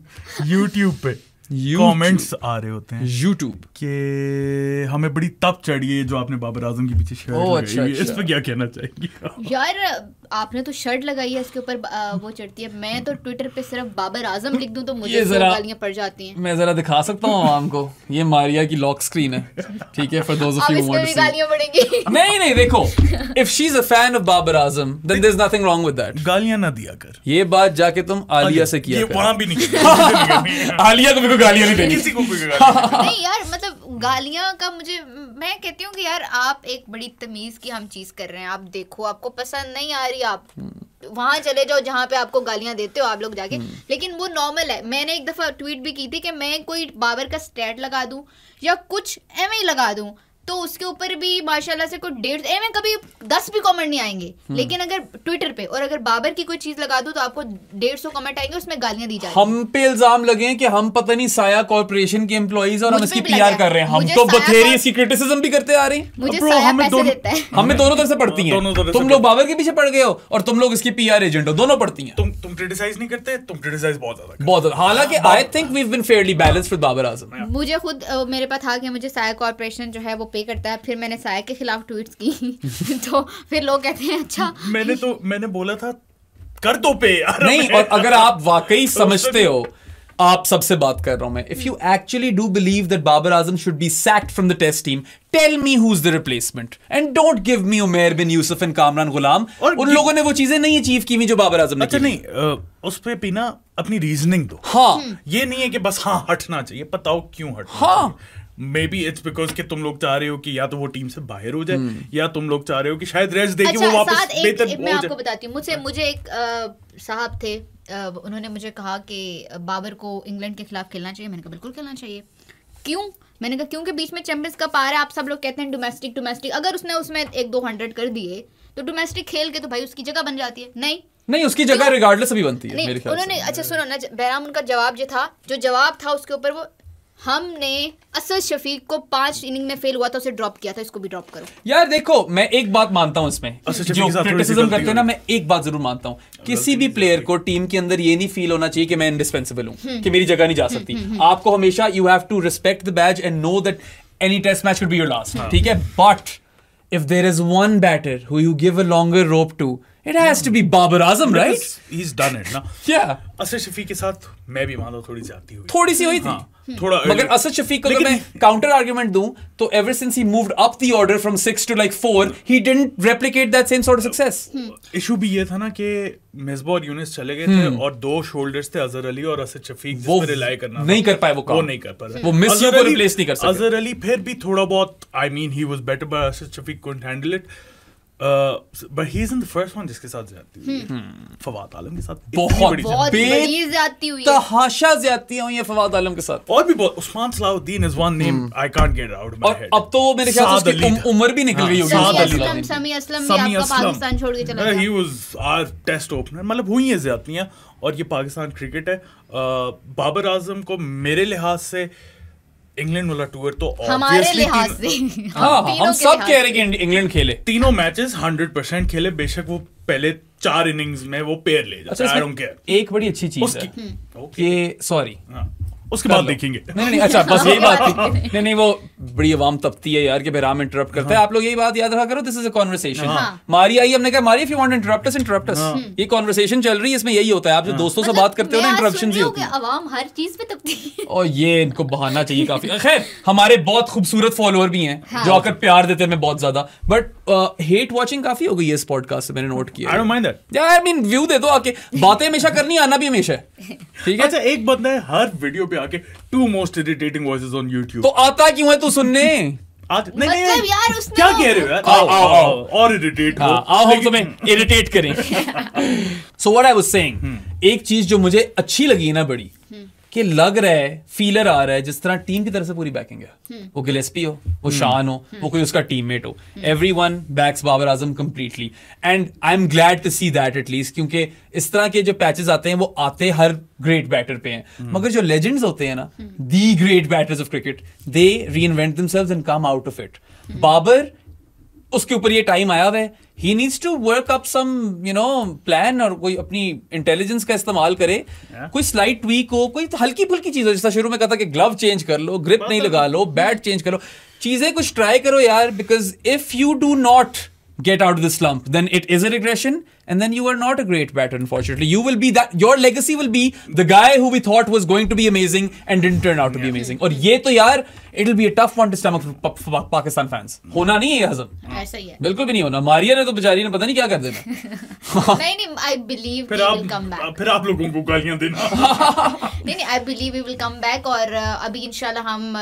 [SPEAKER 1] YouTube पे कमेंट्स आ रहे होते हैं
[SPEAKER 2] YouTube
[SPEAKER 1] कि हमें बड़ी तप चढ़ी है जो आपने बाबर आजम के पीछे शर्ट लगाई है. इस पे क्या कहना चाहेंगे
[SPEAKER 3] यार? आपने तो शर्ट लगाई है, इसके ऊपर वो चढ़ती है. मैं तो ट्विटर पे सिर्फ बाबर आजम लिख दूं तो मुझे गालियां पड़ जाती हैं.
[SPEAKER 2] मैं जरा दिखा सकता हूं आवाम को, ये मारिया की लॉक स्क्रीन है, ठीक है, for those of you who want to see.
[SPEAKER 3] गालियां पड़ेंगी.
[SPEAKER 2] नहीं देखो, if she is a fan of Babar Azam then there is nothing wrong with that.
[SPEAKER 1] गालियां ना दिया कर.
[SPEAKER 2] ये बात जाके तुम आलिया से किया कर.
[SPEAKER 1] ये वहां भी नहीं.
[SPEAKER 2] आलिया को भी कोई गालियां नहीं देनी,
[SPEAKER 1] किसी को कोई गालियां
[SPEAKER 3] नहीं यार. मतलब गालियां का मैं कहती हूँ कि यार आप एक बड़ी तमीज की हम चीज कर रहे हैं. आप देखो, आपको पसंद नहीं आ रही, आप वहां चले जाओ जहां पे आपको गालियां देते हो आप लोग जाके. लेकिन वो नॉर्मल है. मैंने एक दफा ट्वीट भी की थी कि मैं कोई बाबर का स्टैट लगा दूं या कुछ एवं ही लगा दूं तो उसके ऊपर भी माशाल्लाह से कोई 150 में कभी 10 भी कमेंट नहीं आएंगे. लेकिन अगर ट्विटर पे और अगर बाबर की कोई चीज लगा दूं तो आपको 150 कमेंट आएंगे, उसमें गालियां दी जाएंगी.
[SPEAKER 2] हम पे इल्जाम लगे कि हम पता नहीं साया कॉर्पोरेशन के एम्प्लॉइज और हम इसकी पीआर कर रहे हैं. हम तो बथेरी इसकी क्रिटिसिज्म भी करते आ रहे हैं.
[SPEAKER 3] मुझे साया पैसे देता है.
[SPEAKER 2] हमें दोनों तरफ से पड़ती हैं. तुम लोग बाबर के पीछे पड़ गए हो और तुम लोग इसकी पीआर एजेंट हो, दोनों पड़ती हैं.
[SPEAKER 1] तुम क्रिटिसाइज नहीं करते, तुम क्रिटिसाइज बहुत
[SPEAKER 2] ज्यादा. हालांकि I think we have been fairly balanced with Babar Azam.
[SPEAKER 3] मुझे खुद मेरे पास था कि मुझे साया कॉर्पोरेशन जो है वो पे करता है. फिर मैंने साया के खिलाफ ट्वीट्स की तो फिर लोग कहते हैं अच्छा.
[SPEAKER 1] मैंने बोला था कर दो पे यार.
[SPEAKER 2] नहीं, और अगर आप वाकई समझते हो आप सबसे बात कर रहा हूं मैं. If you actually do believe that Babar Azam should be sacked from the test team, tell me who's the replacement. And don't give me Umair bin Yusuf and Kamran Ghulam. उन लोगों ने वो चीजें नहीं अचीव की जो बाबर आजम ने की.
[SPEAKER 1] अच्छा नहीं, उस पे भी ना अपनी रीजनिंग दो.
[SPEAKER 2] हाँ,
[SPEAKER 1] ये नहीं है कि बस हाँ हटना चाहिए, बताओ क्यों हटना.
[SPEAKER 2] हाँ,
[SPEAKER 1] मे बी इट्स बिकॉज कि तुम लोग चाह रहे हो कि या तो वो टीम से बाहर हो जाए, या तुम लोग चाह रहे हो कि शायद रेस्ट देके वो वापस बेहतर हो जाए.
[SPEAKER 3] मैं आपको बताती हूँ, मुझे एक साहब थे, उन्होंने मुझे कहा कि बाबर को इंग्लैंड के खिलाफ खेलना चाहिए. मैंने कहा बिल्कुल खेलना चाहिए. क्यों? मैंने कहा क्योंकि बीच में चैंपियंस कप आ रहा है, आप सब लोग कहते हैं डोमेस्टिक, अगर उसने उसमें 100-200 कर दिए तो डोमेस्टिक खेल के तो भाई उसकी जगह बन जाती है. नहीं
[SPEAKER 2] उसकी जगह रिगार्डलेस अभी बनती है मेरे ख्याल से.
[SPEAKER 3] उन्होंने अच्छा सुनो ना, बहराम उनका जवाब जो जवाब था उसके ऊपर, वो हमने असद शफीक को 5 इनिंग में फेल हुआ था, उसे ड्रॉप किया था, इसको भी ड्रॉप करो.
[SPEAKER 2] यार देखो, मैं एक बात मानता हूं इसमें, जो क्रिटिसिज्म करते हैं ना, मैं एक बात जरूर मानता हूं, किसी भी प्लेयर को टीम के अंदर ये नहीं फील होना चाहिए कि मैं इंडिस्पेंसिबल हूं, कि मेरी जगह नहीं जा सकती. आपको हमेशा you have to respect the badge and know that any test match will be your last. ठीक है, but if there is one batter who you give a longer rope to, it has to be Babar Azam, right?
[SPEAKER 1] He's done it ना.
[SPEAKER 2] Yeah.
[SPEAKER 1] Asad Shafiq के साथ मैं भी मानता हूँ
[SPEAKER 2] थोड़ी सी हुई थी.
[SPEAKER 1] थोड़ा,
[SPEAKER 2] मगर असद शफीक को मैं काउंटर आर्गुमेंट दूं तो ever since he moved up the order from 6 to like 4, he didn't replicate that same sort of success.
[SPEAKER 1] Issue भी ये था ना कि मिसबा और यूनिस चले गए थे और 2 शोल्डर्स थे, अजहर अली और असद शफीक, जिस पे रिलाई करना
[SPEAKER 2] नहीं कर पाए. वो नहीं कर पाए. वो मिस यू को रिप्लेस नहीं कर सके.
[SPEAKER 1] अजहर अली फिर भी थोड़ा बहुत, I mean he was better, but Asad Shafiq couldn't handle it. But he isn't the first one जिसके साथ ज्यादती हुई. फवाद आलम के साथ
[SPEAKER 2] बहुत
[SPEAKER 3] बड़ी ज्यादती हुई है.
[SPEAKER 2] तहाशा ज्यादती हुई है फवाद आलम के साथ.
[SPEAKER 1] और भी बहुत. Usman Salahuddin is one name I can't get out of my head.
[SPEAKER 2] अब तो मेरे ख्याल से उसकी उम्र भी निकल गई होगी.
[SPEAKER 3] समी असलम भी आपका पाकिस्तान छोड़ के चला गया.
[SPEAKER 1] He was our test opener. मतलब हुई है ज्यादतियां, और ये पाकिस्तान क्रिकेट है. बाबर आजम को मेरे लिहाज से इंग्लैंड वाला टूर तो
[SPEAKER 3] हमारे लिहाज से
[SPEAKER 2] हम सब कह रहे हैं कि इंग्लैंड खेले.
[SPEAKER 1] 3 मैचेस 100% खेले, बेशक वो पहले 4 इनिंग्स में वो पेयर ले जाए. I don't care.
[SPEAKER 2] एक बड़ी अच्छी चीज है कि सॉरी
[SPEAKER 1] उसके बाद देखेंगे.
[SPEAKER 2] नहीं अच्छा, बस यही बात थी. नहीं वो बड़ी अवाम तपती है यार कि बहराम इंटरप्ट करता है. आप लोग यही बात याद रखा करो, दिस इज अ कन्वर्सेशन. मारी आई, हमने कहा मारी इफ यू वांट इंटरप्ट अस. ये कन्वर्सेशन चल रही है, इसमें यही होता है. आप जो दोस्तों से बात करते हो ना, इंटरप्शंस ही होती है.
[SPEAKER 3] अवाम हर चीज पे तपती है
[SPEAKER 2] और ये इनको बहाना चाहिए काफी. खैर, हमारे बहुत खूबसूरत फॉलोअर भी हैं जो आकर प्यार देते हैं बहुत ज्यादा, बट हेट वॉचिंग काफी हो गई है इस पॉडकास्ट से, मैंने नोट किया.
[SPEAKER 1] I don't mind that.
[SPEAKER 2] यार आई मीन व्यू दे दो आके. बातें हमेशा करनी, आना भी हमेशा. ठीक है.
[SPEAKER 1] अच्छा, एक बंदा है हर वीडियो पे आके 2 most irritating voices on YouTube.
[SPEAKER 2] तो आता क्यों है तू सुनने?
[SPEAKER 1] नहीं
[SPEAKER 3] यार उसने
[SPEAKER 1] क्या कह रहे हो यार? आओ और इरिटेट हो.
[SPEAKER 2] आओ हम तुम्हें इरिटेट करें. So what I was saying, एक चीज जो मुझे अच्छी लगी ना बड़ी, कि लग रहा है, फीलर आ रहा है जिस तरह टीम की तरफ से पूरी बैकिंग है. वो गिलेस्पी हो, वो शान हो, वो कोई उसका टीममेट हो, everyone backs Babar Azam completely. And I am glad to see that at least, क्योंकि इस तरह के जो पैचेस आते हैं वो आते हर ग्रेट बैटर पे हैं. मगर जो लेजेंड्स होते हैं ना, the great batters of cricket, they reinvent themselves and come out of it. Babar, उसके ऊपर ये टाइम आया हुआ है. He needs to work up some, plan, और कोई अपनी इंटेलिजेंस का इस्तेमाल करे. कोई स्लाइट ट्वीक हो, कोई हल्की फुल्की चीज हो, जैसा शुरू में कहा था कि ग्लव चेंज कर लो, ग्रिप नहीं लगा लो, बैट चेंज करो, चीजें कुछ ट्राई करो यार. Because if you do not get out of the slump, then it is a regression, and then you are not a great batter, unfortunately. You will be that, your legacy will be the guy who we thought was going to be amazing and didn't turn out to be amazing. और ये तो यार, it'll be a tough one to stomach for Pakistan fans. होना नहीं है हज़म.
[SPEAKER 3] ऐसा ही है.
[SPEAKER 2] बिल्कुल भी नहीं होना. मारिया ने तो बेचारी ने पता नहीं क्या कर देना.
[SPEAKER 3] नहीं, I believe he will come back.
[SPEAKER 1] फिर आप लोगों को गालियां देना.
[SPEAKER 3] नहीं, I believe he will come back. और अभी इंशाल्लाह हम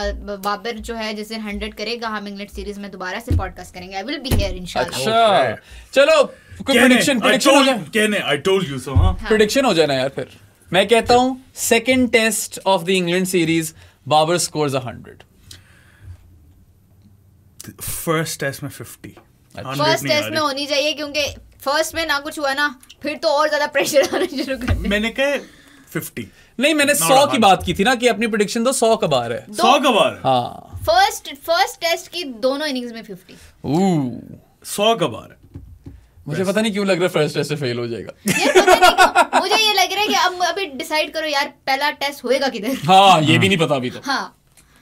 [SPEAKER 3] बाबर जो है जिस दिन 100 करेगा, हम इंग्लैंड सीरीज में दोबारा से पॉडकास्ट करेंगे. I will be here इंशाल्लाह.
[SPEAKER 2] अच्छा, चलो प्रेडिक्शन हो जाए.
[SPEAKER 1] I told you so.
[SPEAKER 2] Prediction हो जाए ना यार. फिर मैं कहता हूं second test of the England series, Babar scores 100.
[SPEAKER 1] First test में 50.
[SPEAKER 3] फर्स्ट टेस्ट में होनी चाहिए, क्योंकि फर्स्ट में ना कुछ हुआ ना, फिर तो और ज्यादा प्रेशर आना शुरू कर दे.
[SPEAKER 1] मैंने कहा 50.
[SPEAKER 2] नहीं, मैंने 100 की बात की थी ना, कि अपनी प्रेडिक्शन तो 100 का बार है.
[SPEAKER 1] 100 का बार.
[SPEAKER 2] हाँ,
[SPEAKER 3] फर्स्ट टेस्ट की दोनों इनिंग्स में 50.
[SPEAKER 1] 100 का बार है.
[SPEAKER 2] मुझे पता नहीं क्यों लग रहा है फर्स्ट टेस्ट से फेल हो जाएगा.
[SPEAKER 3] मुझे ये लग रहा है कि अब अभी डिसाइड करो यार, पहला टेस्ट होएगा किधर.
[SPEAKER 2] हाँ, ये भी नहीं पता अभी तो.
[SPEAKER 3] हाँ,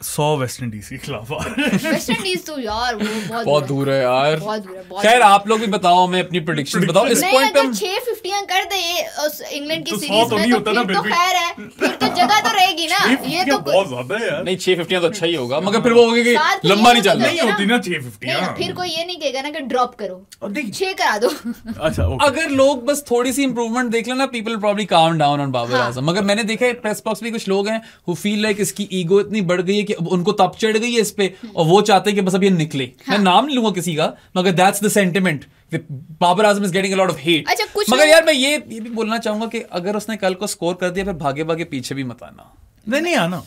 [SPEAKER 1] 100 वेस्ट इंडीज के खिलाफ
[SPEAKER 3] वेस्ट इंडीज तो यार वो
[SPEAKER 2] बहुत दूर है यार,
[SPEAKER 3] बहुत दूर है।
[SPEAKER 2] खैर आप लोग भी बताओ, मैं अपनी प्रेडिक्शन बताओ इस पॉइंट पे।
[SPEAKER 3] 650 कर दे इंग्लैंड की
[SPEAKER 1] तो
[SPEAKER 3] सीरीज
[SPEAKER 1] तो
[SPEAKER 3] में
[SPEAKER 1] तो
[SPEAKER 3] फिर तो खैर है, फिर तो जगह तो रहेगी ना। ये तो
[SPEAKER 1] बहुत ज्यादा है यार।
[SPEAKER 2] नहीं 650 तो अच्छा ही होगा, मगर फिर वो होगी कि लंबा नहीं चलना।
[SPEAKER 1] नहीं होती ना 650।
[SPEAKER 3] फिर कोई ये नहीं कहेगा ना कि ड्रॉप करो, 6 करा दो।
[SPEAKER 1] अच्छा
[SPEAKER 2] अगर लोग बस थोड़ी सी इंप्रूवमेंट देख लेना, people probably come down on Babar Azam. मगर मैंने देखा है प्रेस बॉक्स में कुछ लोग हैं हु फील लाइक इसकी ईगो इतनी बढ़ गई है कि उनको तप चढ़ गई है इस पे, और वो चाहते हैं कि बस अब ये निकले। मैं नाम नहीं लूंगा किसी का, मगर that's the sentiment. Babar Azam is getting a lot of hate.
[SPEAKER 3] अच्छा, कुछ
[SPEAKER 2] मगर यार मैं ये भी बोलना चाहूंगा कि अगर उसने कल को स्कोर कर दिया, फिर भागे भागे पीछे भी मत आना।
[SPEAKER 1] नहीं आना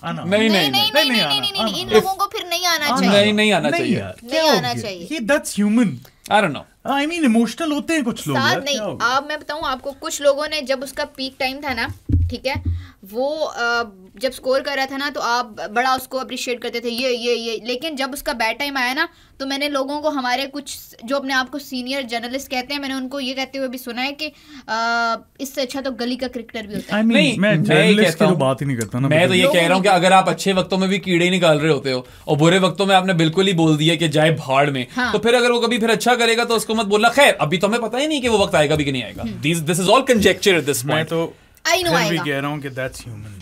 [SPEAKER 3] नहीं, इन लोगों को फिर नहीं आना चाहिए।
[SPEAKER 2] नहीं आना चाहिए,
[SPEAKER 3] नहीं आना चाहिए।
[SPEAKER 1] That's human.
[SPEAKER 2] I don't know,
[SPEAKER 1] I mean emotional होते हैं कुछ लोग
[SPEAKER 3] साथ नहीं। अब मैं बताऊं आपको, कुछ लोगों ने जब उसका पीक टाइम था ना, ठीक है, वो जब स्कोर कर रहा था ना, तो आप बड़ा उसको अप्रिशिएट करते थे ये। लेकिन जब उसका बैड टाइम आया ना, तो मैंने लोगों को, हमारे कुछ जो अपने आप को सीनियर जर्नलिस्ट कहते हैं, मैंने उनको ये कहते हुए भी सुना है कि इससे अच्छा तो गली का क्रिकेटर भी होता है।
[SPEAKER 1] मैं जर्नलिस्ट की तो बात ही नहीं करता ना।
[SPEAKER 2] मैं तो ये कह रहा हूँ कि अगर आप अच्छे वक्तों में भी कीड़े ही निकाल रहे होते हो और बुरे वक्तों में आपने बिल्कुल ही बोल दिया कि जाए भाड़ में, तो फिर अगर वो कभी फिर अच्छा करेगा तो उसको मत बोलना। खैर अभी तो हमें पता ही नहीं कि वो वक्त आएगा भी कि नहीं आएगा। This is all conjecture eight this point.
[SPEAKER 1] मैं तो
[SPEAKER 3] आई नो आएगा,
[SPEAKER 1] कह रहा हूँ कि दैट्स ह्यूमन मैन।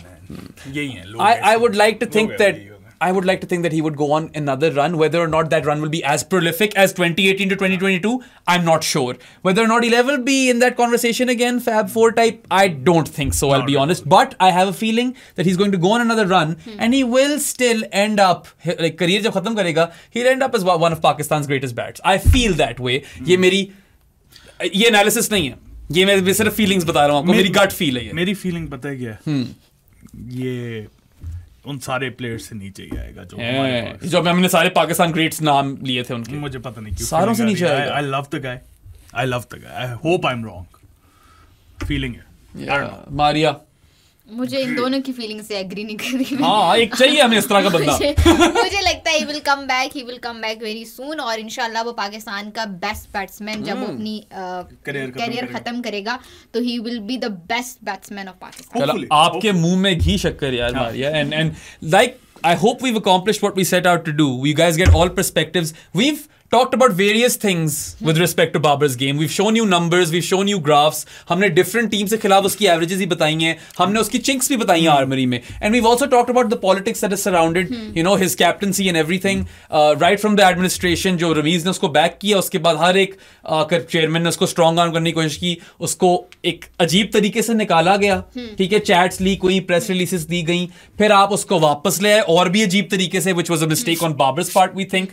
[SPEAKER 1] यही है लोग।
[SPEAKER 2] I would like to think that he would go on another run. Whether or not that run will be as prolific as 2018 to 2022, I'm not sure. Whether or not he'll ever be in that conversation again, Fab 4 type, I don't think so, I'll be honest. But I have a feeling that he's going to go on another run and he will still end up, like career jab khatam karega, he'll end up as one of Pakistan's greatest bats. I feel that way. ये analysis नहीं है, ये मैं सिर्फ feelings बता रहा हूँ आपको, मेरी गट फील है।
[SPEAKER 1] मेरी फीलिंग पता है क्या है? ये उन सारे प्लेयर्स से नीचे ही आएगा जो हमारे पास,
[SPEAKER 2] जो हमने सारे पाकिस्तान ग्रेट्स नाम लिए थे उनके।
[SPEAKER 1] मुझे पता नहीं क्यों
[SPEAKER 2] सारों से नीचे आएगा।
[SPEAKER 1] I love the guy, I hope I am wrong. Feeling है
[SPEAKER 2] मारिया।
[SPEAKER 3] मुझे इन दोनों की फीलिंग से एग्री नहीं कर रही।
[SPEAKER 2] हाँ, एक चाहिए हमें इस तरह का बंदा।
[SPEAKER 3] मुझे लगता है he will come back very soon, और इंशाल्लाह वो पाकिस्तान का बेस्ट बैट्समैन जब वो अपनी करियर खत्म करेगा, तो he will be the best batsman of Pakistan.
[SPEAKER 2] चलो आपके मुंह में घी शक्कर यार Maria, and like I hope we've accomplished what we set out to do. You guys get all perspectives. We've talked about various things with respect to Babar's game. We've shown you numbers, we've shown you graphs. हमने different teams के खिलाफ उसकी averages ही बताई हैं, हमने उसकी chinks भी बताई हैं आर्मरी में. And we've also talked about the politics that is surrounded, you know, his captaincy and everything. Right from the administration, जो रमीज ने उसको back किया, उसके बाद हर एक चेयरमैन ने उसको strong arm करने की कोशिश की, उसको एक अजीब तरीके से निकाला गया, ठीक है, chats लीक हुई, press releases दी गई, फिर आप उसको वापस ले आए और भी अजीब तरीके से, which was a mistake on Babar's part, we think.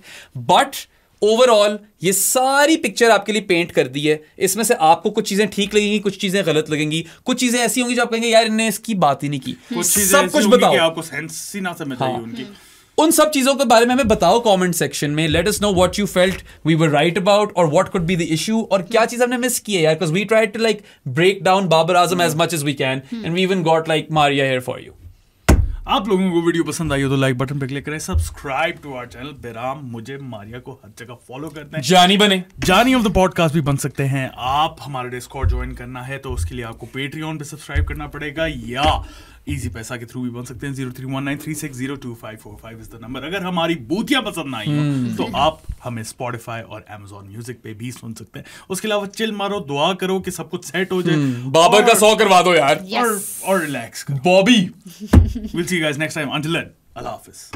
[SPEAKER 2] But overall ये सारी पिक्चर आपके लिए पेंट कर दी है। इसमें से आपको कुछ चीजें ठीक लगेंगी, कुछ चीजें गलत लगेंगी, कुछ चीजें ऐसी होंगी जो आप कहेंगे यार इन्हें इसकी बात ही नहीं की। सब कुछ बताओ,
[SPEAKER 1] आपको सेंस ही ना समझ आई उनकी।
[SPEAKER 2] उन सब चीजों के बारे में हमें बताओ कमेंट सेक्शन में। Let us know what you felt we were right about और what could be the issue, और क्या चीज हमने मिस की है यार, because we tried to like break down Babar Azam as much as we can, and we even got like Maria here for you.
[SPEAKER 1] आप लोगों को वीडियो पसंद आई हो तो लाइक बटन पे क्लिक करें, सब्सक्राइब टू आवर चैनल। बेराम मुझे मारिया को हर जगह फॉलो करते हैं,
[SPEAKER 2] जानी बने,
[SPEAKER 1] जानी ऑफ द पॉडकास्ट भी बन सकते हैं आप। हमारा डिस्कॉर्ड ज्वाइन करना है तो उसके लिए आपको पेट्रियन पे सब्सक्राइब करना पड़ेगा, या इजी पैसा के थ्रू भी बन सकते हैं। 031936025445 इज द नंबर। अगर हमारी बूतियां पसंद ना आई हो तो आप हमें स्पॉटिफाई और Amazon म्यूजिक पे भी सुन सकते हैं। उसके अलावा चिल मारो, दुआ करो कि सब कुछ सेट हो जाए,
[SPEAKER 2] बाबर का 100 करवा दो यार,
[SPEAKER 1] और रिलैक्स करो।
[SPEAKER 2] Bobby.
[SPEAKER 1] We'll see you guys next time. Until then, Allah Hafiz.